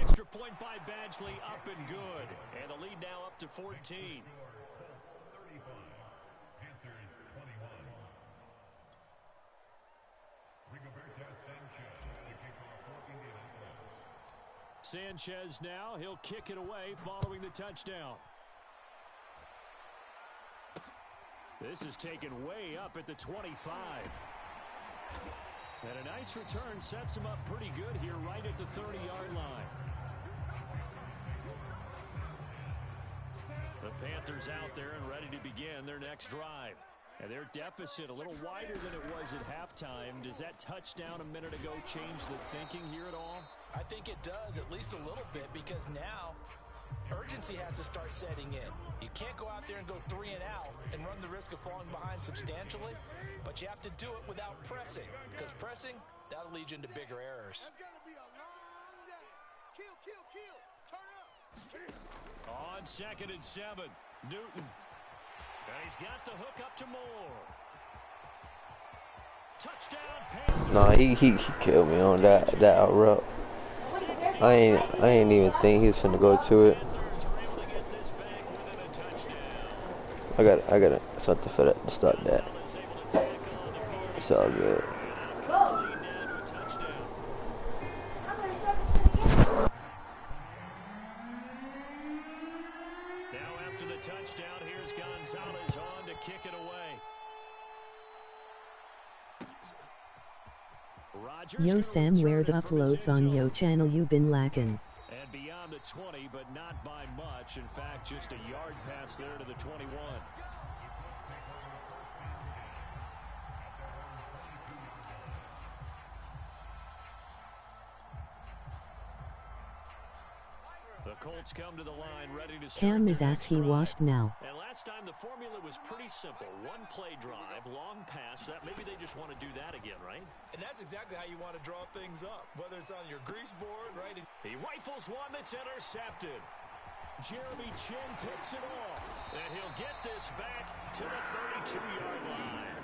extra point by Badgley, up and good. And the lead now up to 14. Sanchez now, he'll kick it away following the touchdown. This is taken way up at the 25. And a nice return sets him up pretty good here right at the 30-yard line. The Panthers out there and ready to begin their next drive. And their deficit a little wider than it was at halftime. Does that touchdown a minute ago change the thinking here at all? I think it does, at least a little bit, because now urgency has to start setting in. You can't go out there and go 3 and out and run the risk of falling behind substantially, but you have to do it without pressing, because pressing, that'll lead you into bigger errors. That's gonna be a long day. Kill, kill, kill. Turn up. On 2nd and 7, Newton. And he's got the hook up to Moore. Touchdown, Panthers. Nah, he killed me on that out route. I ain't even think he was finna go to it. Panthers are able to get this back within a touchdown. I got something for that to stop that. Is able to tackle on the carry. It's all good. Lead now to a touchdown. Now after the touchdown, here's Gonzalez on to kick it away. Yo Sam, where the uploads on Yo channel you been lacking? And beyond the 20, but not by much. In fact, just a yard pass there to the 21. The Colts come to the line ready to start. Cam is as he washed now. And last time the formula was pretty simple. One play drive, long pass. That maybe they just want to do that again, right? And that's exactly how you want to draw things up, whether it's on your grease board, right? He rifles one that's intercepted. Jeremy Chin picks it off. And he'll get this back to the 32-yard line.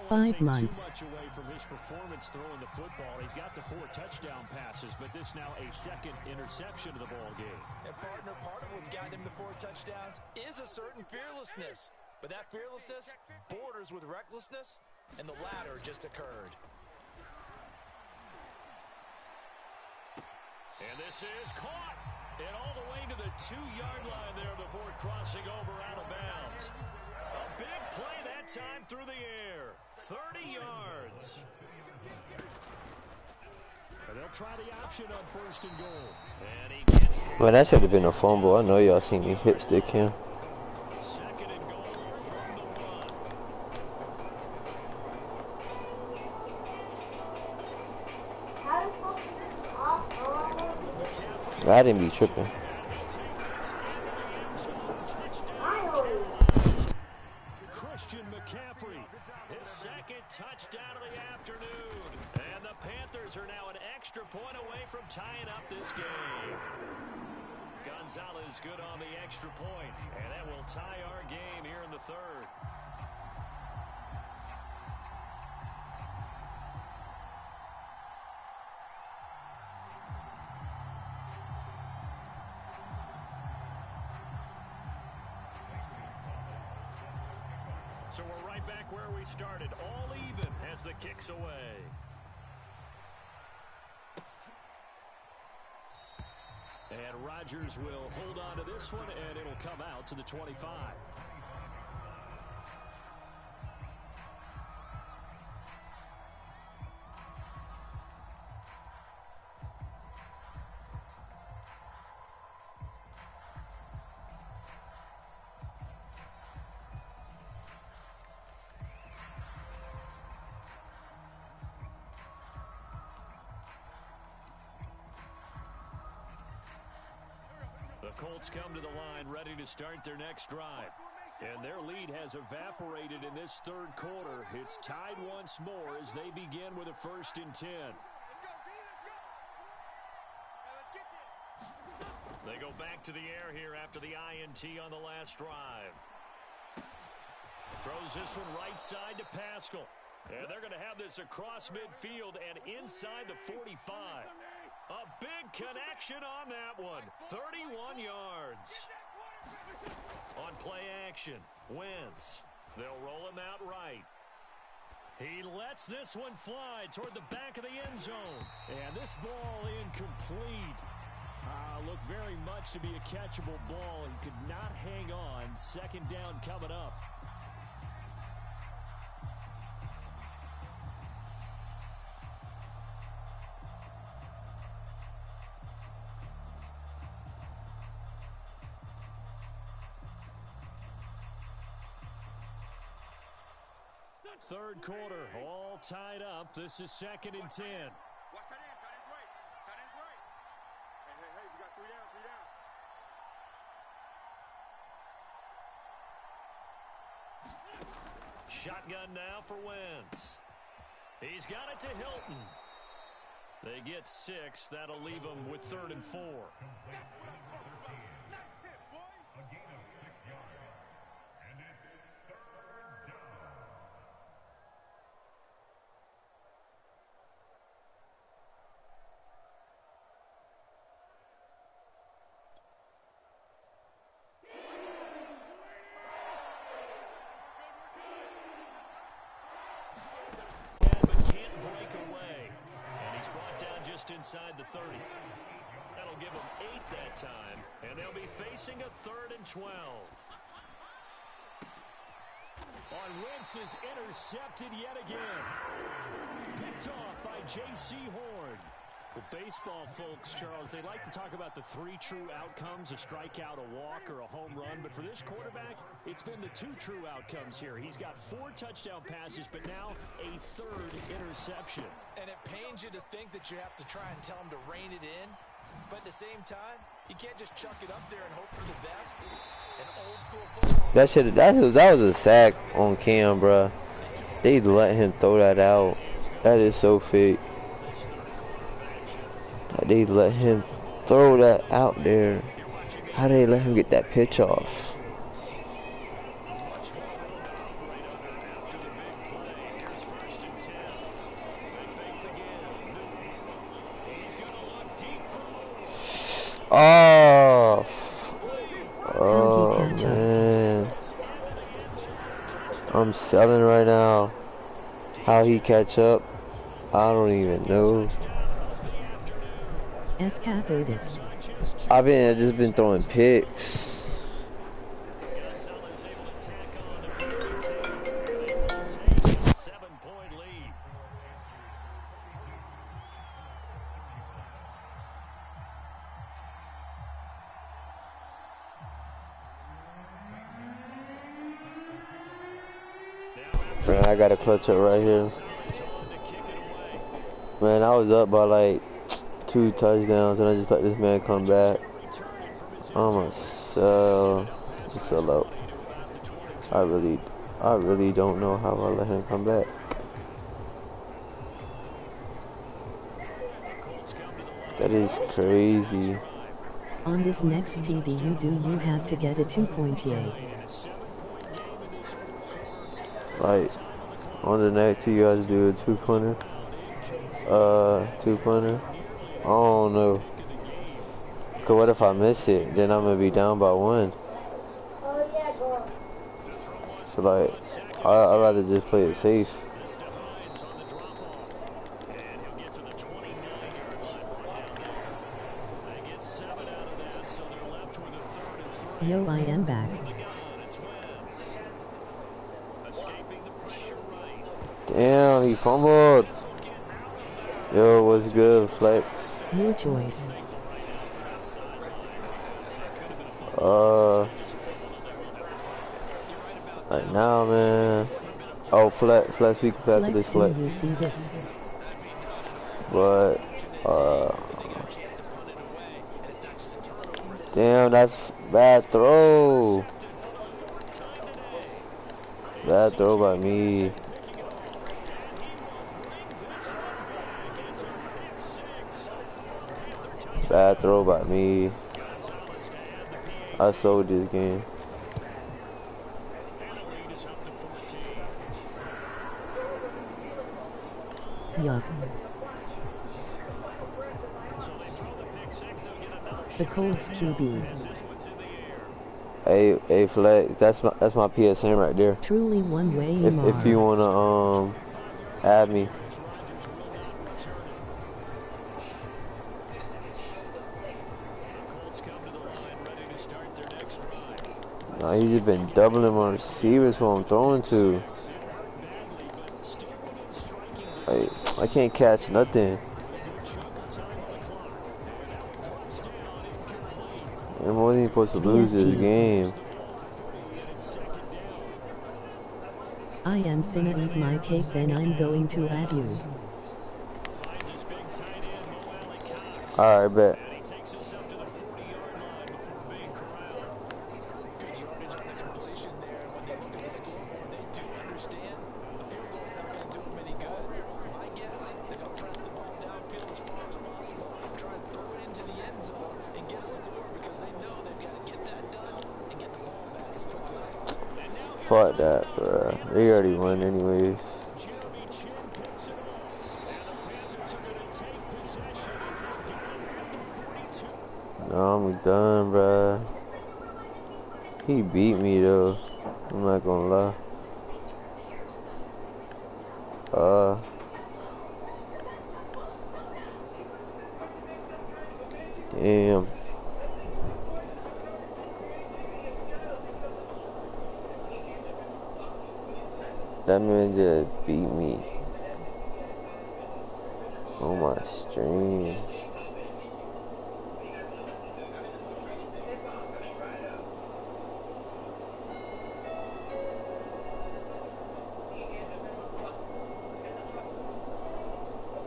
5 months. Too much away from his performance throwing the football. He's got the 4 touchdown passes, but this now a second interception of the ball game. And partner, part of what's gotten him the 4 touchdowns is a certain fearlessness. But that fearlessness borders with recklessness, and the latter just occurred. And this is caught. And all the way to the 2-yard line there before crossing over out of bounds. A big play that time through the air. 30 yards. And they'll try the option on 1st and goal. And he gets hit. Well, that should have been a fumble. I know y'all seen me hit stick him. 2nd and goal from the run. I didn't be tripping. McCaffrey, his 2nd touchdown of the afternoon. And the Panthers are now an extra point away from tying up this game. Gonzalez good on the extra point, and that will tie our game here in the 3rd. So we're right back where we started, all even as the kick's away. And Rodgers will hold on to this one, and it'll come out to the 25. The Colts come to the line ready to start their next drive. And their lead has evaporated in this 3rd quarter. It's tied once more as they begin with a 1st and 10. They go back to the air here after the INT on the last drive. Throws this one right side to Pascal. And they're going to have this across midfield and inside the 45. A big connection on that one. 31 yards. On play action, Wentz. They'll roll him out right. He lets this one fly toward the back of the end zone. And this ball incomplete. Looked very much to be a catchable ball and could not hang on. 2nd down coming up. Third quarter, all tied up. This is 2nd and 10. Watch that end, tight end's right. Tight end's right. Hey, we got 3 down, 3 down. Shotgun now for Wentz. He's got it to Hilton. They get 6. That'll leave them with 3rd and 4. Inside the 30. That'll give them 8 that time, and they'll be facing a 3rd and 12. On Wentz is intercepted yet again. picked off by J.C. Horn. Well, baseball folks, Charles, they like to talk about the three true outcomes, a strikeout, a walk, or a home run. But for this quarterback, it's been the two true outcomes here. He's got 4 touchdown passes, but now a 3rd interception. And it pains you to think that you have to try and tell him to rein it in. But at the same time, you can't just chuck it up there and hope for the best. An old school football. That was a sack on Cam, bruh. They let him throw that out. That is so fake. They let him throw that out there. How they let him get that pitch off? Oh, man. I'm selling right now. How he catch up, I don't even know. I've just been throwing picks. Man, I got a clutch up right here. Man, I was up by like 2 touchdowns, and I just let this man come back. I'm gonna sell out. I really don't know how I let him come back. That is crazy. On this next TD you have to get a 2-point yay. Like, on the next you guys do a 2-pointer. 2-pointer. I don't know. Cause what if I miss it? Then I'm gonna be down by 1. So like, I'd rather just play it safe. Yo, I am back. Damn, he fumbled. Yo, what's good, Flex? Your choice. Right now, man. Oh, Flex, we can pass this Flex. You see this? But, damn, that's bad throw. Bad throw by me. Bad throw by me. I sold this game. Yup. The Colts QB. Hey, Flex, that's my PSN right there. Truly one way if you wanna add me. Nah, he's just been doubling my receivers who I'm throwing to. Like, I can't catch nothing. I wasn't supposed to lose this game. I am finna eat my cake, then I'm going to add you. Alright, bet. Fuck that, bro. They already won anyways. No, I'm done, bro. He beat me though. I'm not gonna lie. Damn. That man just beat me. on my stream.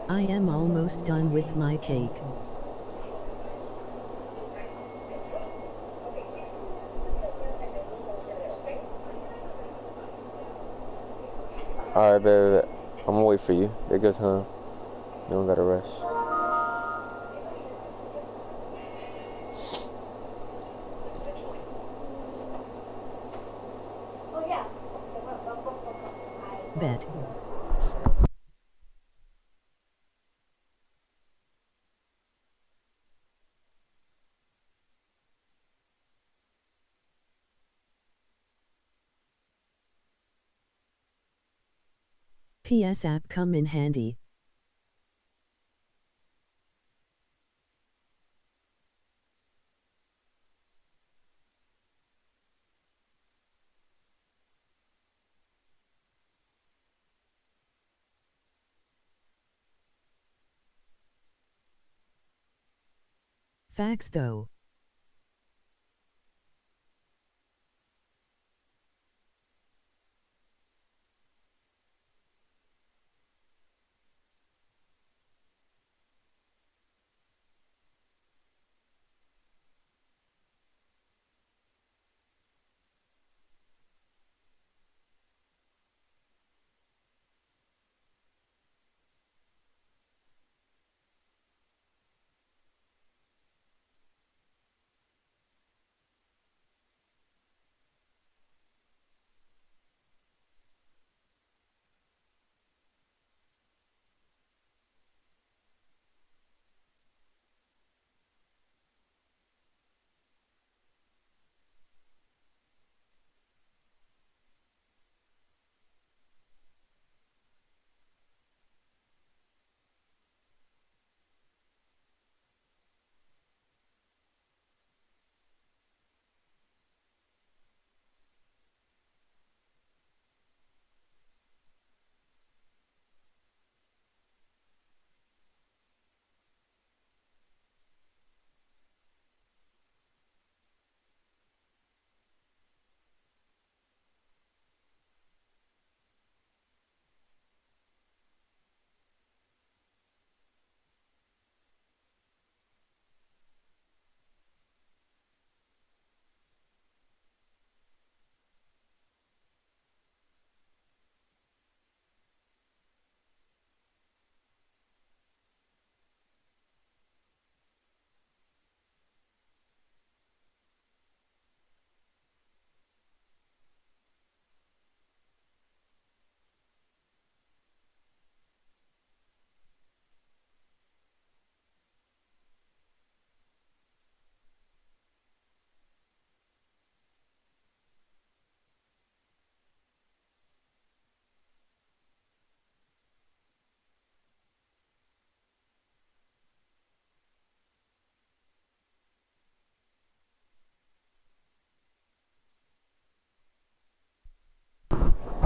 I am almost done with my cake. Alright, baby. I'm gonna wait for you. There goes home. You don't gotta rush. Bet. PS app come in handy. Facts though.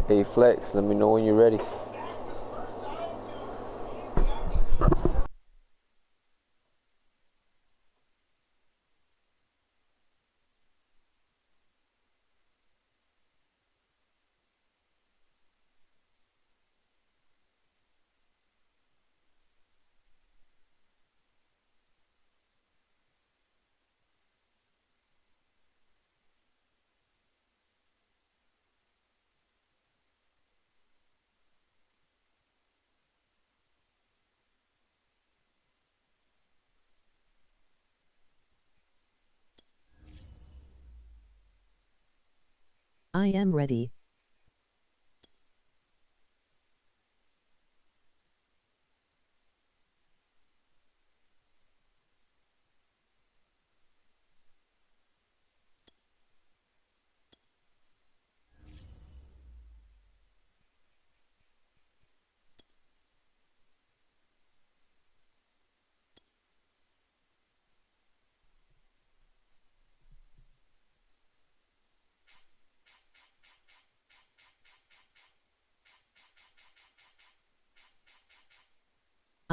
Hey Flex, let me know when you're ready. I am ready.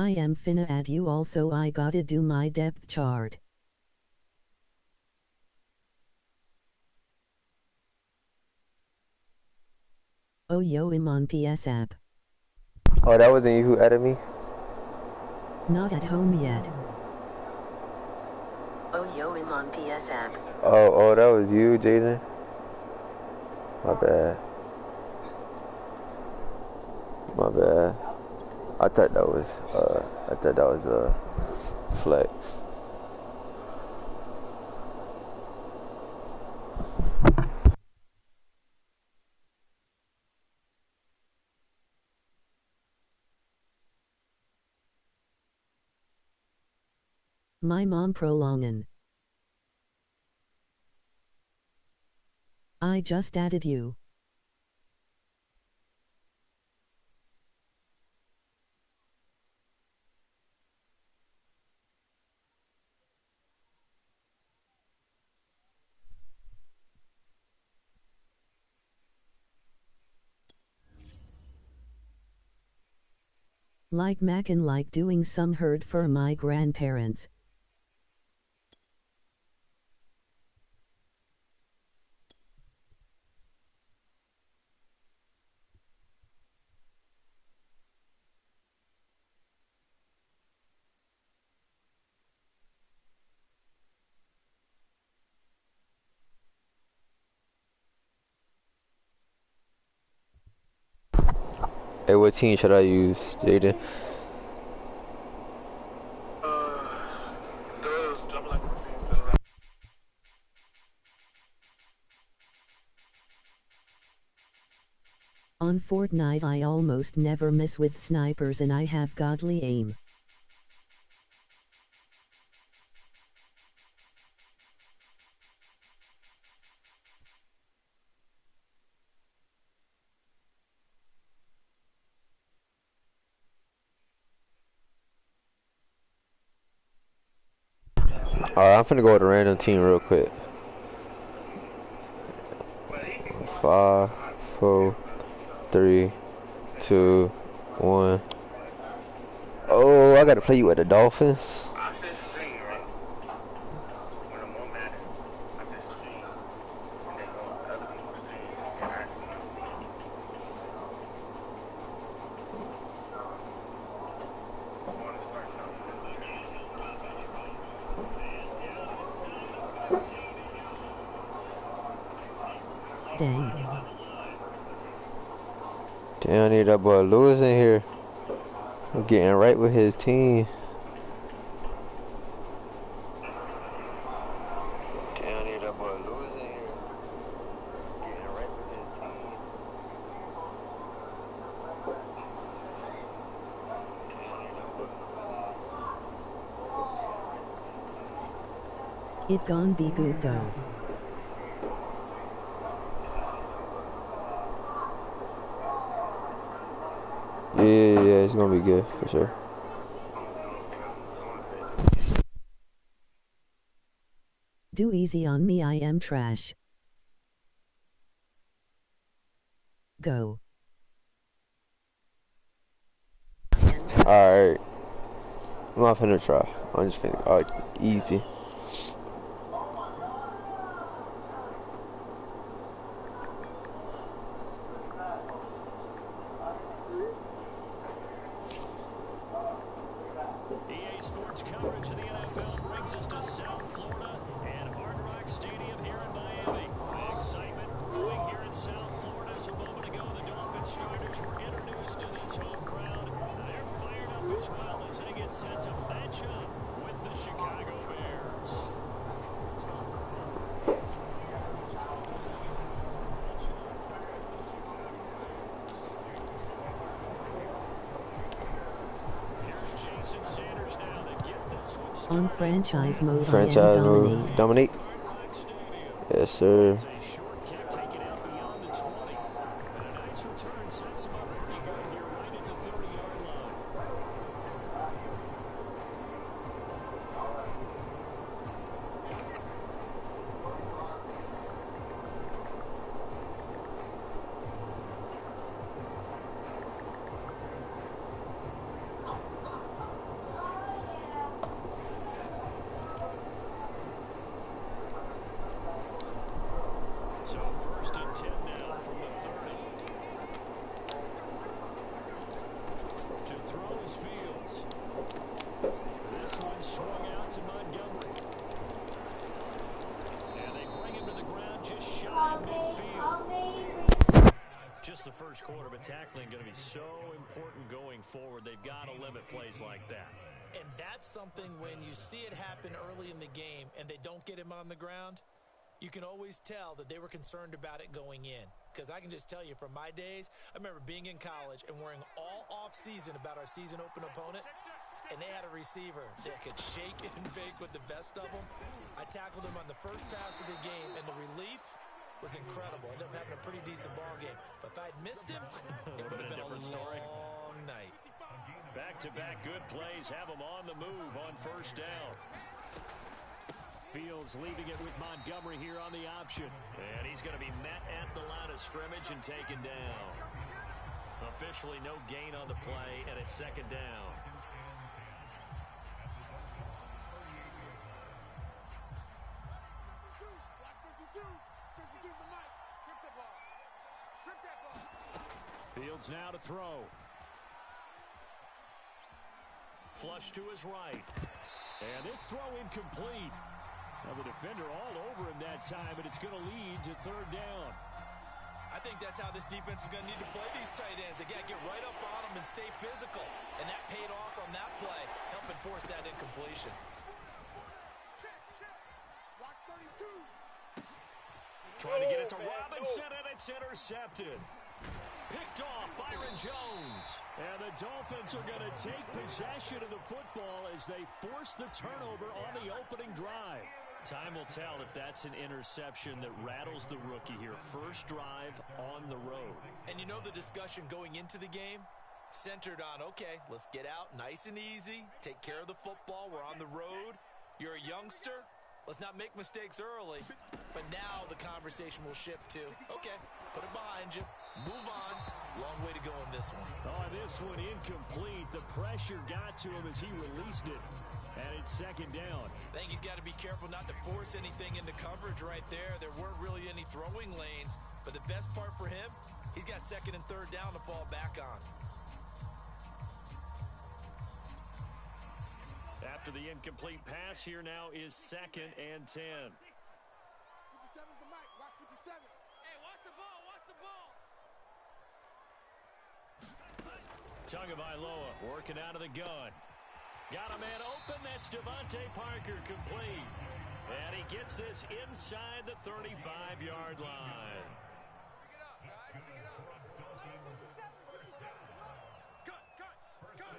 I am finna add you also. I gotta do my depth chart. Oh yo, I'm on PS app. Oh, that wasn't you who added me? Not at home yet. Oh yo, I'm on PS app. Oh, that was you, Jaden? My bad. My bad. I thought that was Flex. My mom prolongin'. I just added you. Like mackin' like doing some herd for my grandparents. Hey, what team should I use, Jaden? Those double like On Fortnite I almost never miss with snipers and I have godly aim. Alright, I'm finna go with a random team real quick. 5, 4, 3, 2, 1. Oh, I gotta play you at the Dolphins. I said string, right? When I'm on Madden, I said string. And then go other one was string. And I said, I want to start something. Dang. Damn, I need that boy Lewis in here. I'm getting right with his team. Damn, I need that boy Lewis in here. Getting right with his team. Damn, I need that boy Lewis. It gon' be good though. Yeah, it's gonna be good for sure. Do easy on me, I am trash. Go. Alright. I'm not finna try. I'm just finna, easy. EA Sports coverage of the NFL brings us to South Florida and Hard Rock Stadium here in Miami. The excitement growing here in South Florida. As a moment ago, the Dolphins starters were introduced to this home crowd. They're fired up as well as they get set to match up with the Chicago Bears. Here's Jason Sanders now to get this one started. On franchise mode Franchise I am mode. dominate. Dominique? Hard Rock Stadium. Yes, sir. It's a short kick taken out beyond the 20. And a nice return sets him up pretty good here right at the 30-yard line. Just the first quarter, but tackling going to be so important going forward. They've got to limit plays like that. And that's something when you see it happen early in the game and they don't get him on the ground, you can always tell that they were concerned about it going in. Because I can just tell you from my days, I remember being in college and worrying all off-season about our season-open opponent, and they had a receiver that could shake and bake with the best of them. I tackled him on the first pass of the game, and the relief was incredible. Ended up having a pretty decent ball game. But if I'd missed him, it would have been a different story. long night. Back-to-back good plays have them on the move on first down. Fields leaving it with Montgomery here on the option. And he's going to be met at the line of scrimmage and taken down. Officially no gain on the play, and it's second down. Fields now to throw. Flush to his right. And this throw incomplete. Now the defender all over him that time, but it's going to lead to third down. I think that's how this defense is going to need to play these tight ends. They got to get right up on them and stay physical. And that paid off on that play, helping force that incompletion. Check. Watch 32. Trying to get it to Robinson, and it's intercepted. Picked off Byron Jones. And the Dolphins are going to take possession of the football as they force the turnover on the opening drive. Time will tell if that's an interception that rattles the rookie here. First drive on the road. And you know the discussion going into the game? Centered on, okay, let's get out nice and easy, take care of the football, we're on the road. You're a youngster, let's not make mistakes early. But now the conversation will shift to, okay, put it behind you, move on. Long way to go in this one. Oh, this one incomplete. The pressure got to him as he released it. And it's second down. I think he's got to be careful not to force anything into coverage right there. There weren't really any throwing lanes. But the best part for him, he's got second and third down to fall back on. After the incomplete pass, here now is second and 10. 57's the mic. Watch 57. Hey, watch the ball. Watch the ball. Tagovailoa working out of the gun. Got a man open. That's Devontae Parker complete. And he gets this inside the 35-yard line. Pick it up, guys. Pick it up. Cut.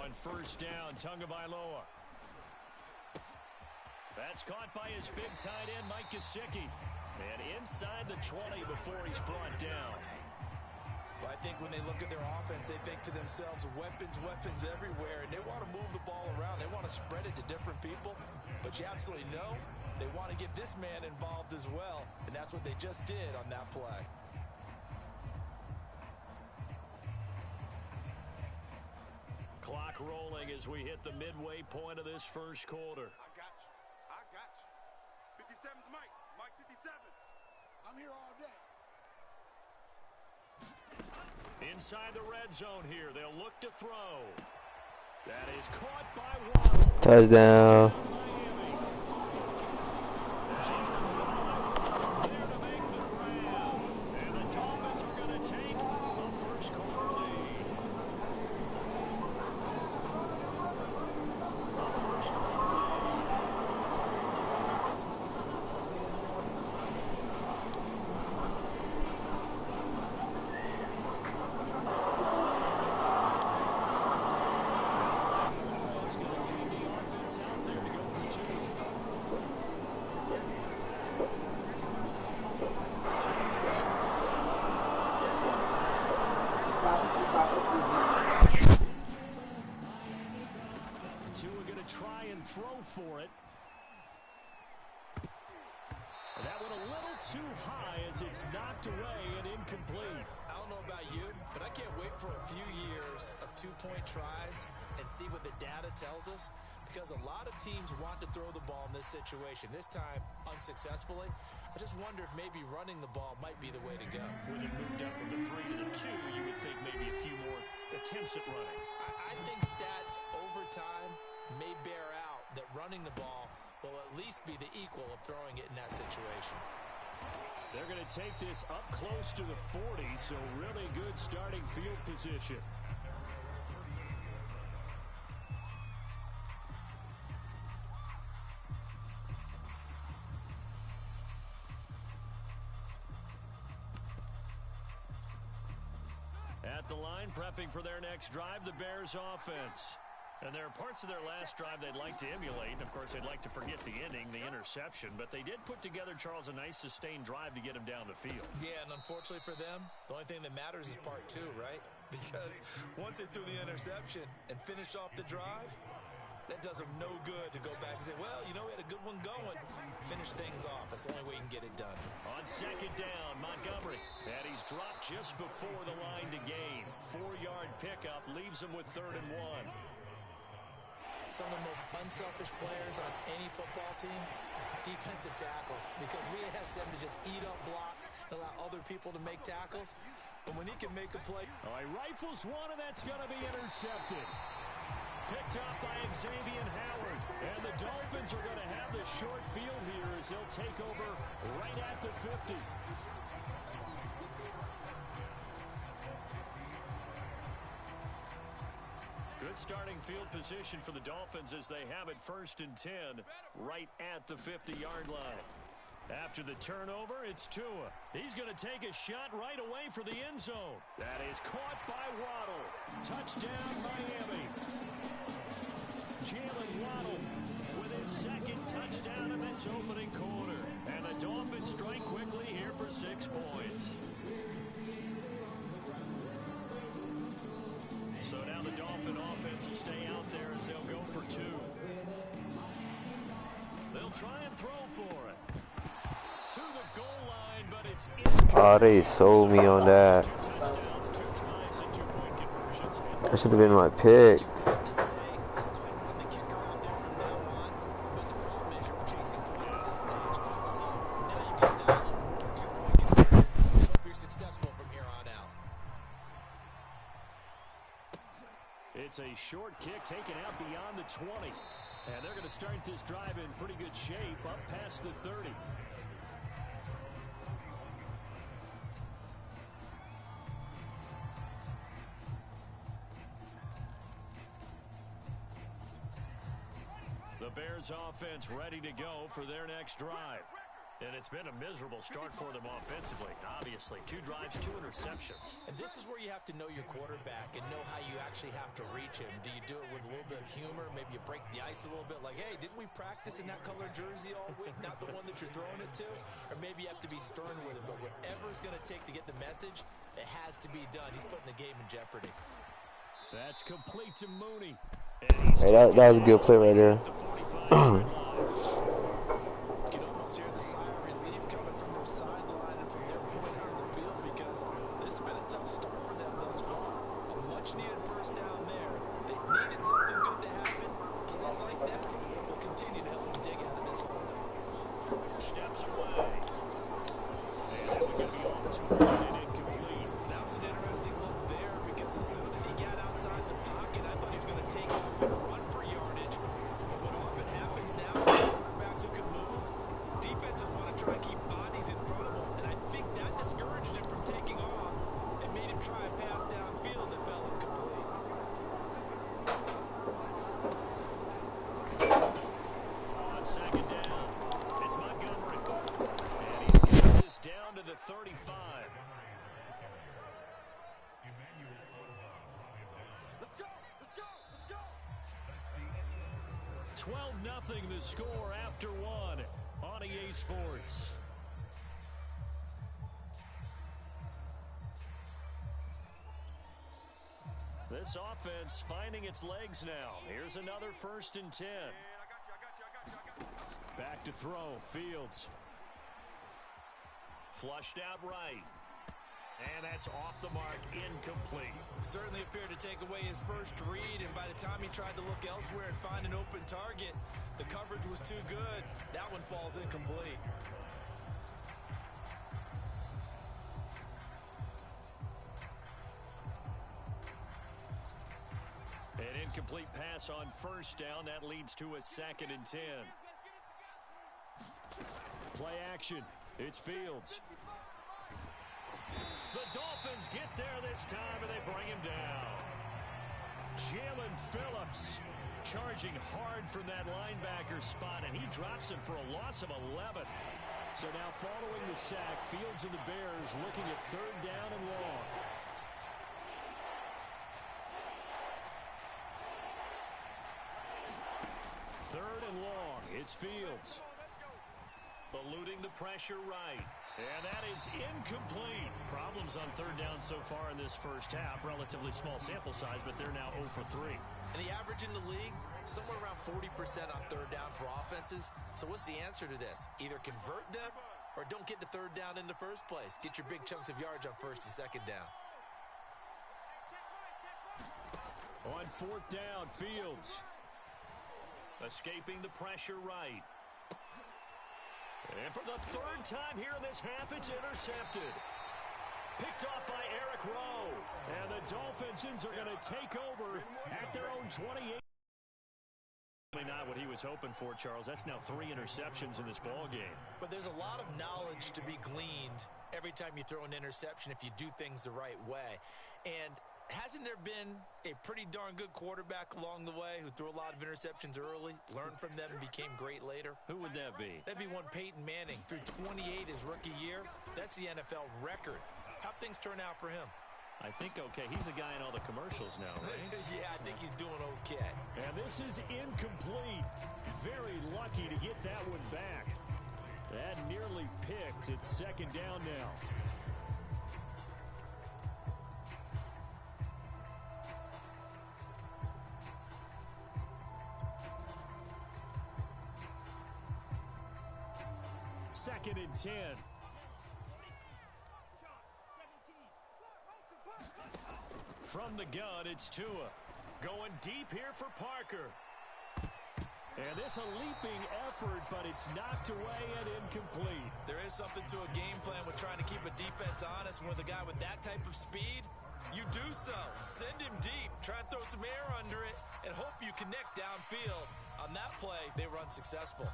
On first down, Tagovailoa. That's caught by his big tight end, Mike Gesicki. And inside the 20 before he's brought down. Well, I think when they look at their offense, they think to themselves, weapons everywhere, and they want to move the ball around. They want to spread it to different people, but you absolutely know they want to get this man involved as well, and that's what they just did on that play. Clock rolling as we hit the midway point of this first quarter. I got you. 57's Mike. Mike 57. I'm here all day. Inside the red zone here. They'll look to throw. That is caught by Waddle. Touchdown. There to make the grab. And the Dolphins are going to take the first quarter lead. For it. That one a little too high as it's knocked away and incomplete. I don't know about you, but I can't wait for a few years of two-point tries and see what the data tells us, because a lot of teams want to throw the ball in this situation. This time, unsuccessfully. I just wonder if maybe running the ball might be the way to go. With it moved up from the 3 to the 2, you would think maybe a few more attempts at running. I think stats over time may bear out that running the ball will at least be the equal of throwing it in that situation. They're going to take this up close to the 40, so really good starting field position. At the line, prepping for their next drive, the Bears offense. And there are parts of their last drive they'd like to emulate. And, of course, they'd like to forget the inning, the interception. But they did put together, Charles, a nice sustained drive to get him down the field. Yeah, and unfortunately for them, the only thing that matters is part two, right? Because once they threw the interception and finished off the drive, that does them no good to go back and say, well, you know, we had a good one going. Finish things off. That's the only way you can get it done. On second down, Montgomery. And he's dropped just before the line to gain. 4-yard pickup leaves him with 3rd and 1. Some of the most unselfish players on any football team, defensive tackles, because we ask them to just eat up blocks and allow other people to make tackles. But when he can make a play. Oh, he rifles one, and that's going to be intercepted. Picked up by Xavier Howard. And the Dolphins are going to have the short field here as they'll take over right at the 50. Good starting field position for the Dolphins as they have it 1st and 10 right at the 50-yard line. After the turnover, it's Tua. He's going to take a shot right away for the end zone. That is caught by Waddle. Touchdown, Miami. Jalen Waddle with his 2nd touchdown in this opening quarter. And the Dolphins strike quickly here for 6 points. So now the Dolphin offense will stay out there as they'll go for 2. They'll try and throw for it. To the goal line, but it's Oh, they sold me on that. That should have been my pick. It's a short kick taken out beyond the 20. And they're going to start this drive in pretty good shape up past the 30. The Bears offense ready to go for their next drive. And it's been a miserable start for them offensively. Obviously, 2 drives, 2 interceptions. And this is where you have to know your quarterback and know how you actually have to reach him. Do you do it with a little bit of humor? Maybe you break the ice a little bit like, hey, didn't we practice in that color jersey all week? Not the one that you're throwing it to? Or maybe you have to be stern with him. But whatever it's going to take to get the message, it has to be done. He's putting the game in jeopardy. That's complete to Mooney. Hey, that was a good play right there. The score after 1 on EA Sports. This offense finding its legs now. Here's another 1st and 10. Back to throw. Fields. Flushed out right. And that's off the mark, incomplete. Certainly appeared to take away his first read, and by the time he tried to look elsewhere and find an open target, the coverage was too good. That one falls incomplete. An incomplete pass on 1st down. That leads to a 2nd and 10. Play action. It's Fields. The Dolphins get there this time, and they bring him down. Jalen Phillips charging hard from that linebacker spot, and he drops him for a loss of 11. So now following the sack, Fields and the Bears looking at 3rd down and long. Third and long. It's Fields. Eluding the pressure right. And that is incomplete. Problems on 3rd down so far in this first half. Relatively small sample size, but they're now 0 for 3. And the average in the league, somewhere around 40% on 3rd down for offenses. So what's the answer to this? Either convert them or don't get to 3rd down in the first place. Get your big chunks of yards on 1st and 2nd down. On 4th down, Fields. Escaping the pressure right. And for the 3rd time here in this half, it's intercepted. Picked off by Eric Rowe. And the Dolphins are going to take over at their own 28. Not what he was hoping for, Charles. That's now 3 interceptions in this ball game. But there's a lot of knowledge to be gleaned every time you throw an interception if you do things the right way. And hasn't there been a pretty darn good quarterback along the way who threw a lot of interceptions early, learned from them, and became great later? Who would that be? That'd be one Peyton Manning. Threw 28 his rookie year. That's the NFL record. How'd things turn out for him? I think okay. He's a guy in all the commercials now, right? Yeah, I think he's doing okay. And this is incomplete. Very lucky to get that one back. That nearly picked. It's 2nd down now. Second and 10. From the gun, it's Tua. Going deep here for Parker. And this a leaping effort, but it's knocked away and incomplete. There is something to a game plan with trying to keep a defense honest. With a guy with that type of speed, you do so. Send him deep. Try and throw some air under it and hope you connect downfield. On that play, they were unsuccessful.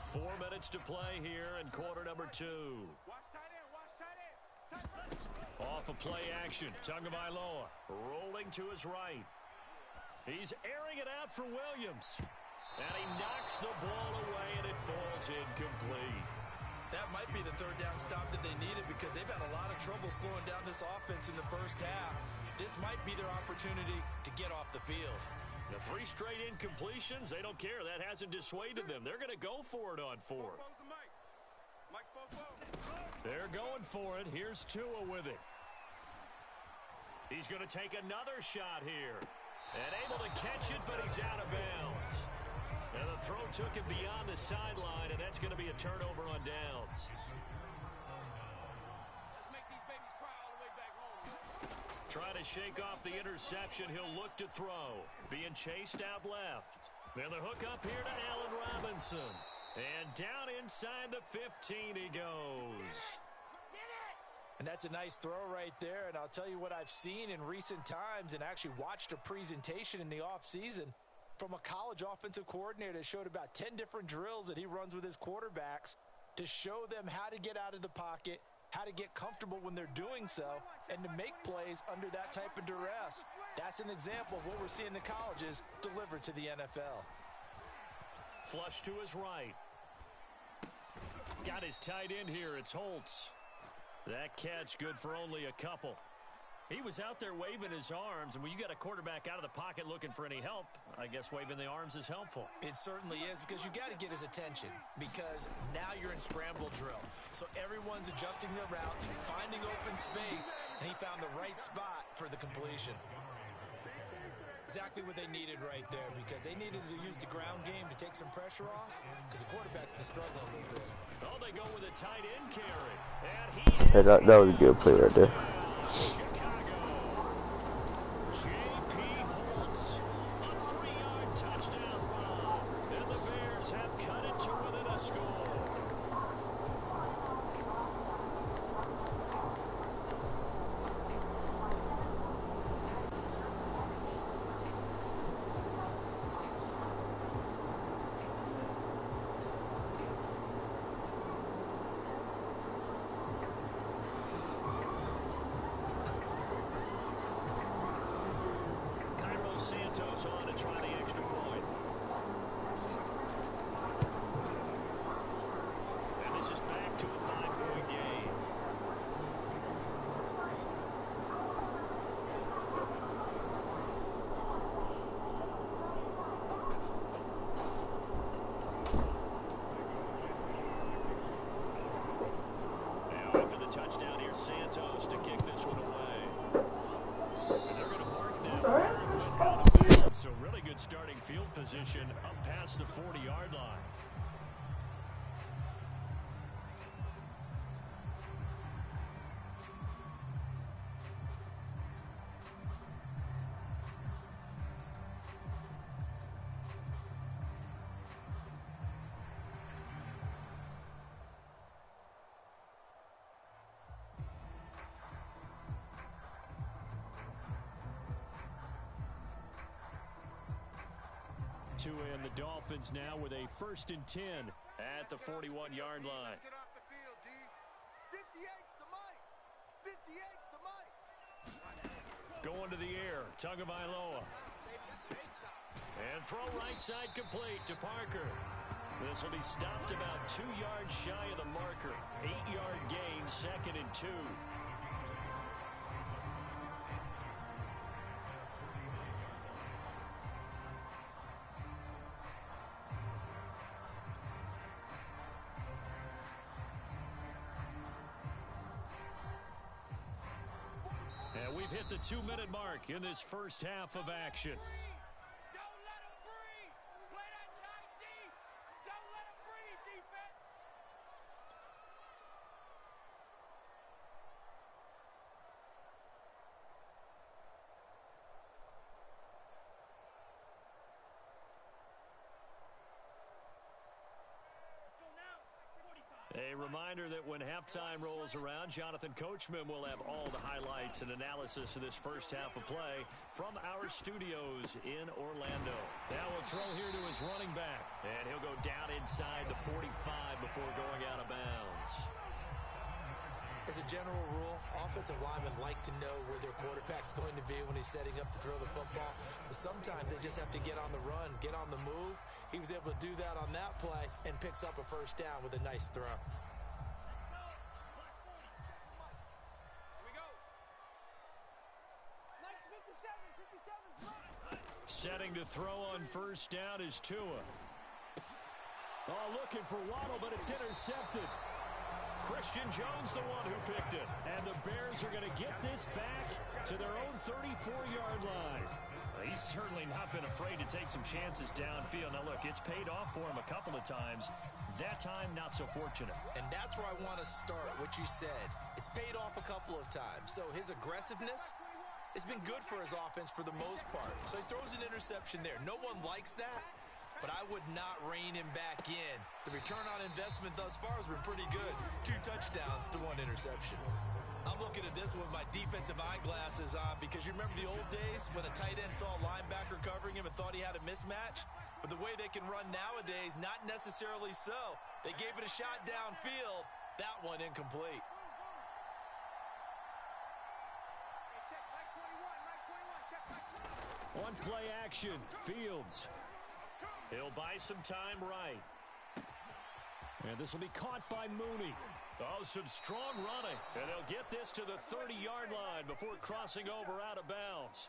4 minutes to play here in quarter number 2. Off a play action. Tagovailoa rolling to his right. He's airing it out for Williams. And he knocks the ball away, and it falls incomplete. That might be the 3rd down stop that they needed because they've had a lot of trouble slowing down this offense in the first half. This might be their opportunity to get off the field. The 3 straight incompletions, they don't care. That hasn't dissuaded them. They're going to go for it on 4th. They're going for it. Here's Tua with it. He's going to take another shot here. And able to catch it, but he's out of bounds. And the throw took him beyond the sideline, and that's going to be a turnover on downs. Trying to shake off the interception. He'll look to throw. Being chased out left. And the hook up here to Allen Robinson. And down inside the 15 he goes. And that's a nice throw right there. And I'll tell you what I've seen in recent times and actually watched a presentation in the offseason from a college offensive coordinator that showed about 10 different drills that he runs with his quarterbacks to show them how to get out of the pocket, how to get comfortable when they're doing so, and to make plays under that type of duress. That's an example of what we're seeing in the colleges delivered to the NFL. Flush to his right. Got his tight end here. It's Holtz. That catch good for only a couple. He was out there waving his arms, and when you got a quarterback out of the pocket looking for any help, I guess waving the arms is helpful. It certainly is, because you got to get his attention, because now you're in scramble drill. So everyone's adjusting their routes, finding open space, and he found the right spot for the completion. Exactly what they needed right there, because they needed to use the ground game to take some pressure off, because the quarterback's been struggling a little bit. Oh, they go with a tight end carry. And Hey, that was a good play right there. Santos to kick this one away. And they're going to mark them where it went out of bounds. So really good starting field position up past the 40-yard line. To end the Dolphins now with a 1st and 10 at the 41-yard line. Get off the field, D. 58's the money. 58's the money. Going to the air, Tagovailoa. And throw right side complete to Parker. This will be stopped about 2 yards shy of the marker. 8-yard gain, 2nd and 2. And we've hit the 2-minute mark in this first half of action. Don't let him breathe. Play that tight D. Don't let him breathe, defense. A reminder that when halftime rolls around, Jonathan Coachman will have all the highlights and analysis of this first half of play from our studios in Orlando. Now a throw here to his running back, and he'll go down inside the 45 before going out of bounds. As a general rule, offensive linemen like to know where their quarterback's going to be when he's setting up to throw the football. But sometimes they just have to get on the run, get on the move. He was able to do that on that play and picks up a first down with a nice throw. Setting to throw on first down is Tua. Oh, looking for Waddle, but it's intercepted. Christian Jones the one who picked it. And the Bears are going to get this back to their own 34-yard line. He's certainly not been afraid to take some chances downfield. Now, look, it's paid off for him a couple of times. That time, not so fortunate. And that's where I want to start, what you said. It's paid off a couple of times. So his aggressiveness has been good for his offense for the most part. So he throws an interception there. No one likes that, but I would not rein him back in. The return on investment thus far has been pretty good. 2 touchdowns to 1 interception. I'm looking at this with my defensive eyeglasses on because you remember the old days when a tight end saw a linebacker covering him and thought he had a mismatch? But the way they can run nowadays, not necessarily so. They gave it a shot downfield. That one incomplete. On play action, Fields. He'll buy some time right. And this will be caught by Mooney. Oh, some strong running. And they'll get this to the 30-yard line before crossing over out of bounds.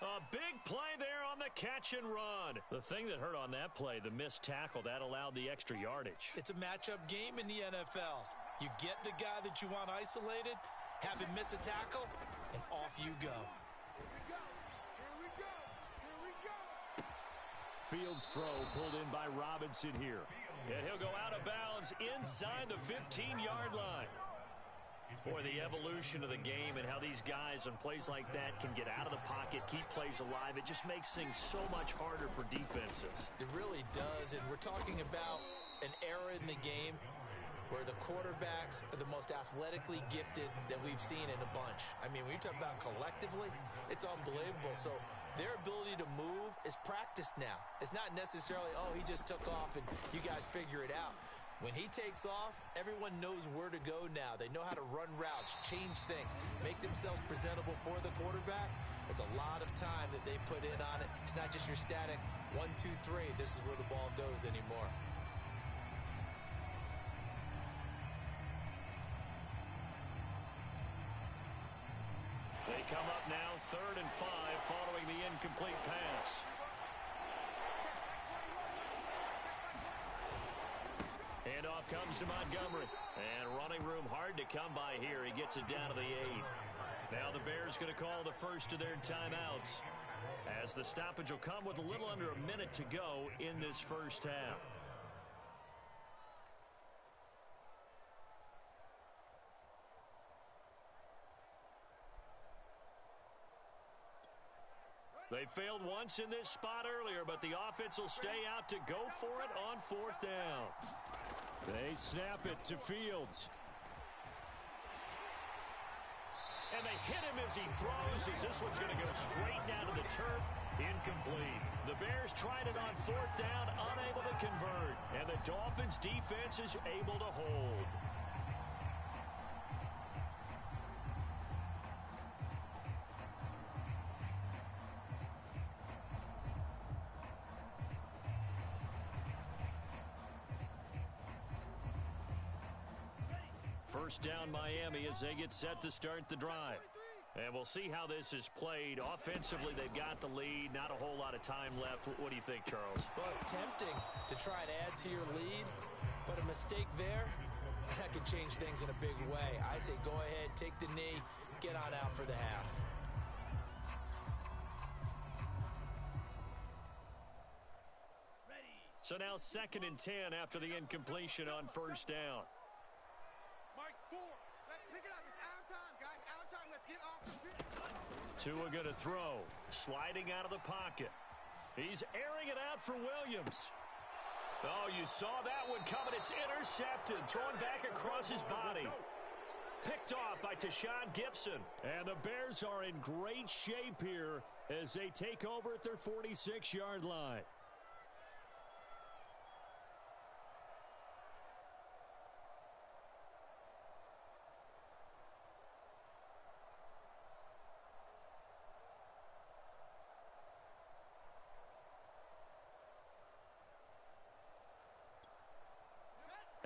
A big play there on the catch and run. The thing that hurt on that play, the missed tackle, that allowed the extra yardage. It's a matchup game in the NFL. You get the guy that you want isolated, have him miss a tackle, and off you go. Fields throw pulled in by Robinson here. And he'll go out of bounds inside the 15-yard line. Boy, the evolution of the game and how these guys on plays like that can get out of the pocket, keep plays alive, it just makes things so much harder for defenses. It really does, and we're talking about an era in the game where the quarterbacks are the most athletically gifted that we've seen in a bunch. I mean, when you talk about collectively, it's unbelievable. So their ability to move is practiced now. It's not necessarily, oh, he just took off and you guys figure it out. When he takes off, everyone knows where to go now. They know how to run routes, change things, make themselves presentable for the quarterback. It's a lot of time that they put in on it. It's not just your static 1, 2, 3, this is where the ball goes anymore. They come up now 3rd and 5 following the incomplete pass. And off comes to Montgomery. And running room hard to come by here. He gets it down to the 8. Now the Bears going to call the first of their timeouts, as the stoppage will come with a little under a minute to go in this first half. They failed once in this spot earlier, but the offense will stay out to go for it on 4th down. They snap it to Fields. And they hit him as he throws, as this one's going to go straight down to the turf. Incomplete. The Bears tried it on 4th down, unable to convert. And the Dolphins' defense is able to hold. First down Miami as they get set to start the drive. And we'll see how this is played. Offensively, they've got the lead. Not a whole lot of time left. What do you think, Charles? Well, it's tempting to try and add to your lead, but a mistake there, that could change things in a big way. I say go ahead, take the knee, get on out for the half. So now 2nd and 10 after the incompletion on first down. Mike, 4. Let's pick it up. It's our time, guys. Our time. Let's get off the field. Tua going to throw. Sliding out of the pocket. He's airing it out for Williams. Oh, you saw that one coming. It's intercepted. Thrown back across his body. Picked off by Tashawn Gibson. And the Bears are in great shape here as they take over at their 46-yard line.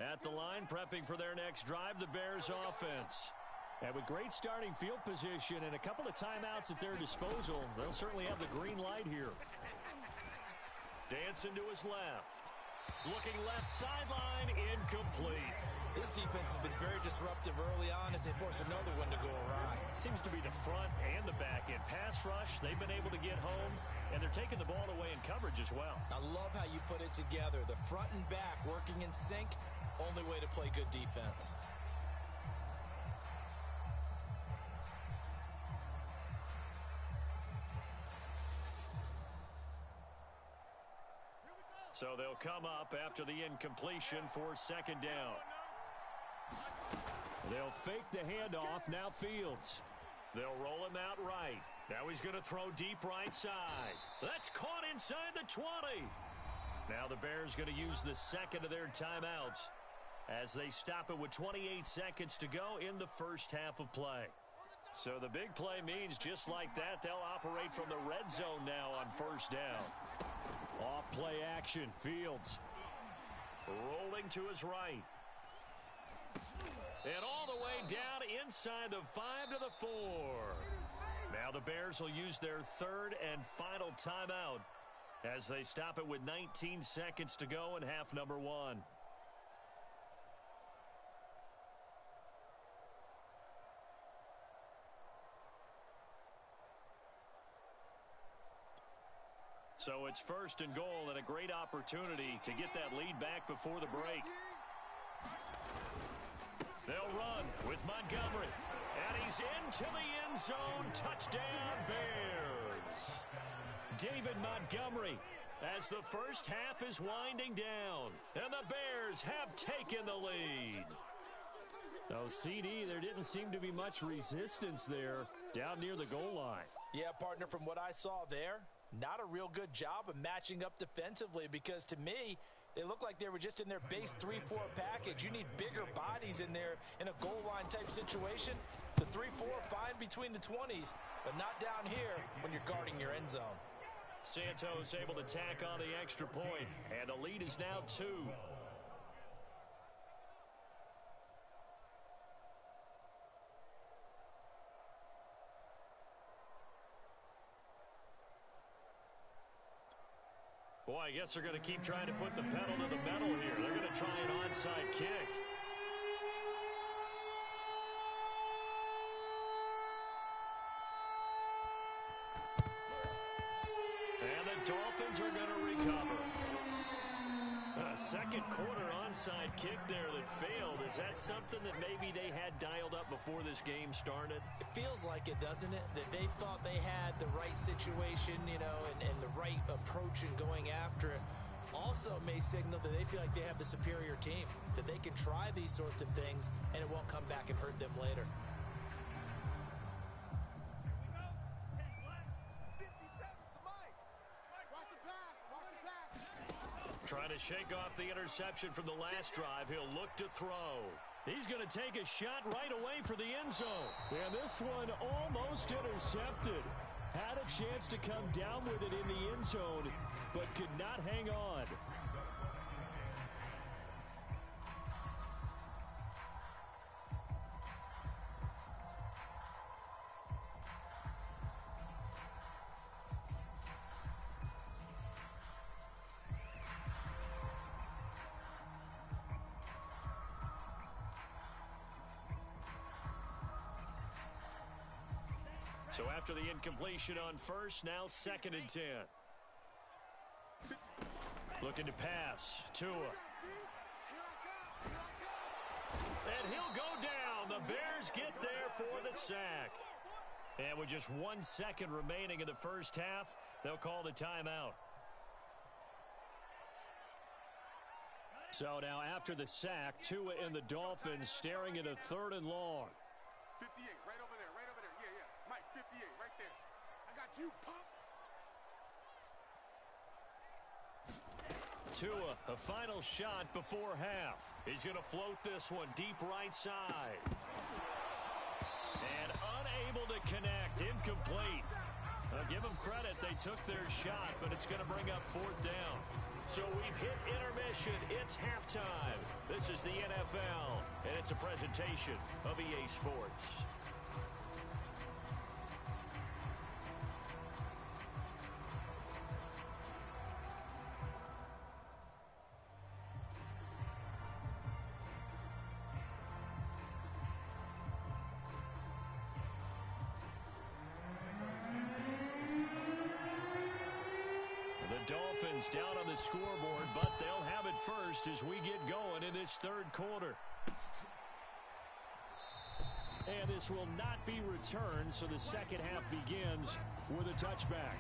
At the line, prepping for their next drive, the Bears offense. And with great starting field position and a couple of timeouts at their disposal, they'll certainly have the green light here. Dancing to his left. Looking left sideline, incomplete. This defense has been very disruptive early on as they force another one to go awry. It seems to be the front and the back end. Pass rush, they've been able to get home, and they're taking the ball away in coverage as well. I love how you put it together. The front and back working in sync. Only way to play good defense. So they'll come up after the incompletion for 2nd down. They'll fake the handoff. Now Fields. They'll roll him out right. Now he's going to throw deep right side. That's caught inside the 20. Now the Bears going to use the 2nd of their timeouts as they stop it with 28 seconds to go in the first half of play. So the big play means just like that, they'll operate from the red zone now on first down. Off play action, Fields. Rolling to his right. And all the way down inside the 5 to the 4. Now the Bears will use their 3rd and final timeout as they stop it with 19 seconds to go in half number 1. So it's 1st and goal and a great opportunity to get that lead back before the break. They'll run with Montgomery. And he's into the end zone. Touchdown, Bears. David Montgomery as the first half is winding down. And the Bears have taken the lead. Oh, CD, there didn't seem to be much resistance there down near the goal line. Yeah, partner, from what I saw there, not a real good job of matching up defensively, because to me, they look like they were just in their base 3-4 package. You need bigger bodies in there in a goal line type situation. The 3-4 fine between the 20s, but not down here when you're guarding your end zone. Santos able to tack on the extra point, and the lead is now 2. Boy, I guess they're going to keep trying to put the pedal to the metal here. They're going to try an onside kick. second quarter onside kick there that failed. Is that something that maybe they had dialed up before this game started? It feels like it, doesn't it? That they thought they had the right situation, you know, and the right approach in going after it. Also may signal that they feel like they have the superior team, that they can try these sorts of things and it won't come back and hurt them later. Trying to shake off the interception from the last drive. He'll look to throw. He's going to take a shot right away for the end zone. And this one almost intercepted. Had a chance to come down with it in the end zone, but could not hang on. So after the incompletion on first, now 2nd and 10. Looking to pass. Tua. And he'll go down. The Bears get there for the sack. And with just 1 second remaining in the first half, they'll call the timeout. So now after the sack, Tua and the Dolphins staring at a 3rd and long. 58, right over there, right over there. Yeah, yeah. Mike, 58, right there. I got you, punk. Tua, a final shot before half. He's going to float this one deep right side. And unable to connect. Incomplete. I'll give them credit. They took their shot, but it's going to bring up 4th down. So we've hit intermission. It's halftime. This is the NFL, and it's a presentation of EA Sports. The Dolphins down on the scoreboard, but they'll have it first as we get going in this 3rd quarter. And this will not be returned, so the second half begins with a touchback.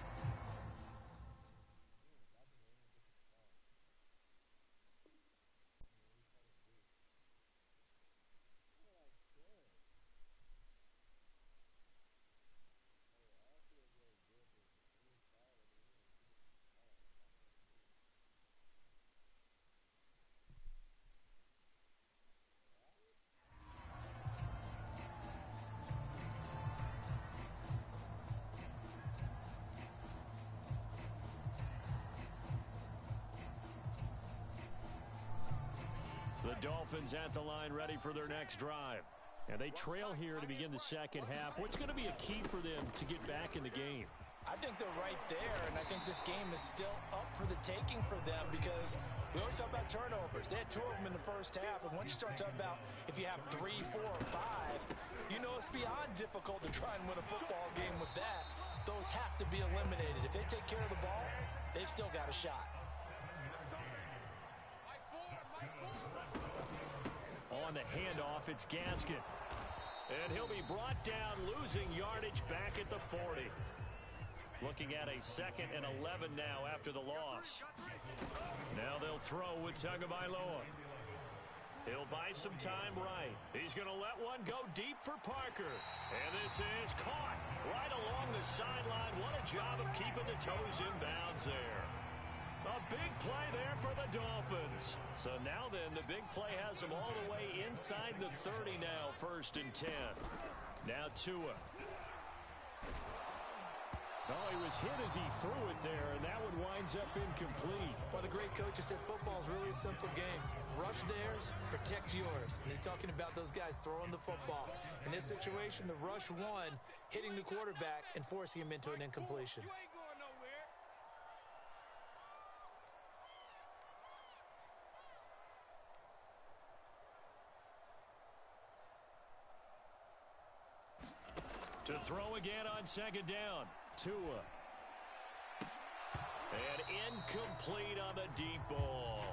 The Dolphins at the line ready for their next drive. And they trail here to begin the second half. What's going to be a key for them to get back in the game? I think they're right there, and I think this game is still up for the taking for them because we always talk about turnovers. They had 2 of them in the first half, and once you start talking about if you have 3, 4, or 5, you know it's beyond difficult to try and win a football game with that. Those have to be eliminated. If they take care of the ball, they've still got a shot. On the handoff, it's Gaskin. And he'll be brought down, losing yardage back at the 40. Looking at a 2nd and 11 now after the loss. Now they'll throw with Tagovailoa. He'll buy some time right. He's going to let one go deep for Parker. And this is caught right along the sideline. What a job of keeping the toes in bounds there. A big play there for the Dolphins. So now then, the big play has them all the way inside the 30 now, 1st and 10. Now Tua. Oh, he was hit as he threw it there, and that one winds up incomplete. Well, the great coach has said football is really a simple game. Rush theirs, protect yours. And he's talking about those guys throwing the football. In this situation, the rush won, hitting the quarterback and forcing him into an incompletion. To throw again on 2nd down. Tua. And incomplete on the deep ball.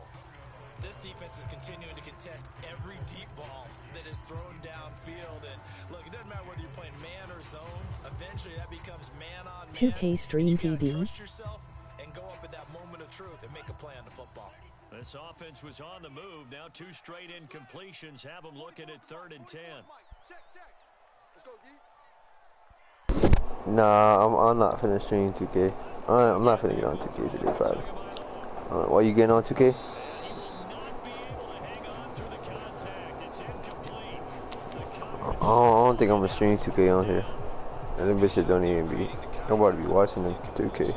this defense is continuing to contest every deep ball that is thrown downfield. And look, it doesn't matter whether you're playing man or zone. Eventually, that becomes man on man. 2K Stream You gotta TD. trust yourself and go up at that moment of truth and make a play on the football. This offense was on the move. Now 2 straight incompletions have them looking at 3rd and 10. Let's go, Geek. Nah, I'm not finna stream 2K. I'm not finna get on 2K today, probably. Why you getting on 2K? He will not be able to hang on through the contact. It's incomplete. I don't think I'm gonna stream 2K on here. And them bitches don't even be. Nobody be watching them 2K. And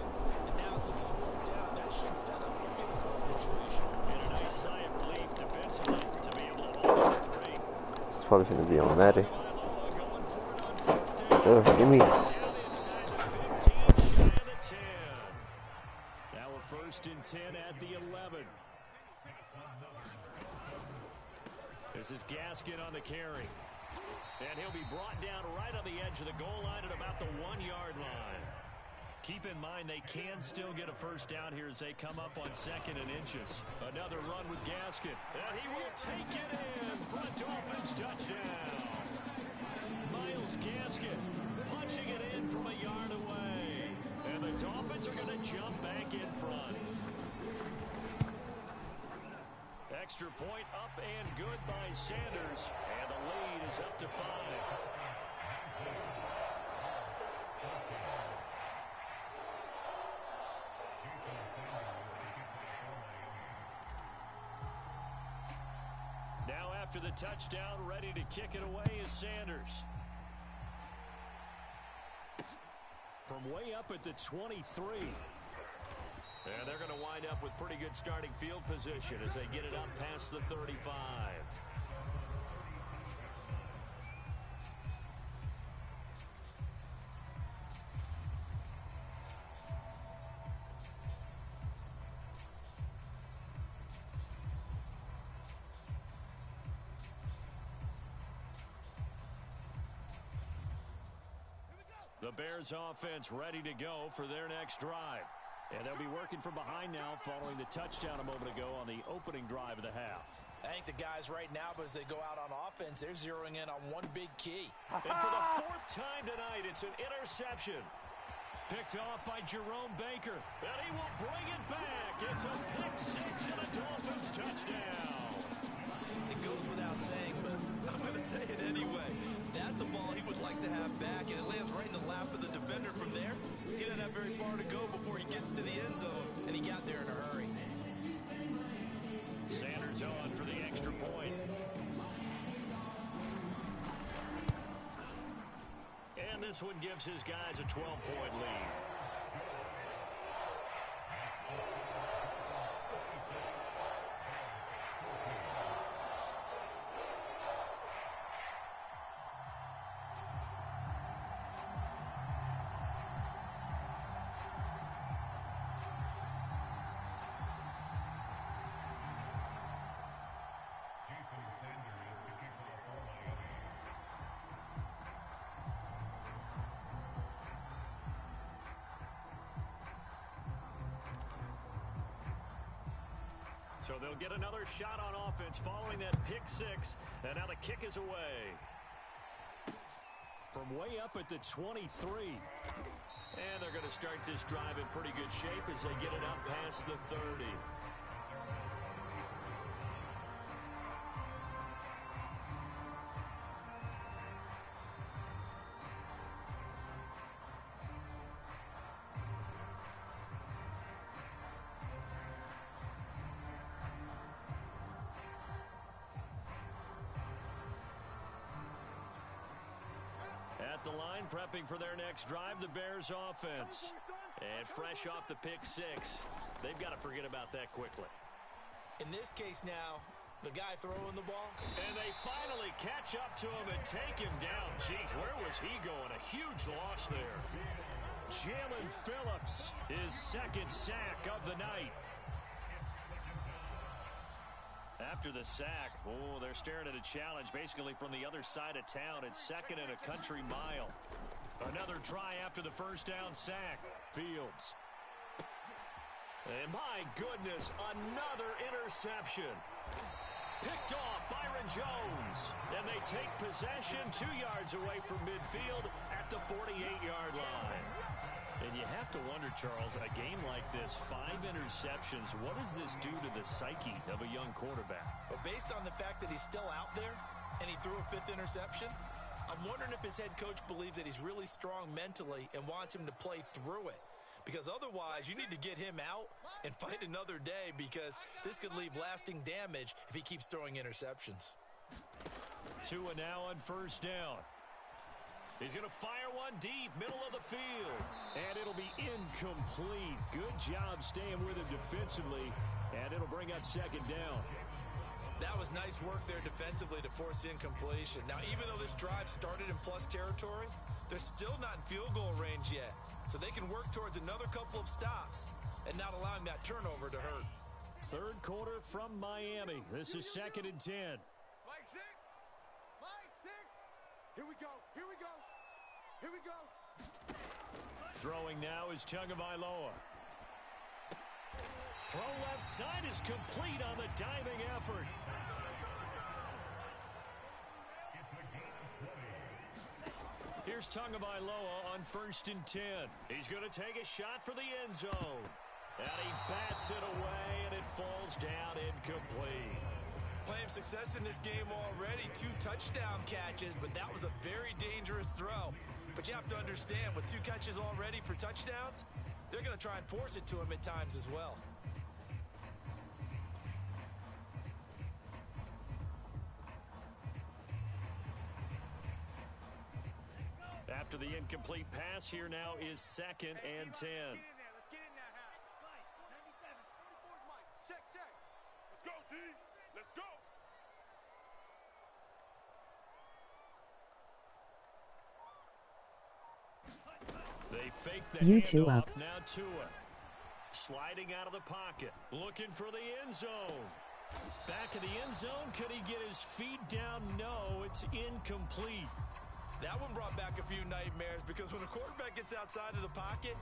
now, since it's 4th down, that should set up a field goal situation. And a nice sigh of relief defensively to be able to hold it for 3. It's probably finna be on Madden. Going for it on 4th down. Give me. Down inside the 15 and the 10. Now a 1st and 10 at the 11. This is Gaskin on the carry. And he'll be brought down right on the edge of the goal line at about the 1-yard line. Keep in mind they can still get a 1st down here as they come up on 2nd and inches. Another run with Gaskin. And he will take it in for a Dolphins touchdown. Myles Gaskin punching it in from a yard away. And the Dolphins are going to jump back in front. Extra point up and good by Sanders. And the lead is up to 5. Now after the touchdown, ready to kick it away is Sanders. From way up at the 23. And they're going to wind up with pretty good starting field position as they get it up past the 35. The Bears offense ready to go for their next drive. And they'll be working from behind now following the touchdown a moment ago on the opening drive of the half. I think the guys right now, as they go out on offense, they're zeroing in on one big key. And for the 4th time tonight, it's an interception. Picked off by Jerome Baker. And he will bring it back. It's a pick 6 and a Dolphins touchdown. It goes without saying, but I'm going to say it anyway. That's a ball he would like to have back, and it lands right in the lap of the defender from there. He doesn't have very far to go before he gets to the end zone, and he got there in a hurry. Sanders on for the extra point. And this one gives his guys a 12-point lead. So they'll get another shot on offense following that pick 6. And now the kick is away. From way up at the 23. And they're going to start this drive in pretty good shape as they get it up past the 30. At the line, prepping for their next drive, the Bears offense. And fresh off the pick 6, they've got to forget about that quickly. In this case now, the guy throwing the ball. And they finally catch up to him and take him down. Jeez, where was he going? A huge loss there. Jalen Phillips, his 2nd sack of the night. After the sack, they're staring at a challenge basically from the other side of town. It's 2nd and a country mile. Another try after the 1st down sack. Fields. And my goodness, another interception. reception. Picked off Byron Jones. And they take possession 2 yards away from midfield at the 48-yard line. And you have to wonder, Charles, a game like this, 5 interceptions, what does this do to the psyche of a young quarterback? But based on the fact that he's still out there and he threw a 5th interception, I'm wondering if his head coach believes that he's really strong mentally and wants him to play through it. Because otherwise, you need to get him out and fight another day, because this could leave lasting damage if he keeps throwing interceptions. Tua now on first down. He's going to fire one deep, middle of the field. And it'll be incomplete. Good job staying with him defensively. And it'll bring up second down. That was nice work there defensively to force incompletion. Now, even though this drive started in plus territory, they're still not in field goal range yet. So they can work towards another couple of stops and not allowing that turnover to hurt. Third quarter from Miami. This is 2nd and 10. Mike 6. Mike 6. Here we go. Here we go. Here we go. Throwing now is Tagovailoa. Throw left side is complete on the diving effort. Here's Tagovailoa on 1st and 10. He's going to take a shot for the end zone. And he bats it away, and it falls down incomplete. Playing success in this game already. 2 touchdown catches, but that was a very dangerous throw. But you have to understand, with 2 catches already for touchdowns, they're going to try and force it to him at times as well. After the incomplete pass, here now is 2nd and 10. Let's get in there, Harry. 97. 44's Mike. Check. Let's go, D. Let's go. They fake the You two handoff. up. Now Tua. Sliding out of the pocket. Looking for the end zone. Back of the end zone. Could he get his feet down? No, it's incomplete. That one brought back a few nightmares, because when a quarterback gets outside of the pocket,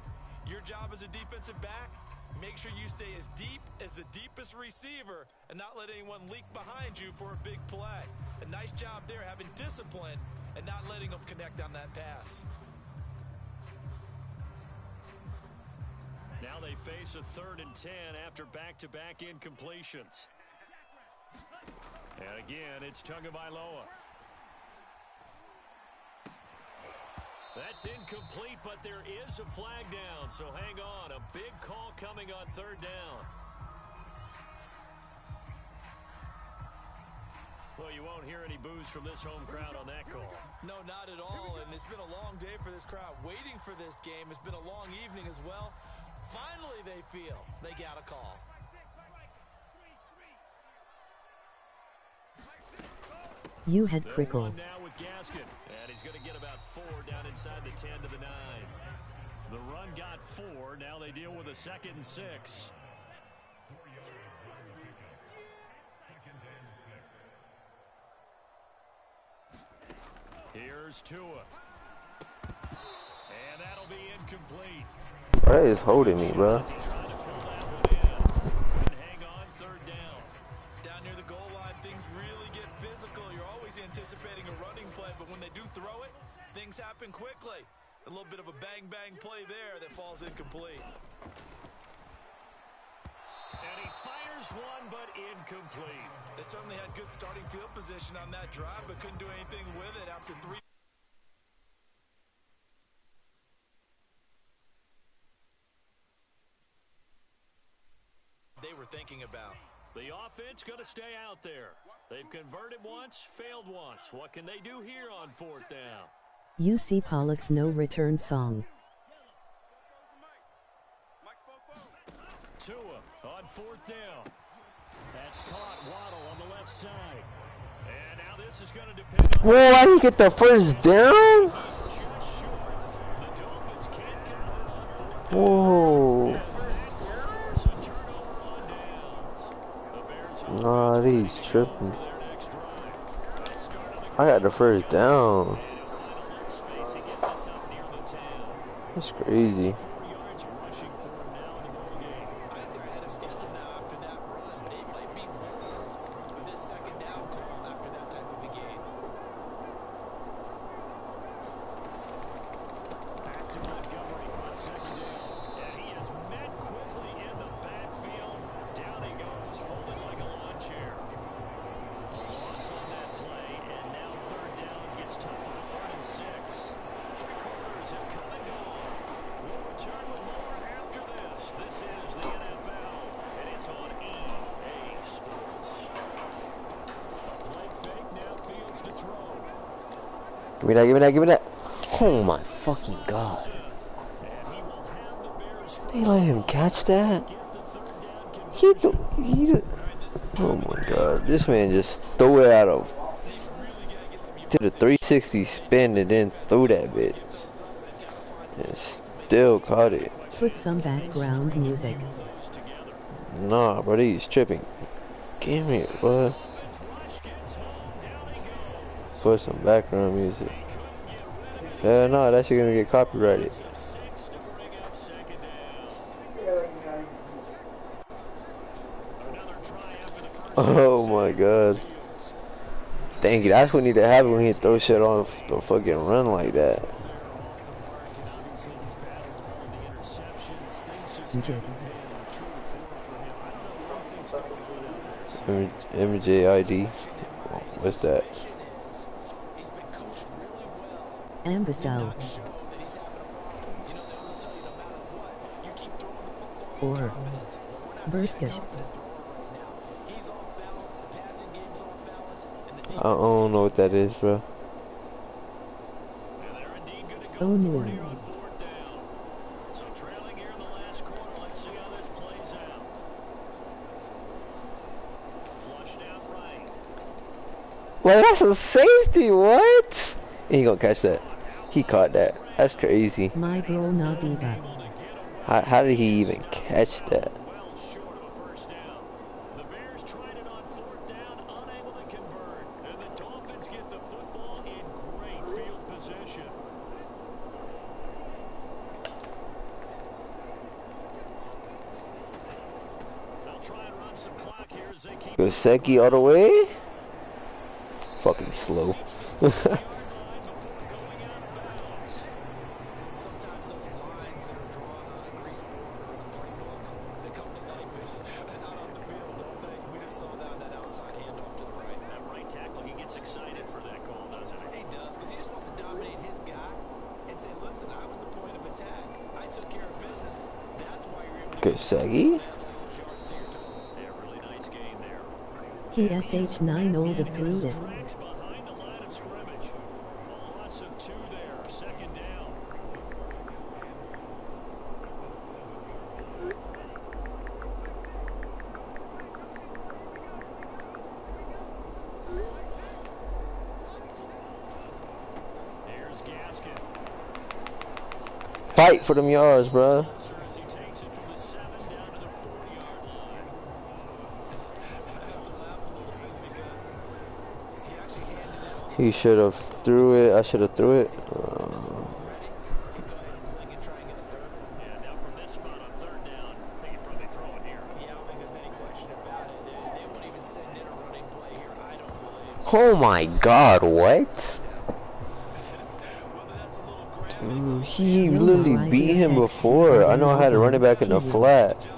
your job as a defensive back, make sure you stay as deep as the deepest receiver and not let anyone leak behind you for a big play. A nice job there, having discipline and not letting them connect on that pass. Now they face a 3rd and 10 after back-to-back incompletions. And again, it's Tagovailoa. That's incomplete, but there is a flag down, so hang on. A big call coming on 3rd down. Well, you won't hear any boos from this home crowd on that call. No, not at all, and it's been a long day for this crowd waiting for this game. It's been a long evening as well. Finally, they feel they got a call. You had They'll Crickle. run now with Gaskin, and he's going to get about 4 down inside the 10 to the 9. The run got 4. Now they deal with a 2nd and 6. Here's Tua. And that'll be incomplete. Bro, that is holding me, bro. As he tried to pull that one in. And hang on 3rd down. Down near the goal line, things really get physical. You're always anticipating a running play, but when they do throw it, things happen quickly. A little bit of a bang-bang play there that falls incomplete. And he fires one, but incomplete. They certainly had good starting field position on that drive, but couldn't do anything with it after 3. They were thinking about. The offense going to stay out there. They've converted once, failed once. What can they do here on 4th down? UC Pollock's no return song. Tua on 4th down. That's caught. Waddle on the left side. And now this is going to depend on... Whoa, I didn't get the first down? Just short. The Dolphins can't convert 4th down. Whoa. So turnover on downs. The Bears Nah, he's tripping. for their next drive. They start on the I got the first down. space. He gets us up near the 10. That's crazy. 4 yards rushing for him now in the ball game. I think they're ahead of schedule now after that run. They might be Give me that, give me that, give me that. Oh my fucking god. They let him catch that? Oh my god. This man just threw it out of. Did a 360 spin and then threw that bitch. And still caught it. Put some background music. Nah, bro, he's tripping. Give me it, bud. Put some background music. Hell no, that shit gonna get copyrighted. Oh my god. Thank you, that's what need to happen when he throw shit off the fucking run like that. MJID. What's that? Ambassador. Or Burskish. I don't know what that is, bro. Oh no. Well, that's a safety, what? He ain't gonna catch that. He caught that. That's crazy. My girl Nadiva. How did he even catch that? Goseki all the way? Fucking slow. Goseki? He SH9 older through it. Fight for them yards, bruh. He should have threw it. I should have threw it. Oh my god, what? Dude, he literally beat him before. I know I had to run it back in the flat.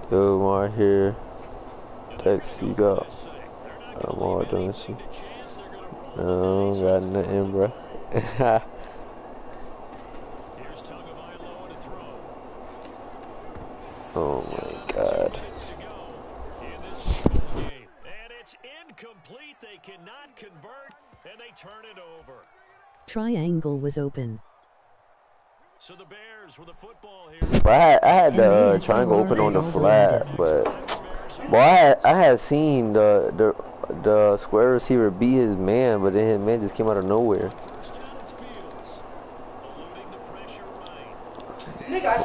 Yo, Mar here. Text you got. I'm all doing shit. No, got nothing, bro. Oh my god. And it's incomplete. They cannot convert, and they turn it over. Triangle was open. So the Bears with the football here. Well, I had the triangle open on the flat, but well, I had seen the square receiver beat his man, but then his man just came out of nowhere.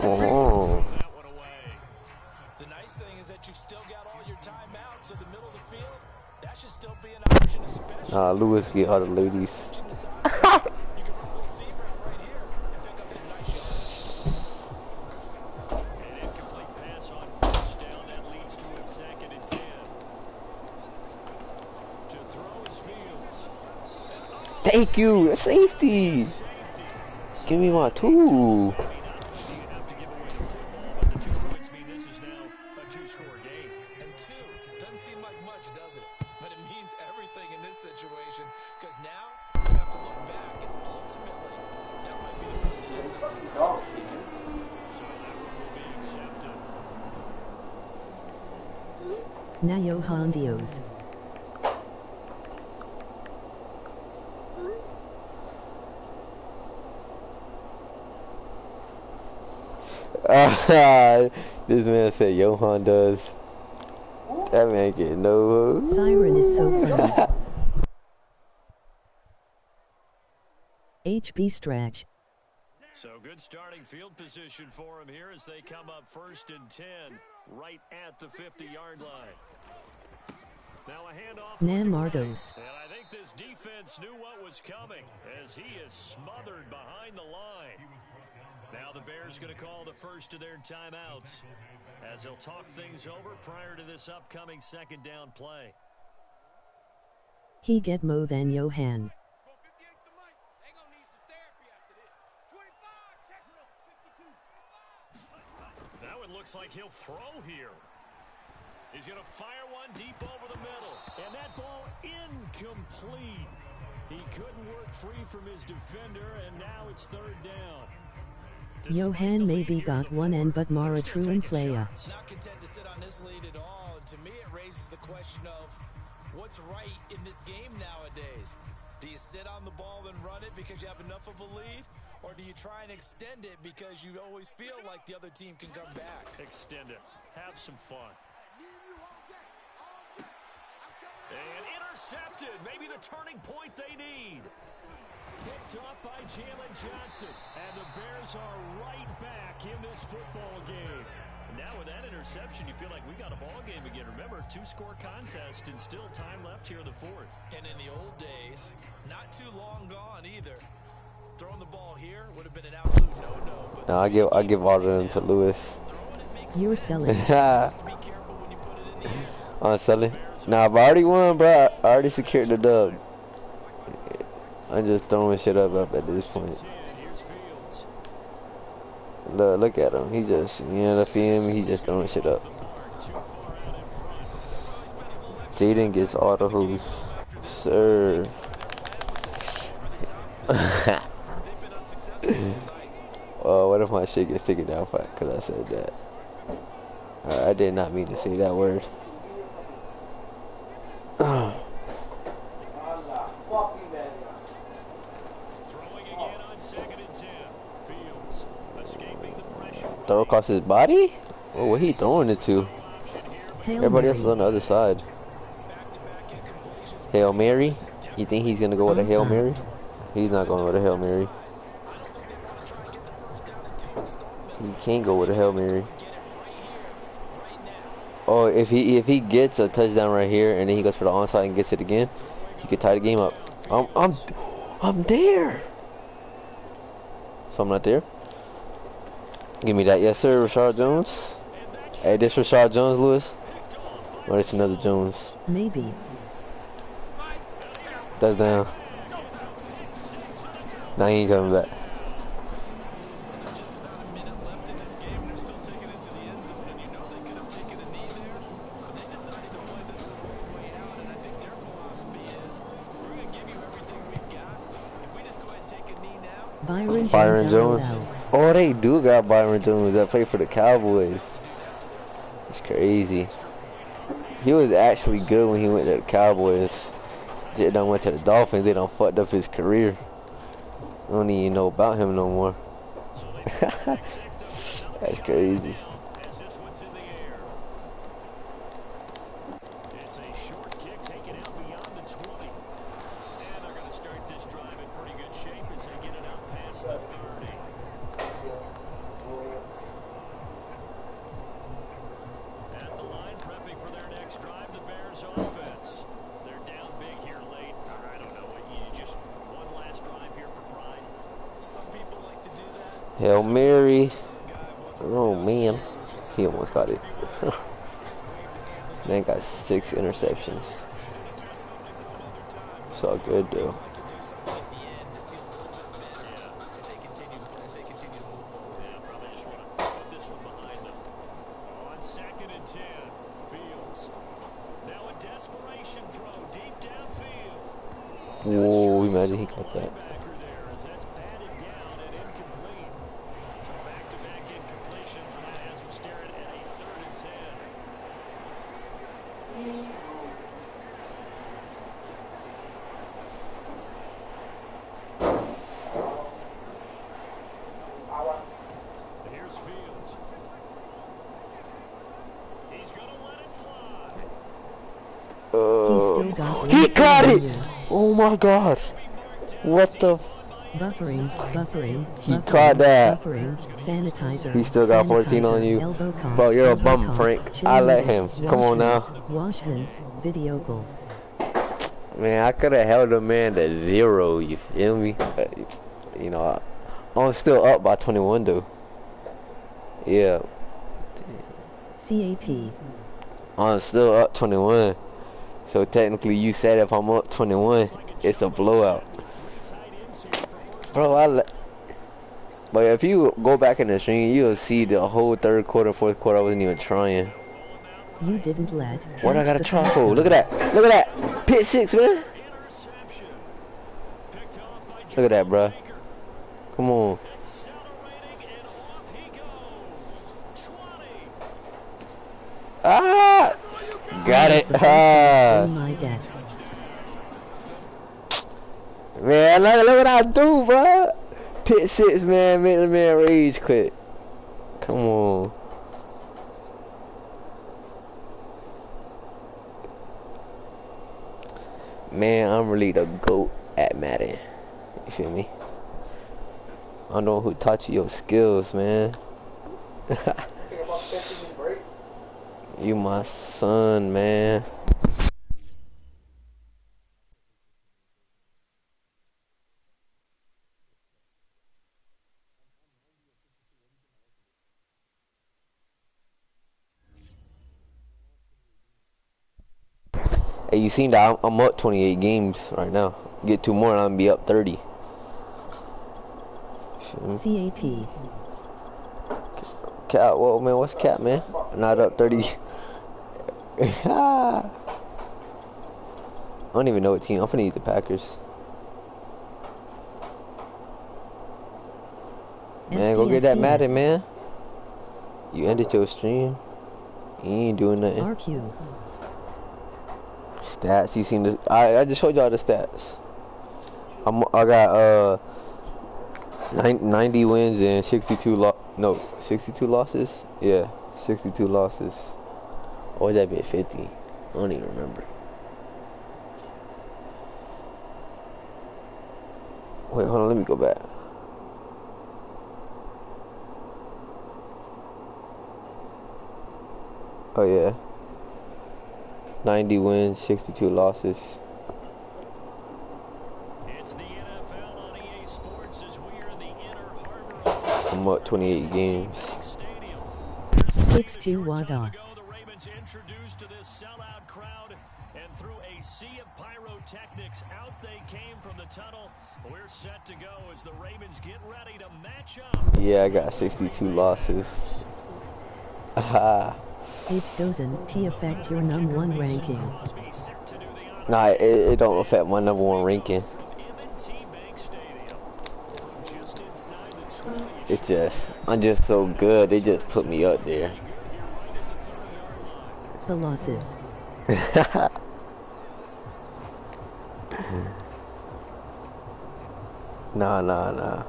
Oh. The nice thing is that you've still got all your timeouts, so the middle of the field, that should still be an option, especially. Nah, Lewis get all the ladies. Thank you, safety. Give me my two. Nayo Hondios. This man said Johan does. That man get no. Siren is so funny. HB stretch. So good starting field position for him here as they come up 1st and 10 right at the 50-yard line. Now a handoff. Nan Mardos. And I think this defense knew what was coming as he is smothered behind the line. Now the Bears going to call the first of their timeouts as they'll talk things over prior to this upcoming 2nd down play. He get mo than Johan. Now it looks like he'll throw here. He's going to fire one deep over the middle. And that ball incomplete. He couldn't work free from his defender, and now it's 3rd down. Johan maybe got one end, but Mara true and playa. Not content to sit on this lead at all. And to me, it raises the question of what's right in this game nowadays. Do you sit on the ball and run it because you have enough of a lead? Or do you try and extend it because you always feel like the other team can come back? Extend it. Have some fun. And intercepted. Maybe the turning point they need. Picked off by Jalen Johnson. And the Bears are right back in this football game. Now with that interception, you feel like we got a ball game again. Remember, 2-score contest and still time left here in the 4th. And in the old days, not too long gone either. Throwing the ball here would have been an absolute no-no. But No, I give all of them to Lewis. You're selling. I'm selling. Nah, I've already won, bro. I already secured the dub. I'm just throwing shit up at this point. Look at him. He just, feel me? He just throwing shit up. Jaden gets all the hoops. Sir. What if my shit gets taken down because I said that? I did not mean to say that word. Throw across his body? Oh, what he throwing it to? Everybody else is on the other side. Hail Mary? You think he's gonna go with a Hail Mary? He's not going with a Hail Mary. He can't go with a Hail Mary. Oh, if he gets a touchdown right here and then he goes for the onside and gets it again, he could tie the game up. I'm there. So I'm not there. Give me that, yes sir, Rashard Jones. Hey, this Rashard Jones, Lewis. Or it's another Jones. Maybe. Touchdown. Now he ain't coming back. Just about a minute left in this game, and they're still taking it to the end zone, and you know they could have taken a knee there, but they decided to play this the wrong way out, and I think their philosophy is, we're going to give you everything we've got. If we just go ahead and take a knee now. Byron Jones. Oh, they do got Byron Jones that played for the Cowboys. It's crazy. He was actually good when he went to the Cowboys. They done went to the Dolphins. They done fucked up his career. I don't even know about him no more. That's crazy. It's a short kick taken out beyond the 20. And they're going to start this drive in pretty good shape as they get it out past the 30. At the line, prepping for their next drive, the Bears offense. They're down big here late. I don't know. You just one last drive here for pride. Some people like to do that. Hail Mary. Oh man, he almost got it. Man got 6 interceptions. It's all good though. On 2nd and 10, Fields. Now a desperation throw deep downfield. Whoa, imagine he caught that. That's batted down and incomplete. So back-to-back incompletions, and that has him staring at a 3rd and 10. Here's Fields. still got He one caught thing it! in you. Oh my god. What the? Buffering, buffering, He buffering, caught that. buffering, sanitizer, He still got 14 on sanitizer, you. elbow cough, Bro, you're a elbow bum, cough, Frank. chill I let needle, him. Come on now. wash hands, video goal. Man, I could have held a man to 0, you feel me? But, you know, I'm still up by 21 though. Yeah. CAP. I'm still up 21. So technically you said if I'm up 21, it's a blowout. Bro, but if you go back in the stream, you'll see the whole third quarter, fourth quarter, I wasn't even trying. You didn't let. What I gotta try for? Look at that. Look at that. Pit 6, man. Look at that, bro. Come on. Ah! Got it. Ah. My guess. Man, look what I do, bro. Pit 6, man. Make the man rage quit. Come on. Man, I'm really the GOAT at Madden. You feel me? I don't know who taught you your skills, man. You my son, man. Hey, you seen that I'm up 28 games right now. Get 2 more and I'm gonna be up 30. CAP. Cat, whoa, man, what's cat, man? Not up 30. I don't even know what team. I'm finna eat the Packers. Man, go get that Madden, man. You ended your stream. You ain't doing nothing. RQ. Stats, you seen the? I just showed y'all the stats. I got 90 wins and 62 losses. Yeah, 62 losses. Or was that bit 50? I don't even remember. Wait, hold on, let me go back. Oh yeah. 90 wins, 62 losses. It's the NFL on EA Sports as we are in the inner harbor. I'm up 28 games. 6-2 Wada. The Ravens introduced to this sellout crowd, and through a sea of pyrotechnics, out they came from the tunnel. We're set to go as the Ravens get ready to match up. Yeah, I got 62 losses. Haha. It doesn't affect your #1 ranking. Nah, it don't affect my #1 ranking. It's just, I'm just so good. They just put me up there. The losses. Nah.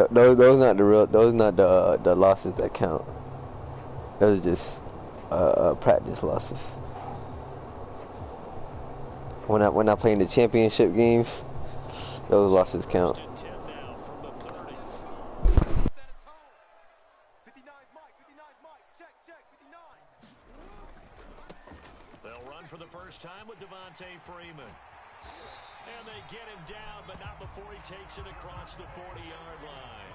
Those not the real. Those not the losses that count. Those are just practice losses. When I play in the championship games, those losses count. They'll run for the first time with Devontae Freeman. And they get him down, but not before he takes it across the 40-yard line.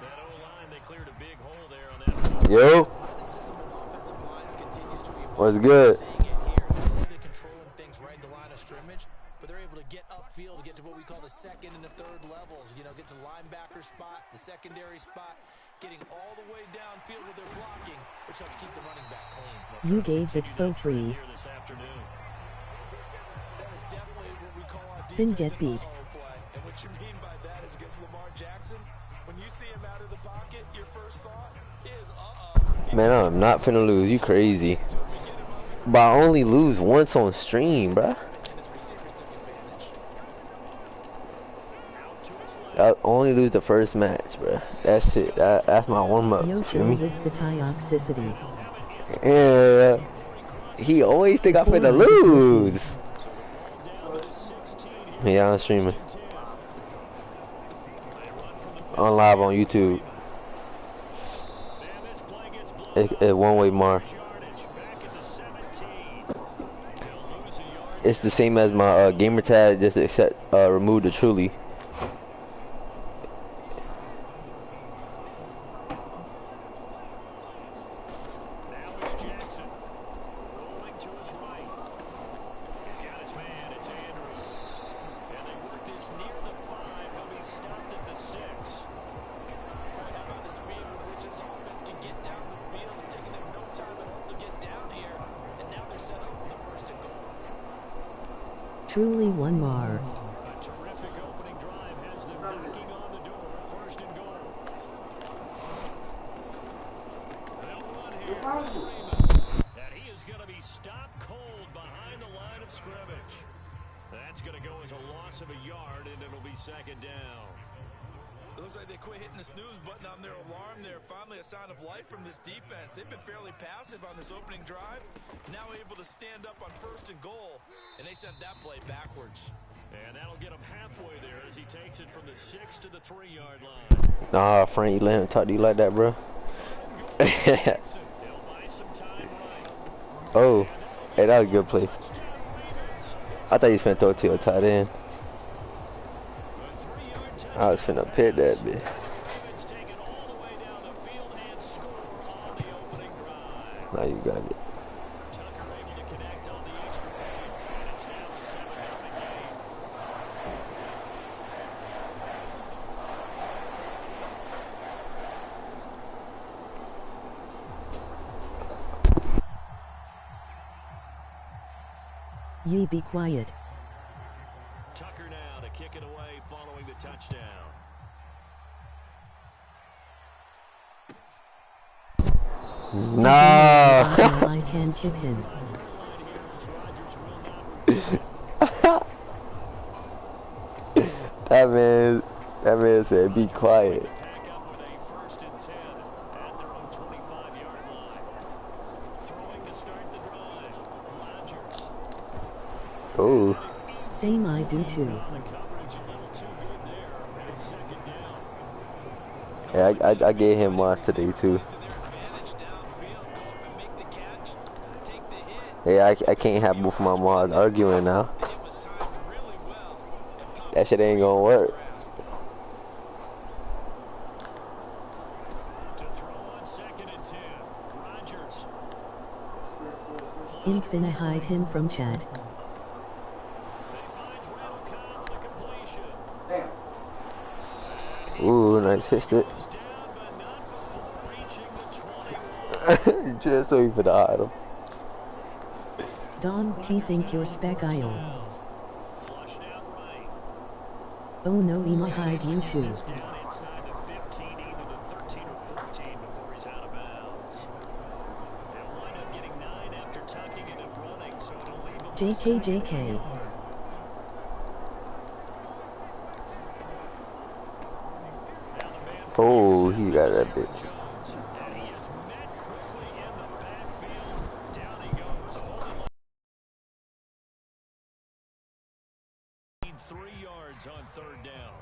That O-line, they cleared a big hole there on that. Yo. What's good? They're controlling things right in the line of scrimmage, but they're able to get upfield to get to what we call the second and the third levels. You know, get to linebacker spot, the secondary spot, getting all the way downfield with their blocking, which helps keep the running back clean. You gave it for free. Then get beat. And what you mean by that is against Lamar Jackson, when you see him out of the pocket, your first thought is, Man, I'm not finna lose. You crazy? But I only lose once on stream, bruh. I only lose the first match, bruh. That's it. That's my warm up. Yo, You feel chill me? with the toxicity. Yeah. He always think I'm finna lose. Yeah, I'm streaming. On live on YouTube. It's one-way mar. It's the same as my gamer tag, just except remove the truly. Truly one mar. A terrific opening drive has them knocking on the door. First and goal. They'll run here. And he is going to be stopped cold behind the line of scrimmage. That's going to go as a loss of a yard, and it'll be second down. It looks like they quit hitting the snooze button on their alarm there. Finally a sign of life from this defense. They've been fairly passive on this opening drive. Now able to stand up on first and goal. And they sent that play backwards. And that'll get him halfway there as he takes it from the 6 to the 3-yard line. Nah, Frank, you let him talk to you like that, bro. Oh, hey, that was a good play. I thought he was finna throw it to a tight end. I was finna pit that bitch. Now you got it. Ye be quiet. Tucker now to kick it away following the touchdown. No. I can't hit him. That man said, "Be quiet." Back up with a first and 10 at their own 25-yard line. Throwing to start the drive. Rodgers. Oh. Same I do too. The coverage a little too good there. And it's second down. Yeah, I gave him Moss today too. Yeah, I can't have both of my moms arguing now. That shit ain't gonna work. To throw on second and 10. Rodgers. I'm finna hide him from Chad. They find Randall Cobb with a completion. Ooh, nice hit it. Goes down, but not before reaching the 21. Just so you for the hide him. Don T think you're spec IO. Flushed out right. Oh no, I'ma hide you too. Is down inside the 15, either the 13 or 14 before he's out of bounds. They'll wind up getting 9 after tucking it and running, so it'll leave him with JK. Oh, he got that bitch. Jones, and he is met quickly in the backfield. Down he goes, falling 3 yards on third down.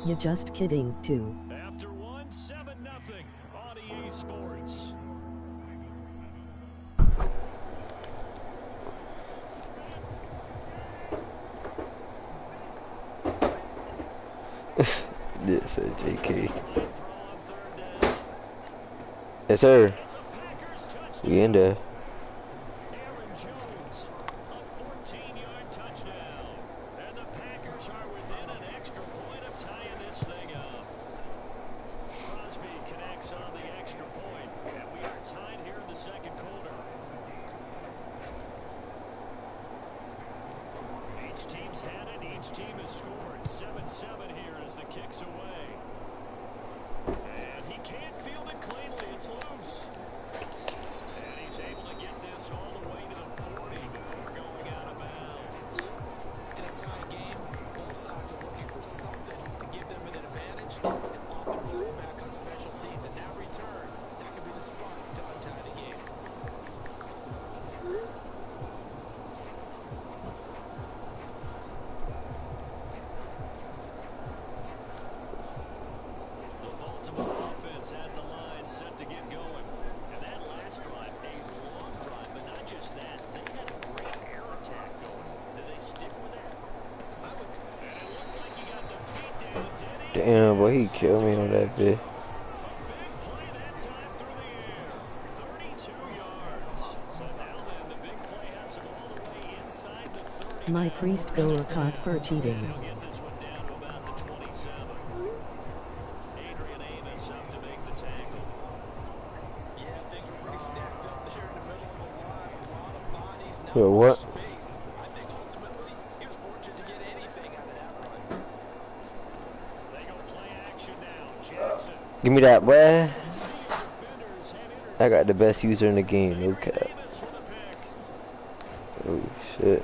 You just kidding too. After one, 7-0 on EA Sports. This said JK. Throw on third down. Yes, sir. It's a Packers touchdown. We in there. Aaron Jones, a 14-yard touchdown. And the Packers are within an extra point of tying this thing up. Crosby connects on the extra point, and we are tied here in the second quarter. Each team's had it. Each team has scored. 7-7 here as the kick's away. And he can't field it cleanly. It's loose. And he's able to get this all the way to the 40 before going out of bounds. Damn, boy, he killed me on that bit. My priest goer caught for cheating. Yo, what? Give me that, boy. I got the best user in the game, no cap. Oh shit.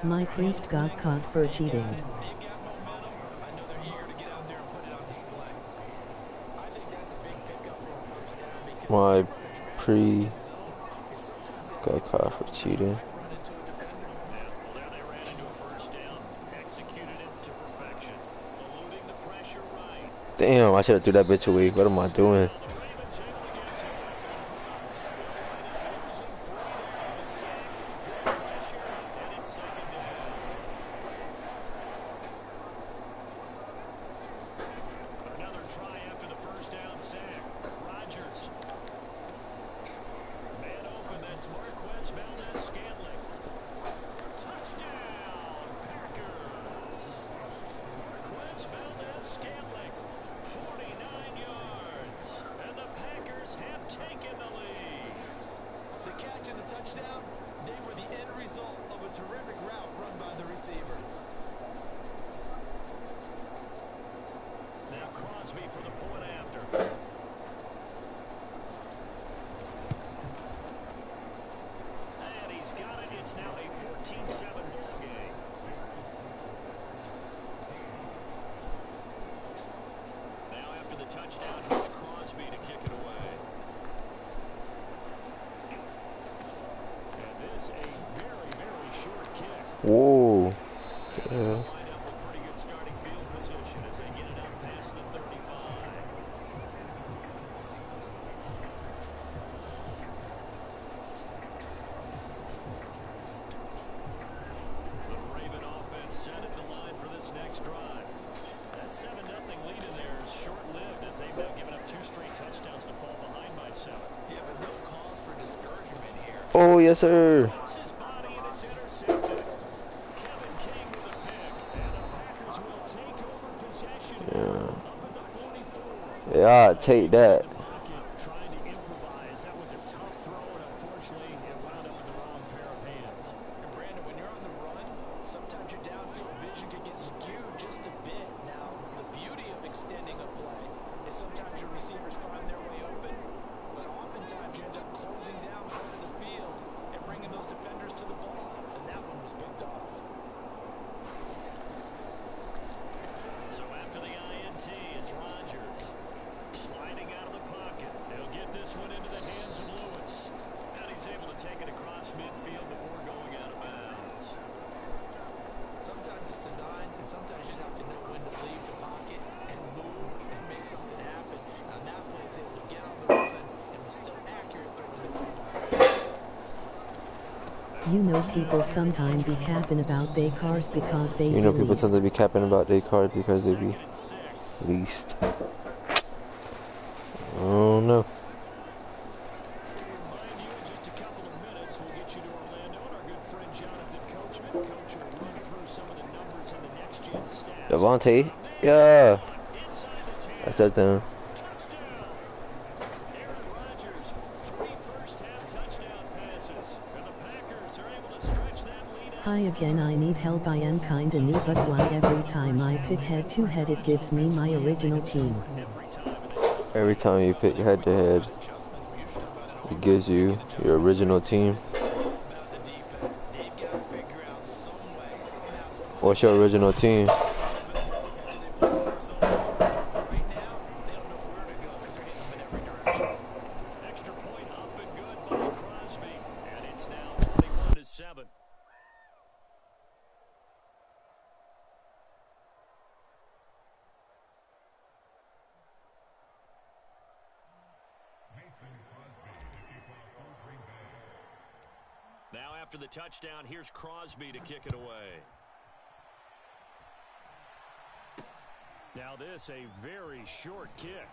My priest got caught for cheating. My pre got caught for cheating. Damn, I should have threw that bitch away. What am I doing? Whoa. Yeah. Oh, yes, sir. Yeah. Yeah, I'll take that. You know people sometimes be capping about their cars because they You know be people leased. tend to be capping about their cars because they be leased. Oh no. Devontae, yeah. That's that down. Hi again, I need help. I am kinda new, but why every time I pick head to head it gives me my original team. Every time you pick head to head, It gives you your original team. What's your original team? Extra point up and good by Crosby. And it's now 21-7. Now after the touchdown, here's Crosby to kick it away. Now this, a very short kick.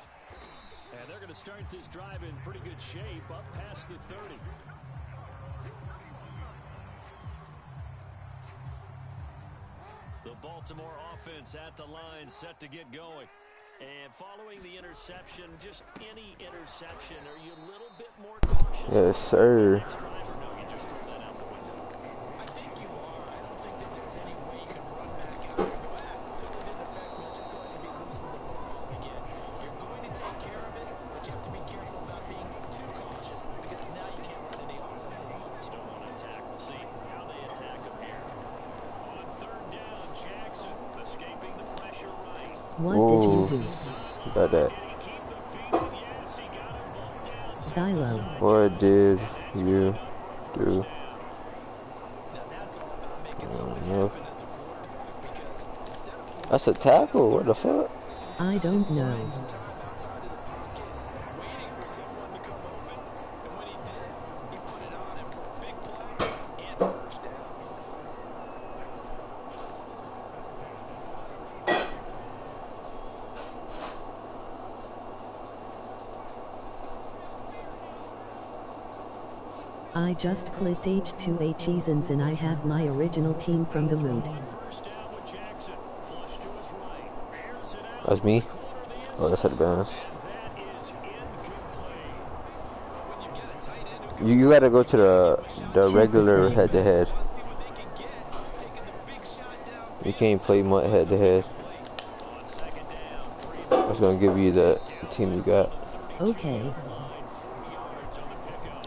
And they're going to start this drive in pretty good shape, up past the 30. The Baltimore offense at the line, set to get going. And following the interception, just any interception, are you a little bit more cautious? Yes, sir. Next drive, or no, you just throw that out the window? I think you are. I don't think that there's any way you can run back out and go, took it into effect, let's just go ahead and be loose with the football again. You're going to take care of it, but you have to be careful about being too cautious because now you can't run any offense at all. Still want to attack. We'll see how they attack him here. On third down, Jackson escaping the pressure right. What did you do? Got that. Did he keep the feet? Yes, he got him both down. Silo. What did you do? Now that's all about making something know. happen as a quarterback because instead of That's a tackle. What the fuck? I don't know. some time outside of the pocket, waiting for someone to come open, and when he did, he put it on him for a big play and a first down. I just clicked H2H and I have my original team from the root. First down with Jackson. Flush to his right. Airs it out. That's me. Corner of the end Oh, that's out of bounds. zone. That is incomplete. When you get a tight end who You gotta go to the regular head-to-head. can see what they can get, taking the big shot down. You can't play much head-to-head. On second down, Freeman. That's gonna give you the team you got. Okay. Line 4 yards on the pickup.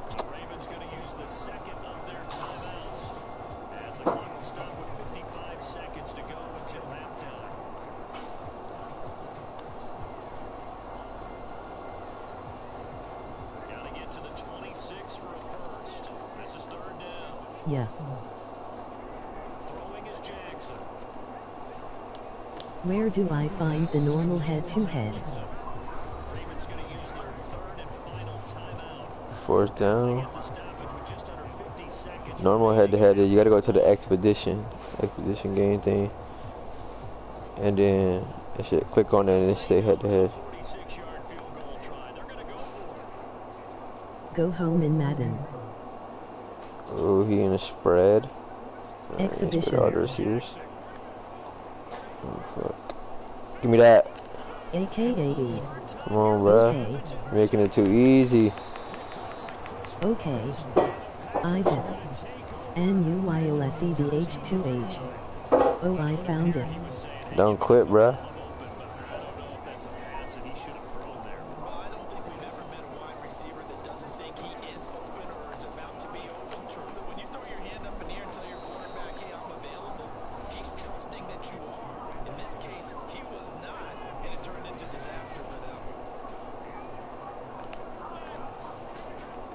The Ravens going to use the second of their timeouts as the clock will stop with 55 seconds to go until halftime. Got to get to the 26 for a first. This is third down. Yeah. Throwing is Jackson. Where do I find the normal head-to-head? Ravens going to use their third and final timeout. Fourth down. Get the stoppage with just under 50 seconds. Normal head-to-head. You gotta go to the expedition game thing, and then it should click on it and it say head-to-head. 46-yard field goal try. They're going to go for it. Go home in Madden. Oh, he in a spread. Exhibition. Spread all the receivers. Oh, fuck. Give me that. AKA. Come on, bruh. Okay. Making it too easy. Okay. I did. NUYLSEDH2H. Oh, I found it. Don't quit, bruh. I don't know if that's a pass that he should have thrown there. Well, I don't think we've ever met a wide receiver that doesn't think he is open or is about to be open. So when you throw your hand up in the air and tell your quarterback, hey, I'm available, he's trusting that you are. In this case, he was not, and it turned into disaster for them.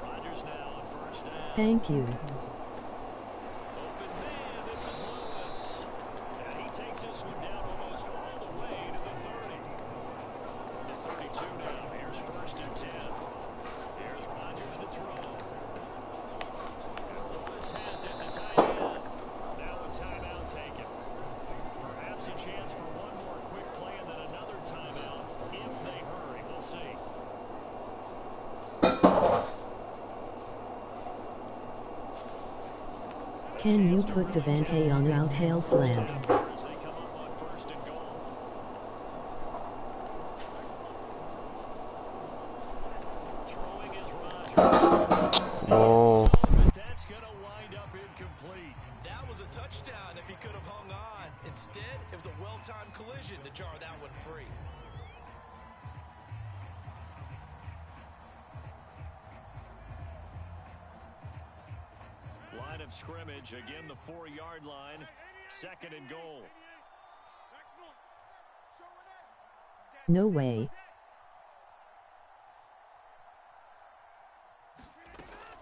Rodgers now on first down. Thank you. Open man, this is Lewis. And he takes this one down almost all the way to the 30. The 32 now. Here's first and 10. Here's Rodgers to throw. And Lewis has it, the tight end. Now a timeout taken. Perhaps a chance for one more quick play and then another timeout if they hurry. We'll see. Can you put Devante on route hail slant? As they come up on first and goal. Throwing is Rodgers. Oh, But that's going to wind up incomplete. That was a touchdown if he could have hung on. Instead, it was a well-timed collision to jar that one free. of scrimmage. Again, the 4-yard line. 2nd and goal. No way.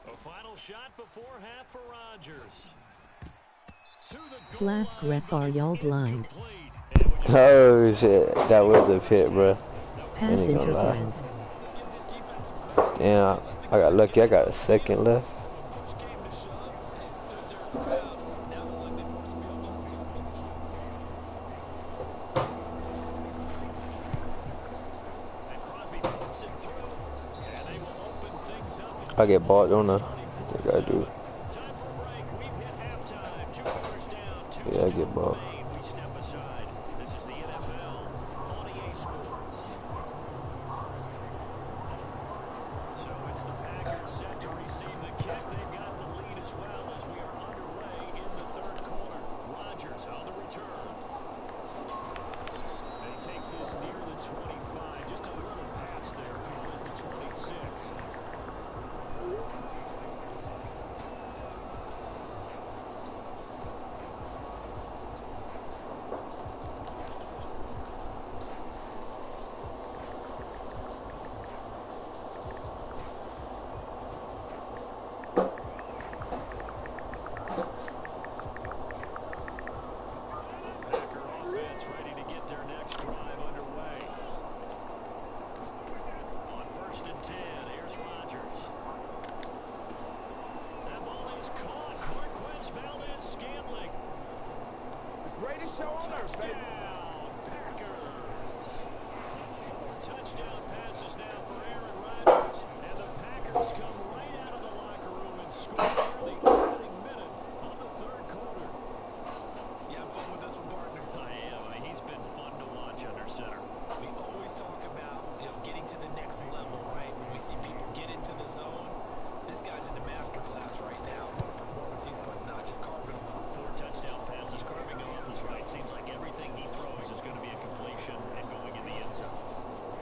A final shot before half for Rodgers. Flaff ref, are y'all blind? Oh shit, that was a hit, bro. Pass interference. Yeah, I got lucky. I got a second left. I get bought, don't I? think I do. Yeah, I get bought.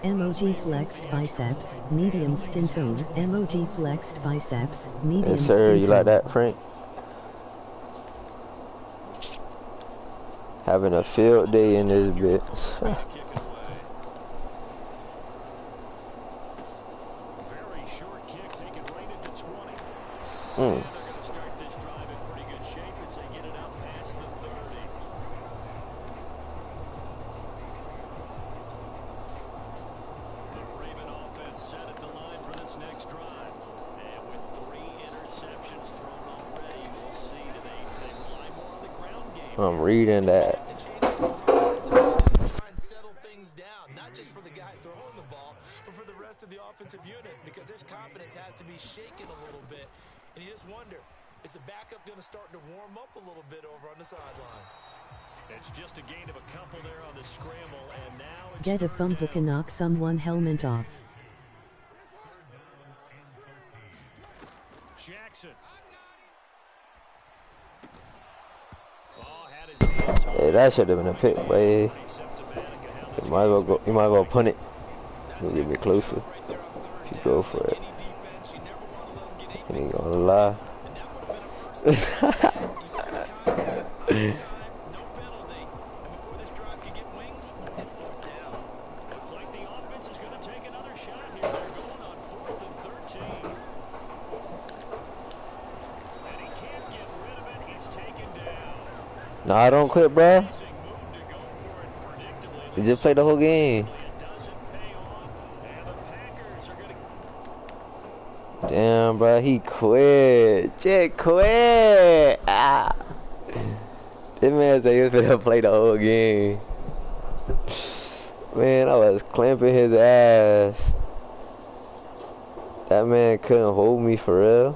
MOG flexed biceps, medium skin tone. MOG flexed biceps, medium yes, skin sir. tone. You like that, Frank? Having a field day in this bitch. Very short kick, take it right into 20. They're going to start this drive in pretty good shape as they get it out past the 30. The Raven offense set at the line for this next drive. And with 3 interceptions thrown already, we'll see today they rely more on the ground game. I'm reading that. Try and settle things down, not just for the guy throwing the ball, but for the rest of the offensive unit, because their confidence has to be shaken a little bit. And you just wonder, is the backup going to start to warm up a little bit over on the sideline? It's just a gain of a couple there on the scramble, and now it's Get a fumble can knock someone helmet off. Jackson. Had his hands on Hey, that should have been a pick, boy. You might as well go. You might as well punt it. You'll get me closer. If you go for it, I ain't gonna lie. Looks like the offense is going to take another shot here. They're going on 4th and 13. And he can't get rid of it. He's taken down. Nah, don't quit, bro. Move to go for it predictably. You just play the whole game. It doesn't pay off. And the Packers are going to... Damn, bro, he quit. Jack quit. Ah. This man said he was gonna play the whole game. Man, I was clamping his ass. That man couldn't hold me for real.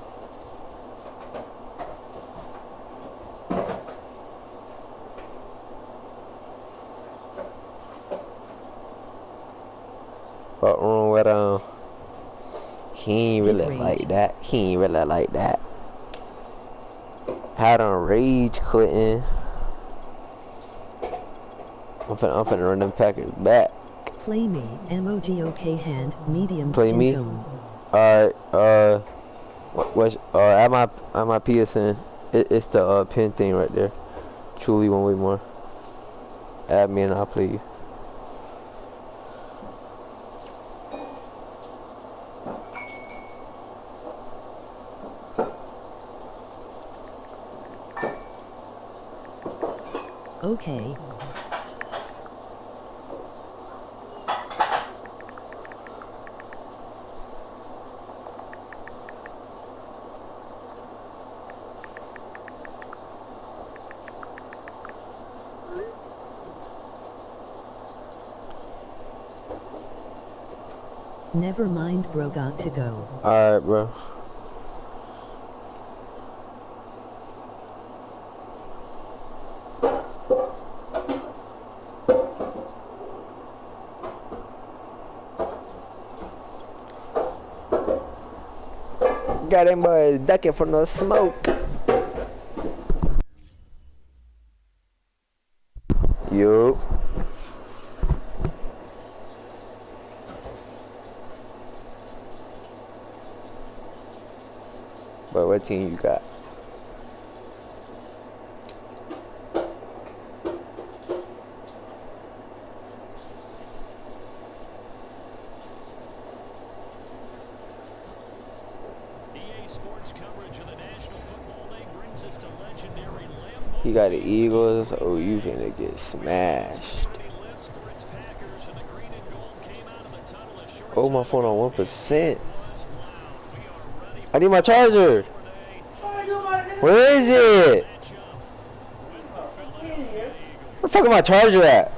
What wrong with him? He ain't really like that. He ain't really like that. Had on rage quitting. I'm finna run them Packers back. Play me, MOGOK hand, medium Play skin me? tone. Alright, at my PSN. It's the pin thing right there. Truly one way more. Add me and I'll play you. Okay. Never mind, bro, got to go. Alright, bro. Got him ducking from the smoke. Yo. But what team you got? EA Sports coverage of the National Football League brings us to legendary Lambeau. You got the Eagles. Oh, you finna get smashed. Oh, my phone on 1%. I need my charger. Where is it? Where the fuck is my charger at?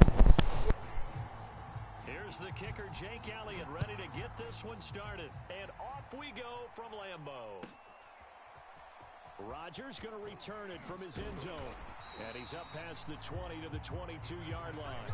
Here's the kicker, Jake Elliott, ready to get this one started. And off we go from Lambeau. Rodgers going to return it from his end zone. And he's up past the 20 to the 22-yard line.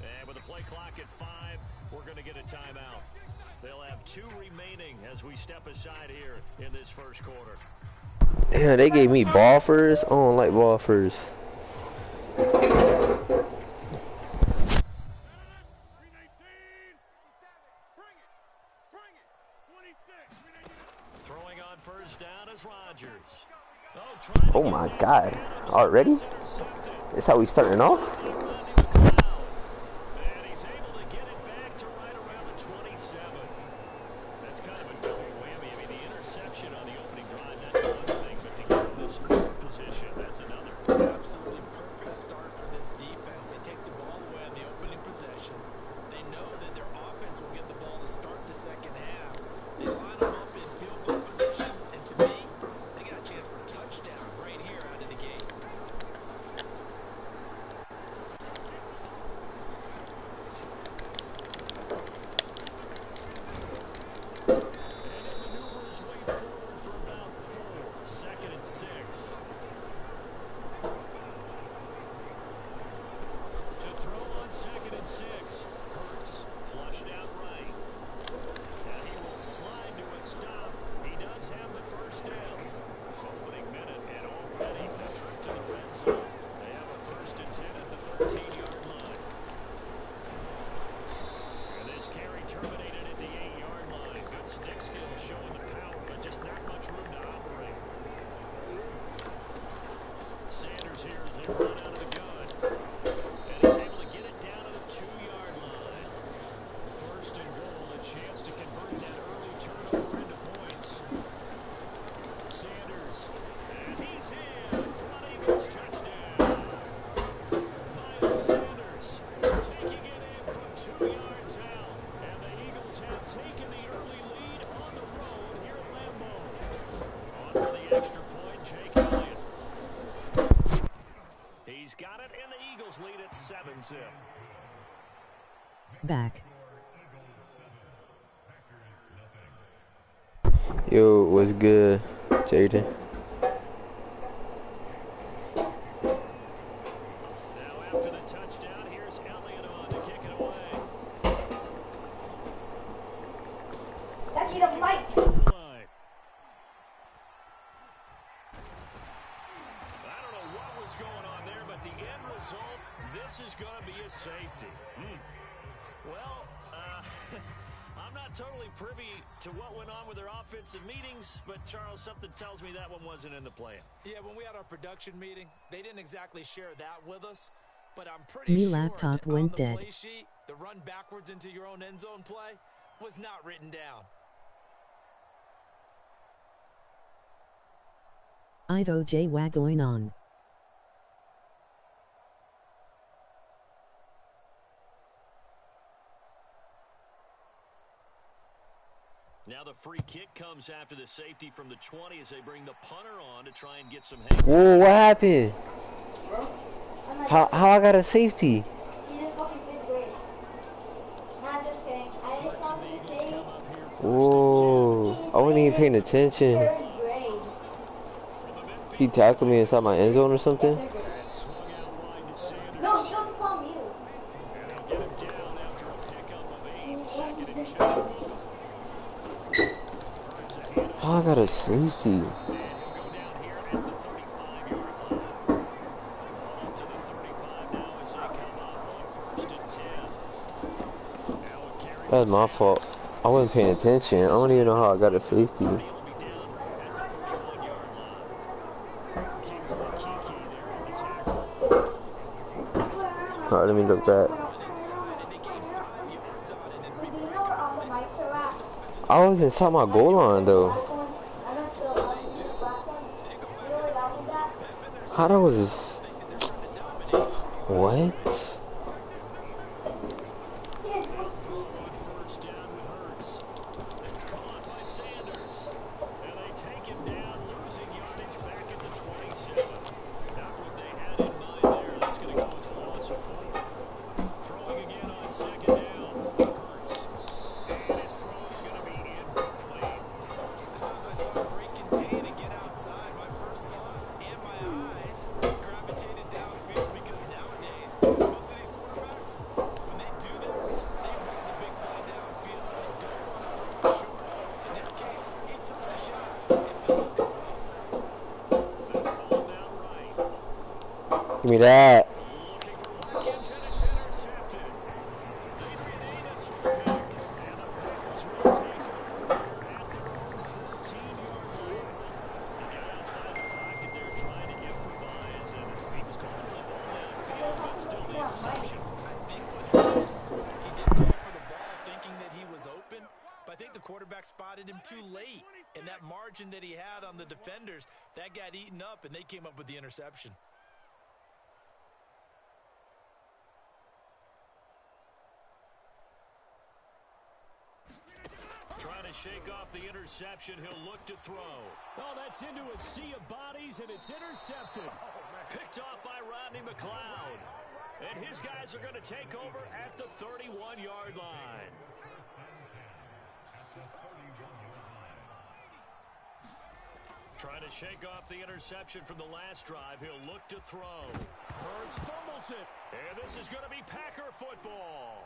And with the play clock at 5, we're going to get a timeout. They'll have 2 remaining as we step aside here in this first quarter. Damn, they gave me ball first. I don't like ball first. Throwing on first down is Rodgers. Oh my God. Already? That's how we starting off? And he's able to get it back to right around the 27. That's kind of a double whammy. I mean, the interception on the opening drive, that's one thing, but to get in this field position, that's another. Absolutely perfect start for this defense. They take the ball away on the opening possession. They know that their offense will get the ball to start the second half. They line them up in field goal position, and to me, they got a chance for a touchdown right here out of the gate. And he'll maneuver his way forward for about 4. 2nd and 6. To throw on 2nd and 6. Hurts flushed out right. And he will slide to a stop. He does have the first down. Opening minute and already a trip to the red zone. They have a 1st and 10 at the 13-yard line. And this carry terminated at the 8-yard line. Good stick skill showing the power, but just not much room to operate. Sanders here as they run out of the gun. And he's able to get it down to the 2-yard line. 1st and goal, a chance to convert that early turnover into points. Sanders, and he's in for an Eagles touchdown. Miles Sanders taking it in from 2 yards out. And the Eagles have taken the early lead on the road here at Lambeau. On for the extra point, Jake Elliott. He's got it, and the Eagles lead at 7-zip. Back. Yo, what's good, Jaden? Now after the touchdown, here's Elliott on to kick it away. That's it, Mike. I don't know what was going on there, but the end result, this is going to be a safety. Well, I'm not totally privy to what went on with their offensive meetings, but Charles, something tells me that one wasn't in the plan. Yeah, when we had our production meeting, they didn't exactly share that with us, but I'm pretty Me sure laptop that went on the dead. play sheet, the run backwards into your own end zone play was not written down. Ivo J. Wagoin on. Now the free kick comes after the safety from the 20 as they bring the punter on to try and get some hang. Whoa, what happened? How I got a safety? He's in fucking 5th grade. Nah, just kidding. I just thought he was saying Whoa, I wasn't even paying attention. 3rd grade. He tackled me inside my end zone or something? No, he goes to call me. Get him down after a pickup of 8, 2nd and 2. How I got a safety? That's my fault. I wasn't paying attention. I don't even know how I got a safety. Alright, let me look back. I was inside my goal line though. How that was what? Give me that. Spotted him too late, and that margin that he had on the defenders, that got eaten up, and they came up with the interception. Trying to shake off the interception, he'll look to throw. Oh, that's into a sea of bodies, and it's intercepted. Picked off by Rodney McLeod. And his guys are going to take over at the 31-yard line. Trying to shake off the interception from the last drive. He'll look to throw. Hurts fumbles it. And this is going to be Packer football.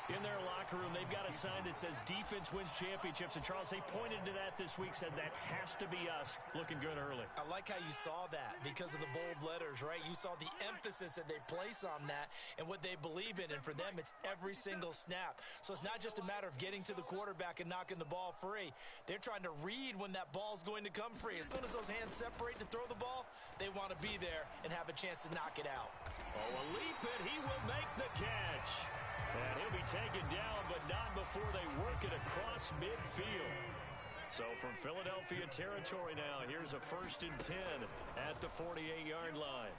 In their locker room, they've got a sign that says defense wins championships. And, Charles, they pointed to that this week, said that has to be us. Looking good early. I like how you saw that because of the bold letters, right? You saw the emphasis that they place on that and what they believe in. And for them, it's every single snap. So it's not just a matter of getting to the quarterback and knocking the ball free. They're trying to read when that ball's going to come free. As soon as those hands separate to throw the ball, they want to be there and have a chance to knock it out. Oh, a leap, and he will make the catch. And he'll be taken down, but not before they work it across midfield. So from Philadelphia territory now, here's a 1st and 10 at the 48-yard line.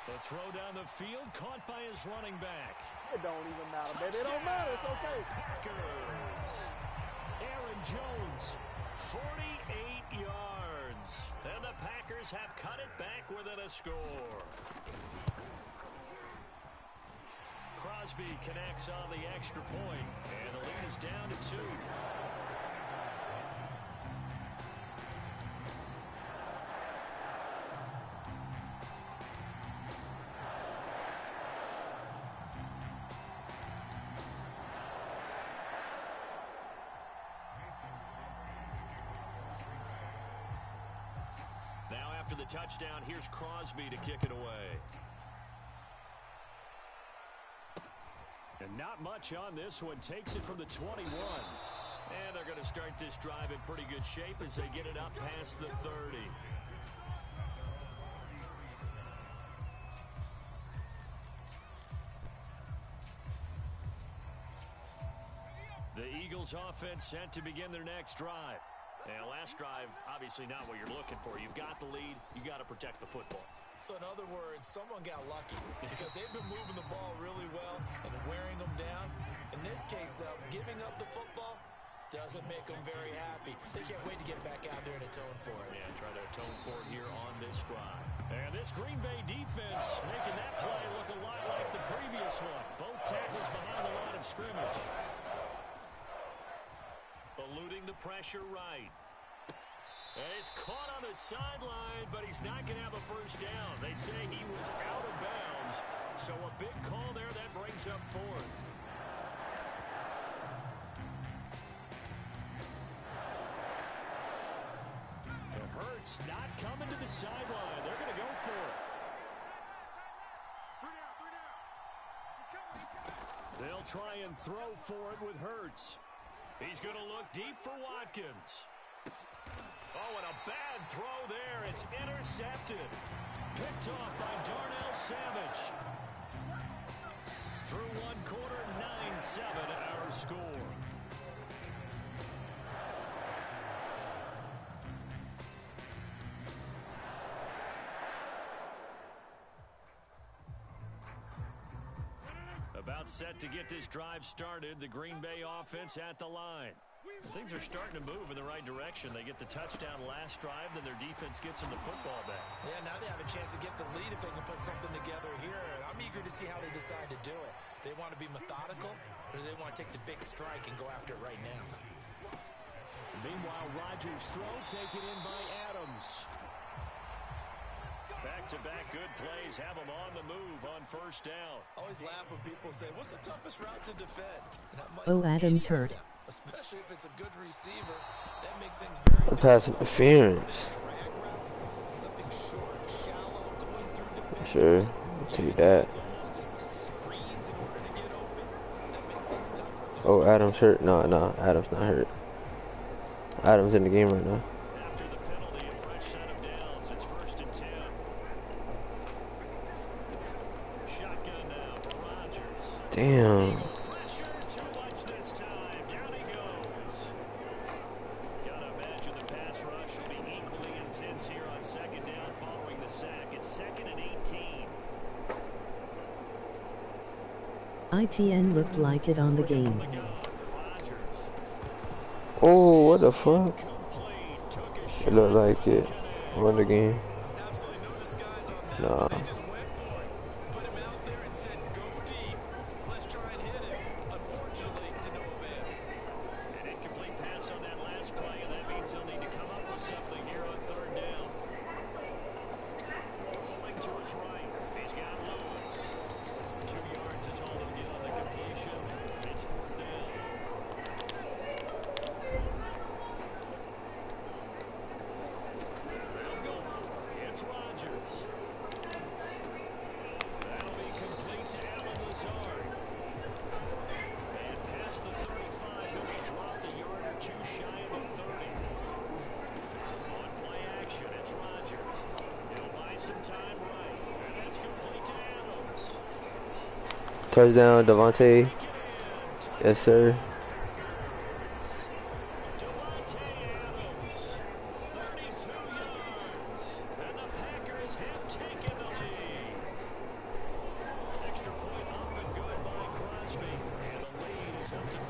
The throw down the field, caught by his running back. It don't even matter, baby. It don't matter. It's okay. Packers. Aaron Jones, 48 yards. And the Packers have cut it back within a score. Crosby connects on the extra point, and the lead is down to 2. Now after the touchdown, here's Crosby to kick it away. And not much on this one. Takes it from the 21. And they're going to start this drive in pretty good shape as they get it up past the 30. The Eagles offense set to begin their next drive. And last drive, obviously not what you're looking for. You've got the lead. You got to protect the football. So in other words, someone got lucky because they've been moving the ball really well and wearing them down. In this case, though, giving up the football doesn't make them very happy. They can't wait to get back out there and atone for it. Yeah, try to atone for it here on this drive. And this Green Bay defense making that play look a lot like the previous one. Both tackles behind the line of scrimmage. Eluding the pressure right. And he's caught on the sideline, but he's not going to have a first down. They say he was out of bounds. So a big call there that brings up 4th. The Hurts not coming to the sideline. They're going to go for it. 3 down, 3 down. He's coming. They'll try and throw for it with Hurts. He's going to look deep for Watkins. Oh, and a bad throw there. It's intercepted. Picked off by Darnell Savage. Through one quarter, 9-7 our score. About set to get this drive started. The Green Bay offense at the line. Things are starting to move in the right direction. They get the touchdown last drive, then their defense gets them the football back. Yeah, now they have a chance to get the lead if they can put something together here. And I'm eager to see how they decide to do it. Do they want to be methodical, or do they want to take the big strike and go after it right now? Meanwhile, Rodgers' throw taken in by Adams. Back-to-back good plays have them on the move on first down. Always laugh when people say, what's the toughest route to defend? Oh, Adams hurt. Especially if it's a good receiver, that makes things very Pass interference. Something short, shallow, going through defenders. Sure, I'll take that. Screens in order to get open. That makes things tougher. Oh, Adams hurt? No, Adams not hurt. Adams in the game right now. After the penalty, a fresh set of downs. It's 1st and 10. Shotgun now for Rodgers. Damn. Pressure too much this time. Down he goes. Gotta imagine the pass rush will be equally intense here on 2nd down following the sack. It's 2nd and 18. ITN looked like it on the game. Oh, what the fuck? It looked like it. Won the game. Nah. An incomplete pass on that last play, and that means they'll need to come up with something here on 3rd down. Rolling to his right. He's got Lewis. 2 yards is all they'll get on the completion. It's 4th down. They'll go for it. It's Rodgers. That'll be complete to Allen Lazard. And past the 35, he'll be dropped a yard or 2 shy of the 30. On play action, it's Rodgers. He'll buy some time right. And that's complete to Adams. Touchdown, Devontae. Yes, sir. Devontae Adams, 32 yards. And the Packers have taken the lead. Extra point up and good by Crosby. And the lead is up to 5.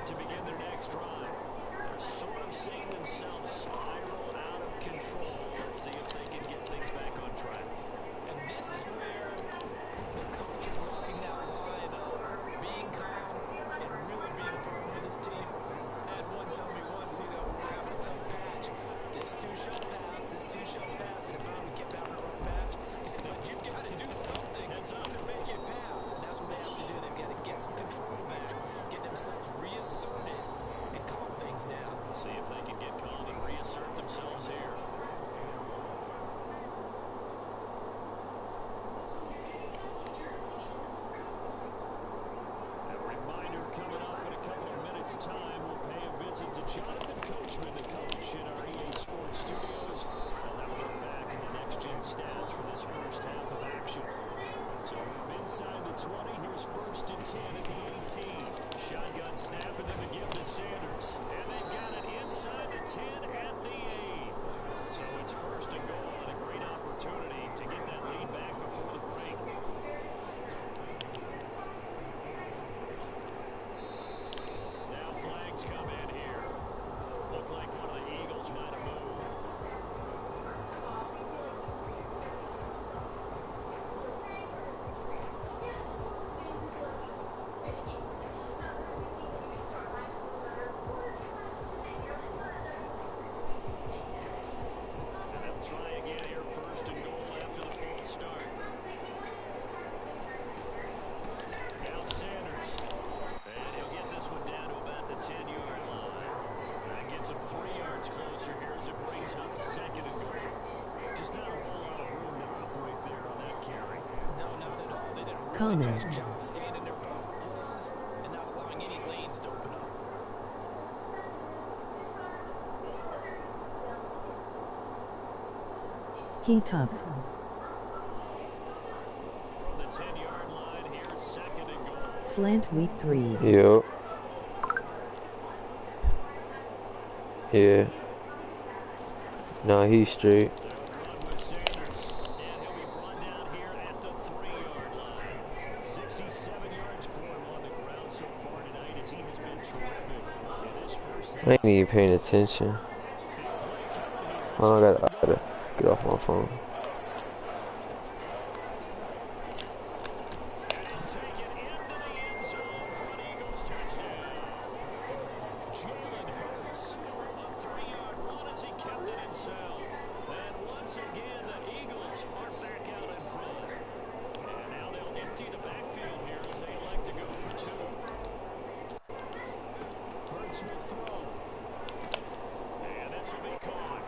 to begin their next drive. They're sort of seeing themselves spiral out of control. Let's see if they can get things back on track. And this is where the coach is walking that line of being calm and really being firm with his team. Ed one told me once, you know, when we're having a tough patch, this two shall pass, and if I would get down a rough patch, he said, but you've got to do something to make it pass, and that's what they have to do. They've got to get some control back, get themselves reasserted, and calm things down. See if they can get calm and reassert themselves here. A reminder coming up in a couple of minutes' time. We'll pay a visit to Jonathan Coachman, the coach in our EA Sports studios. We'll have a look back at the next-gen stats for this first half of action. So from inside the 20, here's 1st and 10 at the 18. Shotgun snap and then to give to Sanders. And they got it inside the 10 at the 8. So it's 1st and goal and a great opportunity to get that lead back before the break. Now flags come in here. Look like one of the Eagles might have moved. And they'll try again here, 1st and goal after the false start. Now Sanders. And he'll get this one down to about the 10-yard line. That gets him 3 yards closer here as it brings up 2nd and goal. Just not a whole lot of room to operate there on that carry. No, not at all. They did a really Comment. nice job staying in their places and not allowing any lanes to open up. He tough. From the 10-yard line, here's 2nd and goal. Slant week 3. Yo. Yeah. Nah, he's straight. They'll run with Sanders, and he'll be brought down here at the 3-yard line. 67 yards for him on the ground so far tonight as he has been terrific in this first half. I ain't even paying attention. Oh, I gotta get off my phone. And taken into the end zone for an Eagles touchdown. Jalen Hurts, a 3-yard run as he kept it himself. And once again, the Eagles are back out in front. And now they'll empty the backfield here as they like to go for 2. Hurts will throw. And this will be caught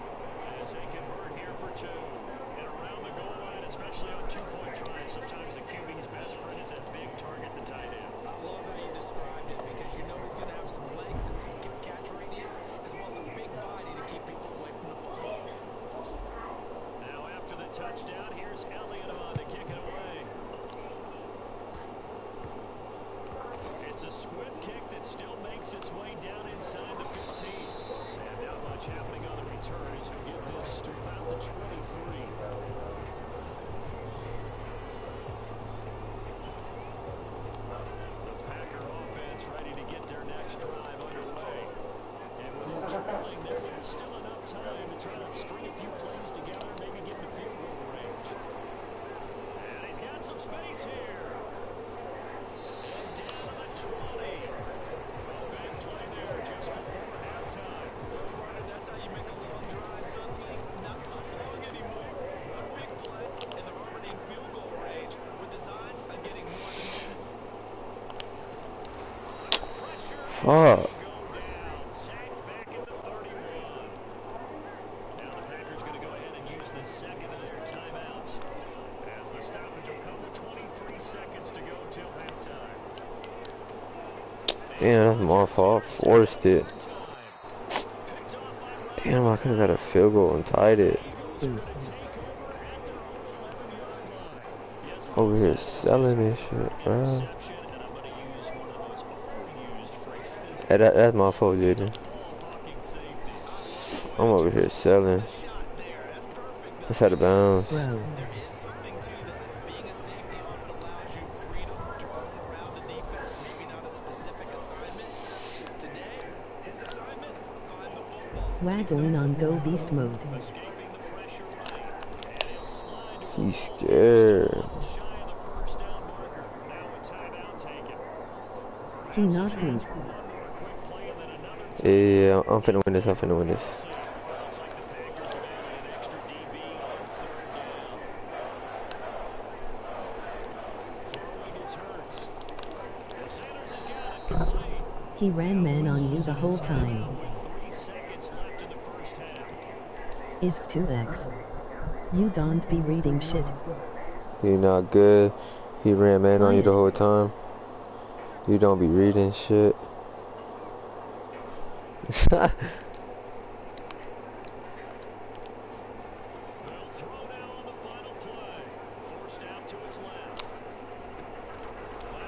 as they convert here for 2. And around the goal line, especially on 2-point tries, sometimes the QB's best friend is that big target, the tight end. I love how you described it because you know he's going to have some length and some catch radius as well as a big body to keep people away from the football. Now after the touchdown, here's Elliott on to kick it away. It's a squib kick that still makes its way down inside the 15. And not much happening on the return as he'll get this to about the 23. The Packer offense ready to get their next drive underway. And when they're trailing, there's still enough time to try to string a few plays together, maybe get into field goal range. And he's got some space here. And down to the 20. A big play there just before halftime. That's how you make a long drive suddenly not so long anymore. One big play, and they're already in field goal range with designs on getting more than Pressure. Fuck. Go down. Sacked back at the 31. Now the Packers going to go ahead and use the second of their timeouts as the stoppage will come with 23 seconds to go till halftime. Damn, that's my fault. I forced it. Damn, I could have got a field goal and tied it. Over here selling this shit, bro. Hey, that's my fault, Jaden. I'm over here selling. It's out of bounds. Bro. there is something to that. Being a safety often allows you freedom to roam around the defense, maybe not a specific assignment. To Waddling on go beast mode. He's scared. He not good. Yeah, I'm finna win this. I'm finna win this. He ran man on you the whole time. Is 2x. You don't be reading shit. You're not good. He ran man on you the whole time. You don't be reading shit.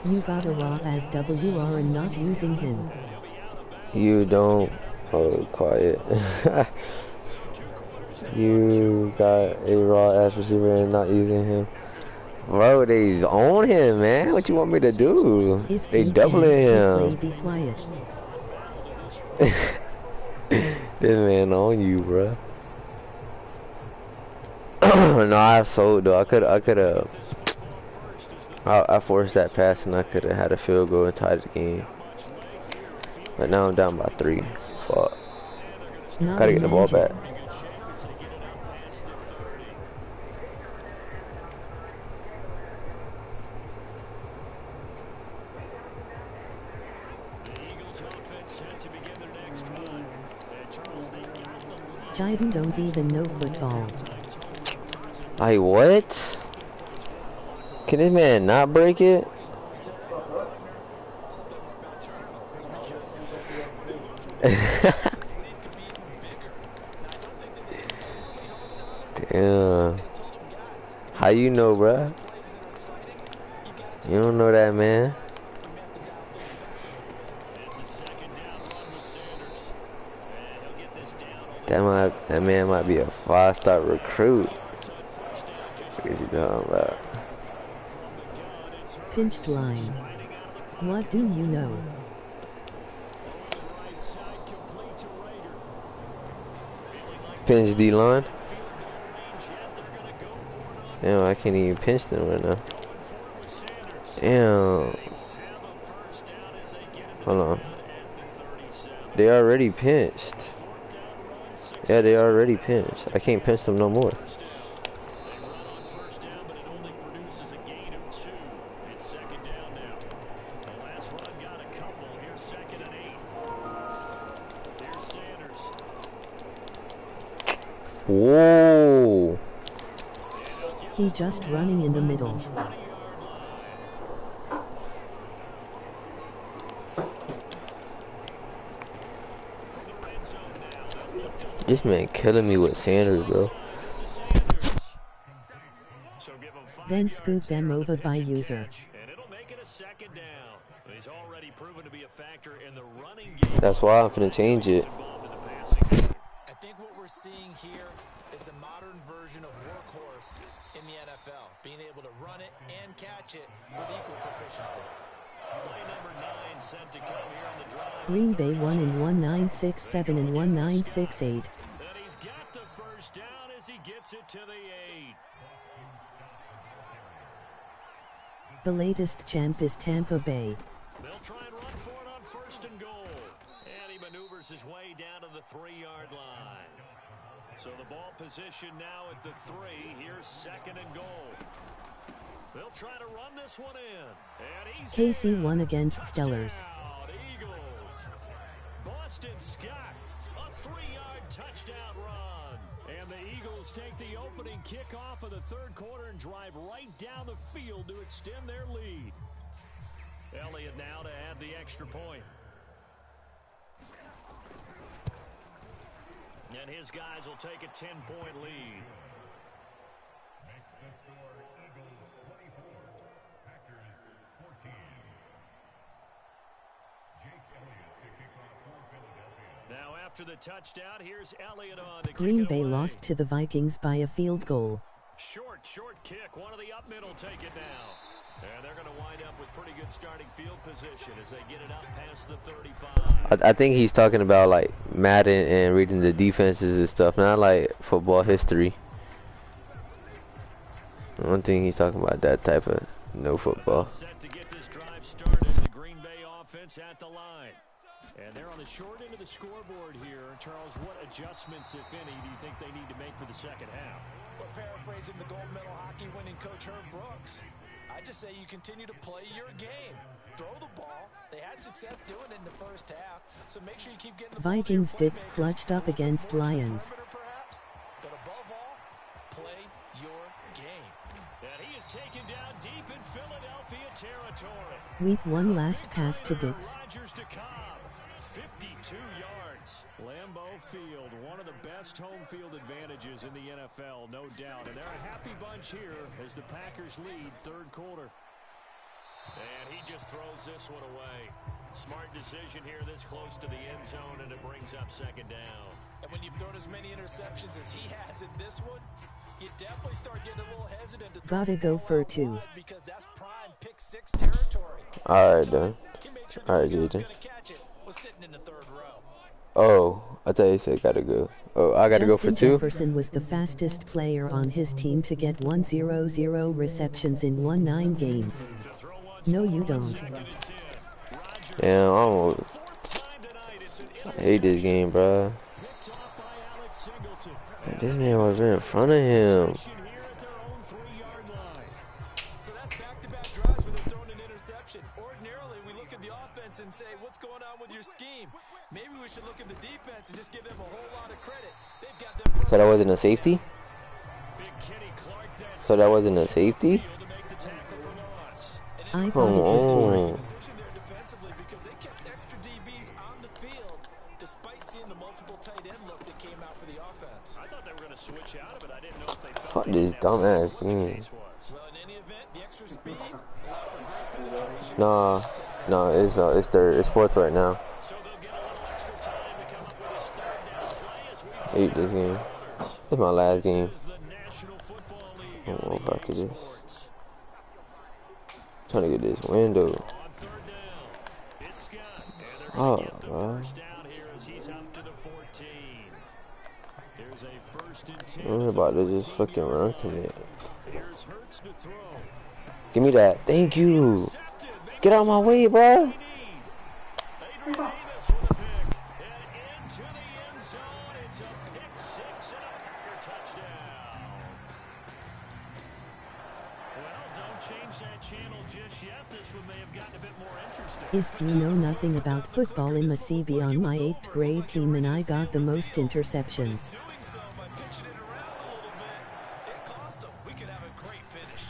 You got a raw as WR and not using him. You don't. Oh, quiet. You got a raw ass receiver and not using him. Bro, they own him, man. What you want me to do? They doubling him. Be quiet. This man on you, bro. No, I sold though. I forced that pass and I could have had a field goal and tied the game. But now I'm down by 3. Fuck. Gotta get the ball back. Jaden don't even know football. Like what? Can this man not break it? Damn. How you know, bruh? You don't know that, man. That man might be a 5-star recruit. What is you talking about? Pinched line. What do you know? Pinch D line. Damn, I can't even pinch them right now. Damn. Hold on. They already pinched. Yeah, they already pinched. I can't pinch them no more. Whoa. He just running in the middle. This man killing me with Sanders, bro. Then scoop them over by user. That's why I'm finna change it. I think what we're seeing here is the modern version of workhorse in the NFL, being able to run it and catch it with equal proficiency. Play number 9 set to come here on the drive. Green Bay won in 1967 and 1968. And he's got the first down as he gets it to the 8. The latest champ is Tampa Bay. They'll try and run for it on 1st and goal. And he maneuvers his way down to the 3-yard line. So the ball position now at the 3. Here's 2nd and goal. They'll try to run this one in. And he's KC won against Stellars. Eagles. Boston Scott, a 3-yard touchdown run. And the Eagles take the opening kickoff of the 3rd quarter and drive right down the field to extend their lead. Elliott now to add the extra point. And his guys will take a 10-point lead. Now after the touchdown, here's Elliott on to Green Bay lost to the Vikings by a field goal. Short kick. One of the up middle take it now. And they're going to wind up with pretty good starting field position as they get it up past the 35. I think he's talking about like Madden and reading the defenses and stuff, not like football history. I don't think he's talking about that type of no football. Set to get this drive started. The Green Bay offense at the line. And they're on the short end of the scoreboard here. Charles, what adjustments, if any, do you think they need to make for the second half? Well, paraphrasing the gold medal hockey winning coach Herb Brooks, I just say you continue to play your game. Throw the ball. They had success doing it in the first half, so make sure you keep getting the Vikings sticks clutched up against Lions. Perhaps, but above all, play your game. And he is taken down deep in Philadelphia territory. With one last pass to Dix. Rodgers to Cobb, 52 yards. Lambeau Field, one of the best home field advantages in the NFL, no doubt. And they're a happy bunch here as the Packers lead third quarter. And he just throws this one away. Smart decision here this close to the end zone, and it brings up second down. And when you've thrown as many interceptions as he has in this one, you definitely start getting a little hesitant to Gotta go for two. because that's prime pick six territory. Alright, then. Alright, Jaden. Was sitting in the third row. Oh, I thought you said gotta go. Oh, I gotta go for Justin two? Jefferson was the fastest player on his team to get 100 receptions in 19 games. No, you don't. Damn, I hate this game, bruh. This man was right in front of him. So that's back-to-back drives where they're throwing an interception. Ordinarily, we look at the offense and say, what's going on with your scheme? Maybe we should look at the defense and just give them a whole lot of credit. They've got them. So that wasn't a safety? So that wasn't a safety? I Come thought it was on. four. Position there defensively because they kept extra DBs on the field despite seeing the multiple tight end look that came out for the offense. I thought they were going to switch out of it. I didn't know if they felt Fuck they this didn't have dumbass what the game. case was. Well, in any event, the extra speed allowed for great penetration. No, it's fourth right now. So they'll get a little extra time to come up with this third down play as we I hate this game. This is my last game. is the National Football League. I don't know on if I could EA do. Sports. Trying to get this window. On third down, it's Scott. And they're Oh, going to get the bro. first down here as he's up to the 14. Here's a first and 10. I'm about to just fucking run commit. Here's Hurts to throw. Give me that. Thank you. Get out of my way, bro. Adrian Davis with a pick. And into the end zone. It's a pick six and a Packer touchdown. Well, don't change that channel just yet. This one may have gotten a bit more interesting. If you know nothing about football, in the CB on my 8th grade team and I got the most interceptions. Doing so by pitching it around a little bit, it cost them. We could have a great finish.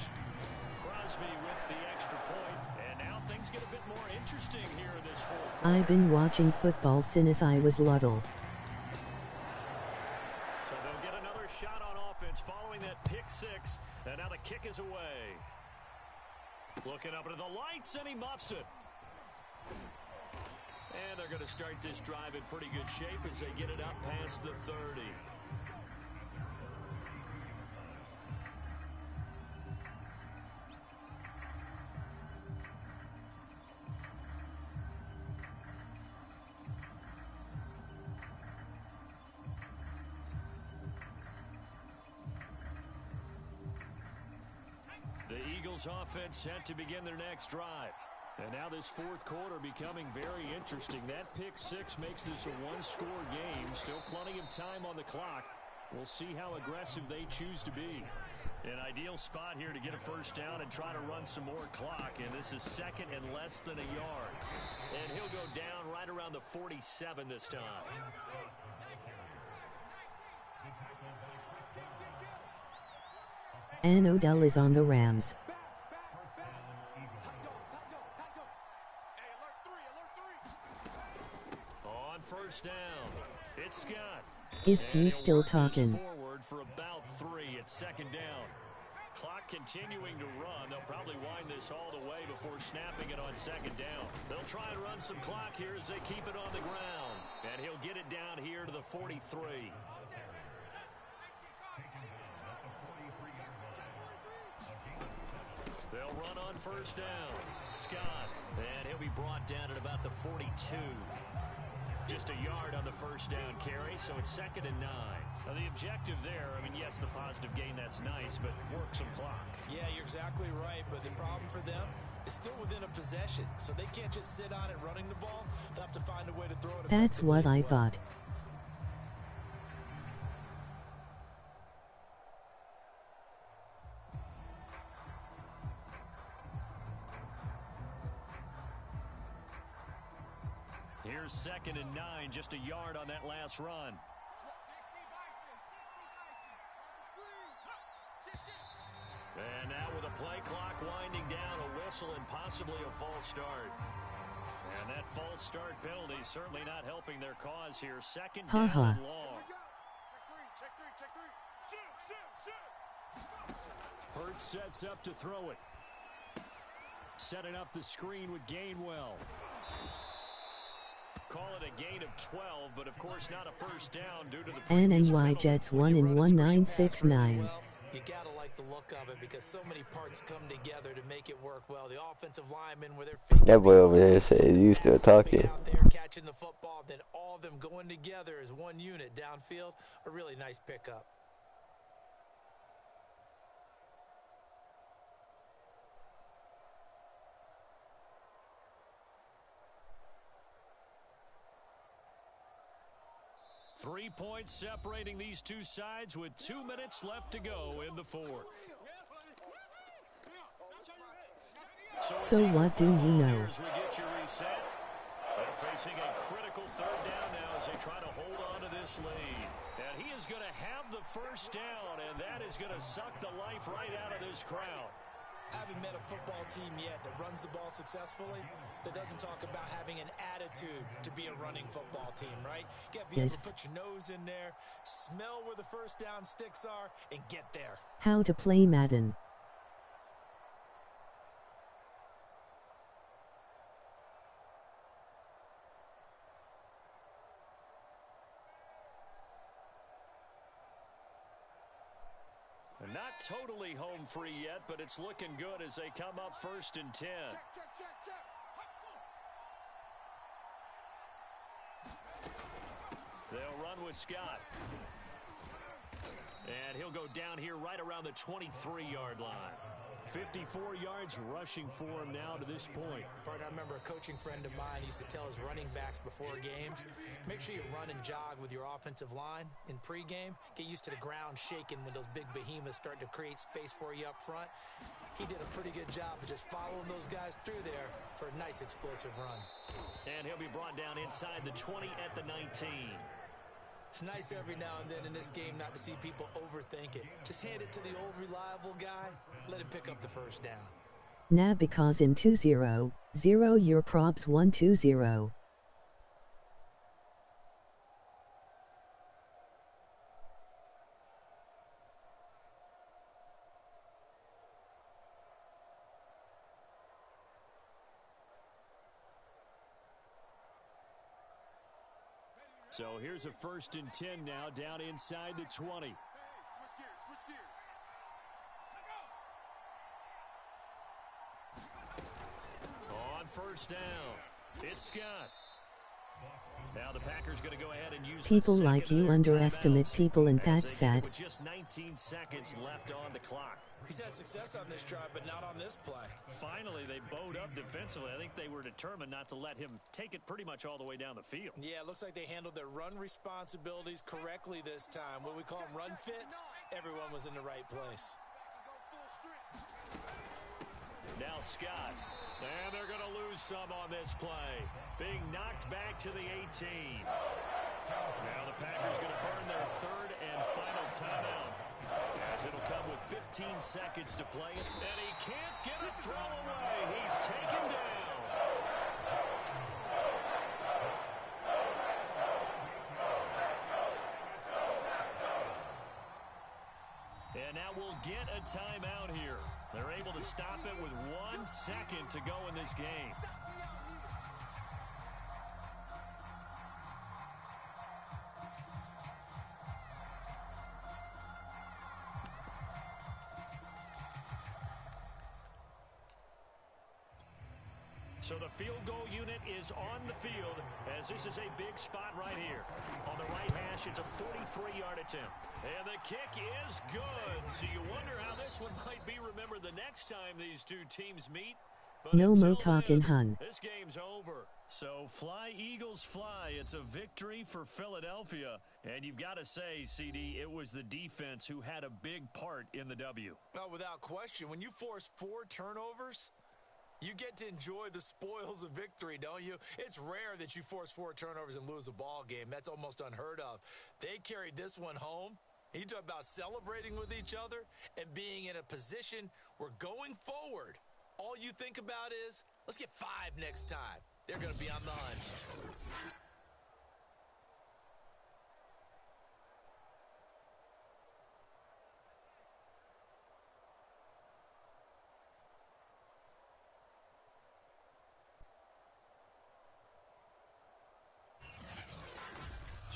Crosby with the extra point, and now things get a bit more interesting here in this fourth. I've been watching football since I was little. So they'll get another shot on offense following that pick six, and now the kick is away. Looking up into the lights, and he muffs it. And they're going to start this drive in pretty good shape as they get it up past the 30. The Eagles offense set to begin their next drive. And now this fourth quarter becoming very interesting. That pick six makes this a one-score game. Still plenty of time on the clock. We'll see how aggressive they choose to be. An ideal spot here to get a first down and try to run some more clock. And this is second and less than a yard. And he'll go down right around the 47 this time. And Odell is on the Rams. On first down, it's Scott. Is Pew still talking? Forward for about 3 at second down. Clock continuing to run. They'll probably wind this all the way before snapping it on second down. They'll try and run some clock here as they keep it on the ground. And he'll get it down here to the 43. They'll run on first down. Scott. And he'll be brought down at about the 42. Just a yard on the first down carry, so it's 2nd and 9. Now the objective there, I mean, yes, the positive gain, that's nice, but work some clock. Yeah, you're exactly right, but the problem for them is still within a possession, so they can't just sit on it running the ball. They'll have to find a way to throw it. That's what I thought. Here's 2nd and 9, just a yard on that last run. And now with a play clock winding down, a whistle and possibly a false start. And that false start penalty certainly not helping their cause here. 2nd down and long. Check three. Shoot. Hurts sets up to throw it. Setting up the screen with Gainwell. Call it a gain of 12, but of course not a first down due to the NNY Jets 1 in 1969. You gotta like the look of it because so many parts come together to make it work well. The offensive linemen with their feet. That boy over there says you still talking. Out there catching the football, then all of them going together as one unit downfield. A really nice pickup. Three points separating these two sides with 2 minutes left to go in the fourth. So what do you know? As we get you reset, they're facing a critical 3rd down now as they try to hold on to this lead. And he is going to have the first down, and that is going to suck the life right out of this crowd. I haven't met a football team yet that runs the ball successfully that doesn't talk about having an attitude to be a running football team, right? You got to be able to put your nose in there, smell where the first down sticks are, and get there. How to play Madden. Not totally home free yet, but it's looking good as they come up 1st and 10. Check. They'll run with Scott. And he'll go down here right around the 23-yard line. 54 yards rushing for him now to this point. Partner, I remember a coaching friend of mine used to tell his running backs before games, make sure you run and jog with your offensive line in pregame. Get used to the ground shaking when those big behemoths start to create space for you up front. He did a pretty good job of just following those guys through there for a nice explosive run. And he'll be brought down inside the 20 at the 19. It's nice every now and then in this game not to see people overthink it. Just hand it to the old reliable guy. Let him pick up the first down. Nah, because in 2-0, 0 your props 1-2-0. So here's a 1st and 10 now down inside the 20. Switch gears. On first down, it's Scott. Now the Packers going to go ahead and use people like you underestimate people, and that's sad. With just 19 seconds left on the clock. He's had success on this drive, but not on this play. Finally, they bowed up defensively. I think they were determined not to let him take it pretty much all the way down the field. Yeah, it looks like they handled their run responsibilities correctly this time. What we call them run fits, everyone was in the right place. Now Scott. And they're going to lose some on this play. Being knocked back to the 18. Now the Packers going to burn their 3rd and final timeout. As it'll come with 15 seconds to play. And he can't get a throw away. He's taken down. And now we'll get a timeout here. They're able to stop it with 1 second to go in this game. So the field goal unit is on the field as this is a big spot right here. On the right hash, it's a 43-yard attempt. And the kick is good. So you wonder how this one might be remembered the next time these two teams meet. But No mo until talkin' then, hun. this game's over. So fly, Eagles, fly. It's a victory for Philadelphia. And you've got to say, CD, it was the defense who had a big part in the W. Oh, without question. When you force 4 turnovers, you get to enjoy the spoils of victory, don't you? It's rare that you force 4 turnovers and lose a ball game. That's almost unheard of. They carried this one home. You talk about celebrating with each other and being in a position where going forward, all you think about is, let's get 5 next time. They're going to be on the hunt.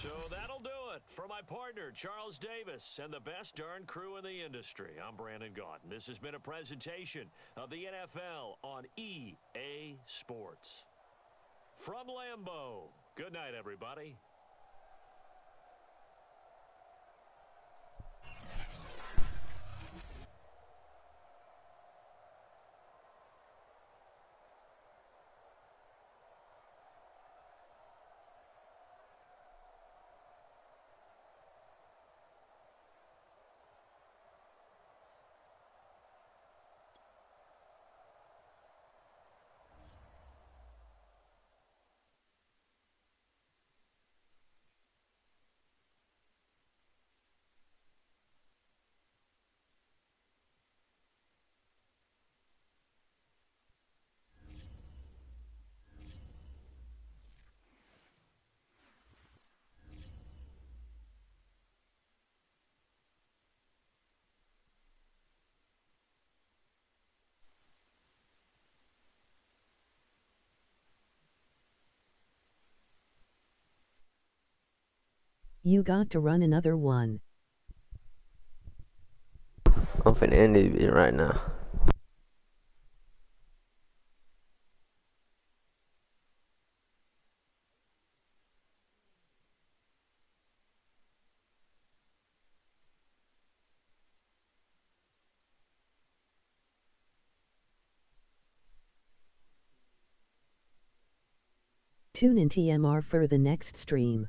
So that'll do it for my partner, Charles Davis, and the best darn crew in the industry. I'm Brandon Gaudin. This has been a presentation of the NFL on EA Sports. From Lambeau, good night, everybody. You got to run another one. I'm finna end this video right now. Tune in TMR for the next stream.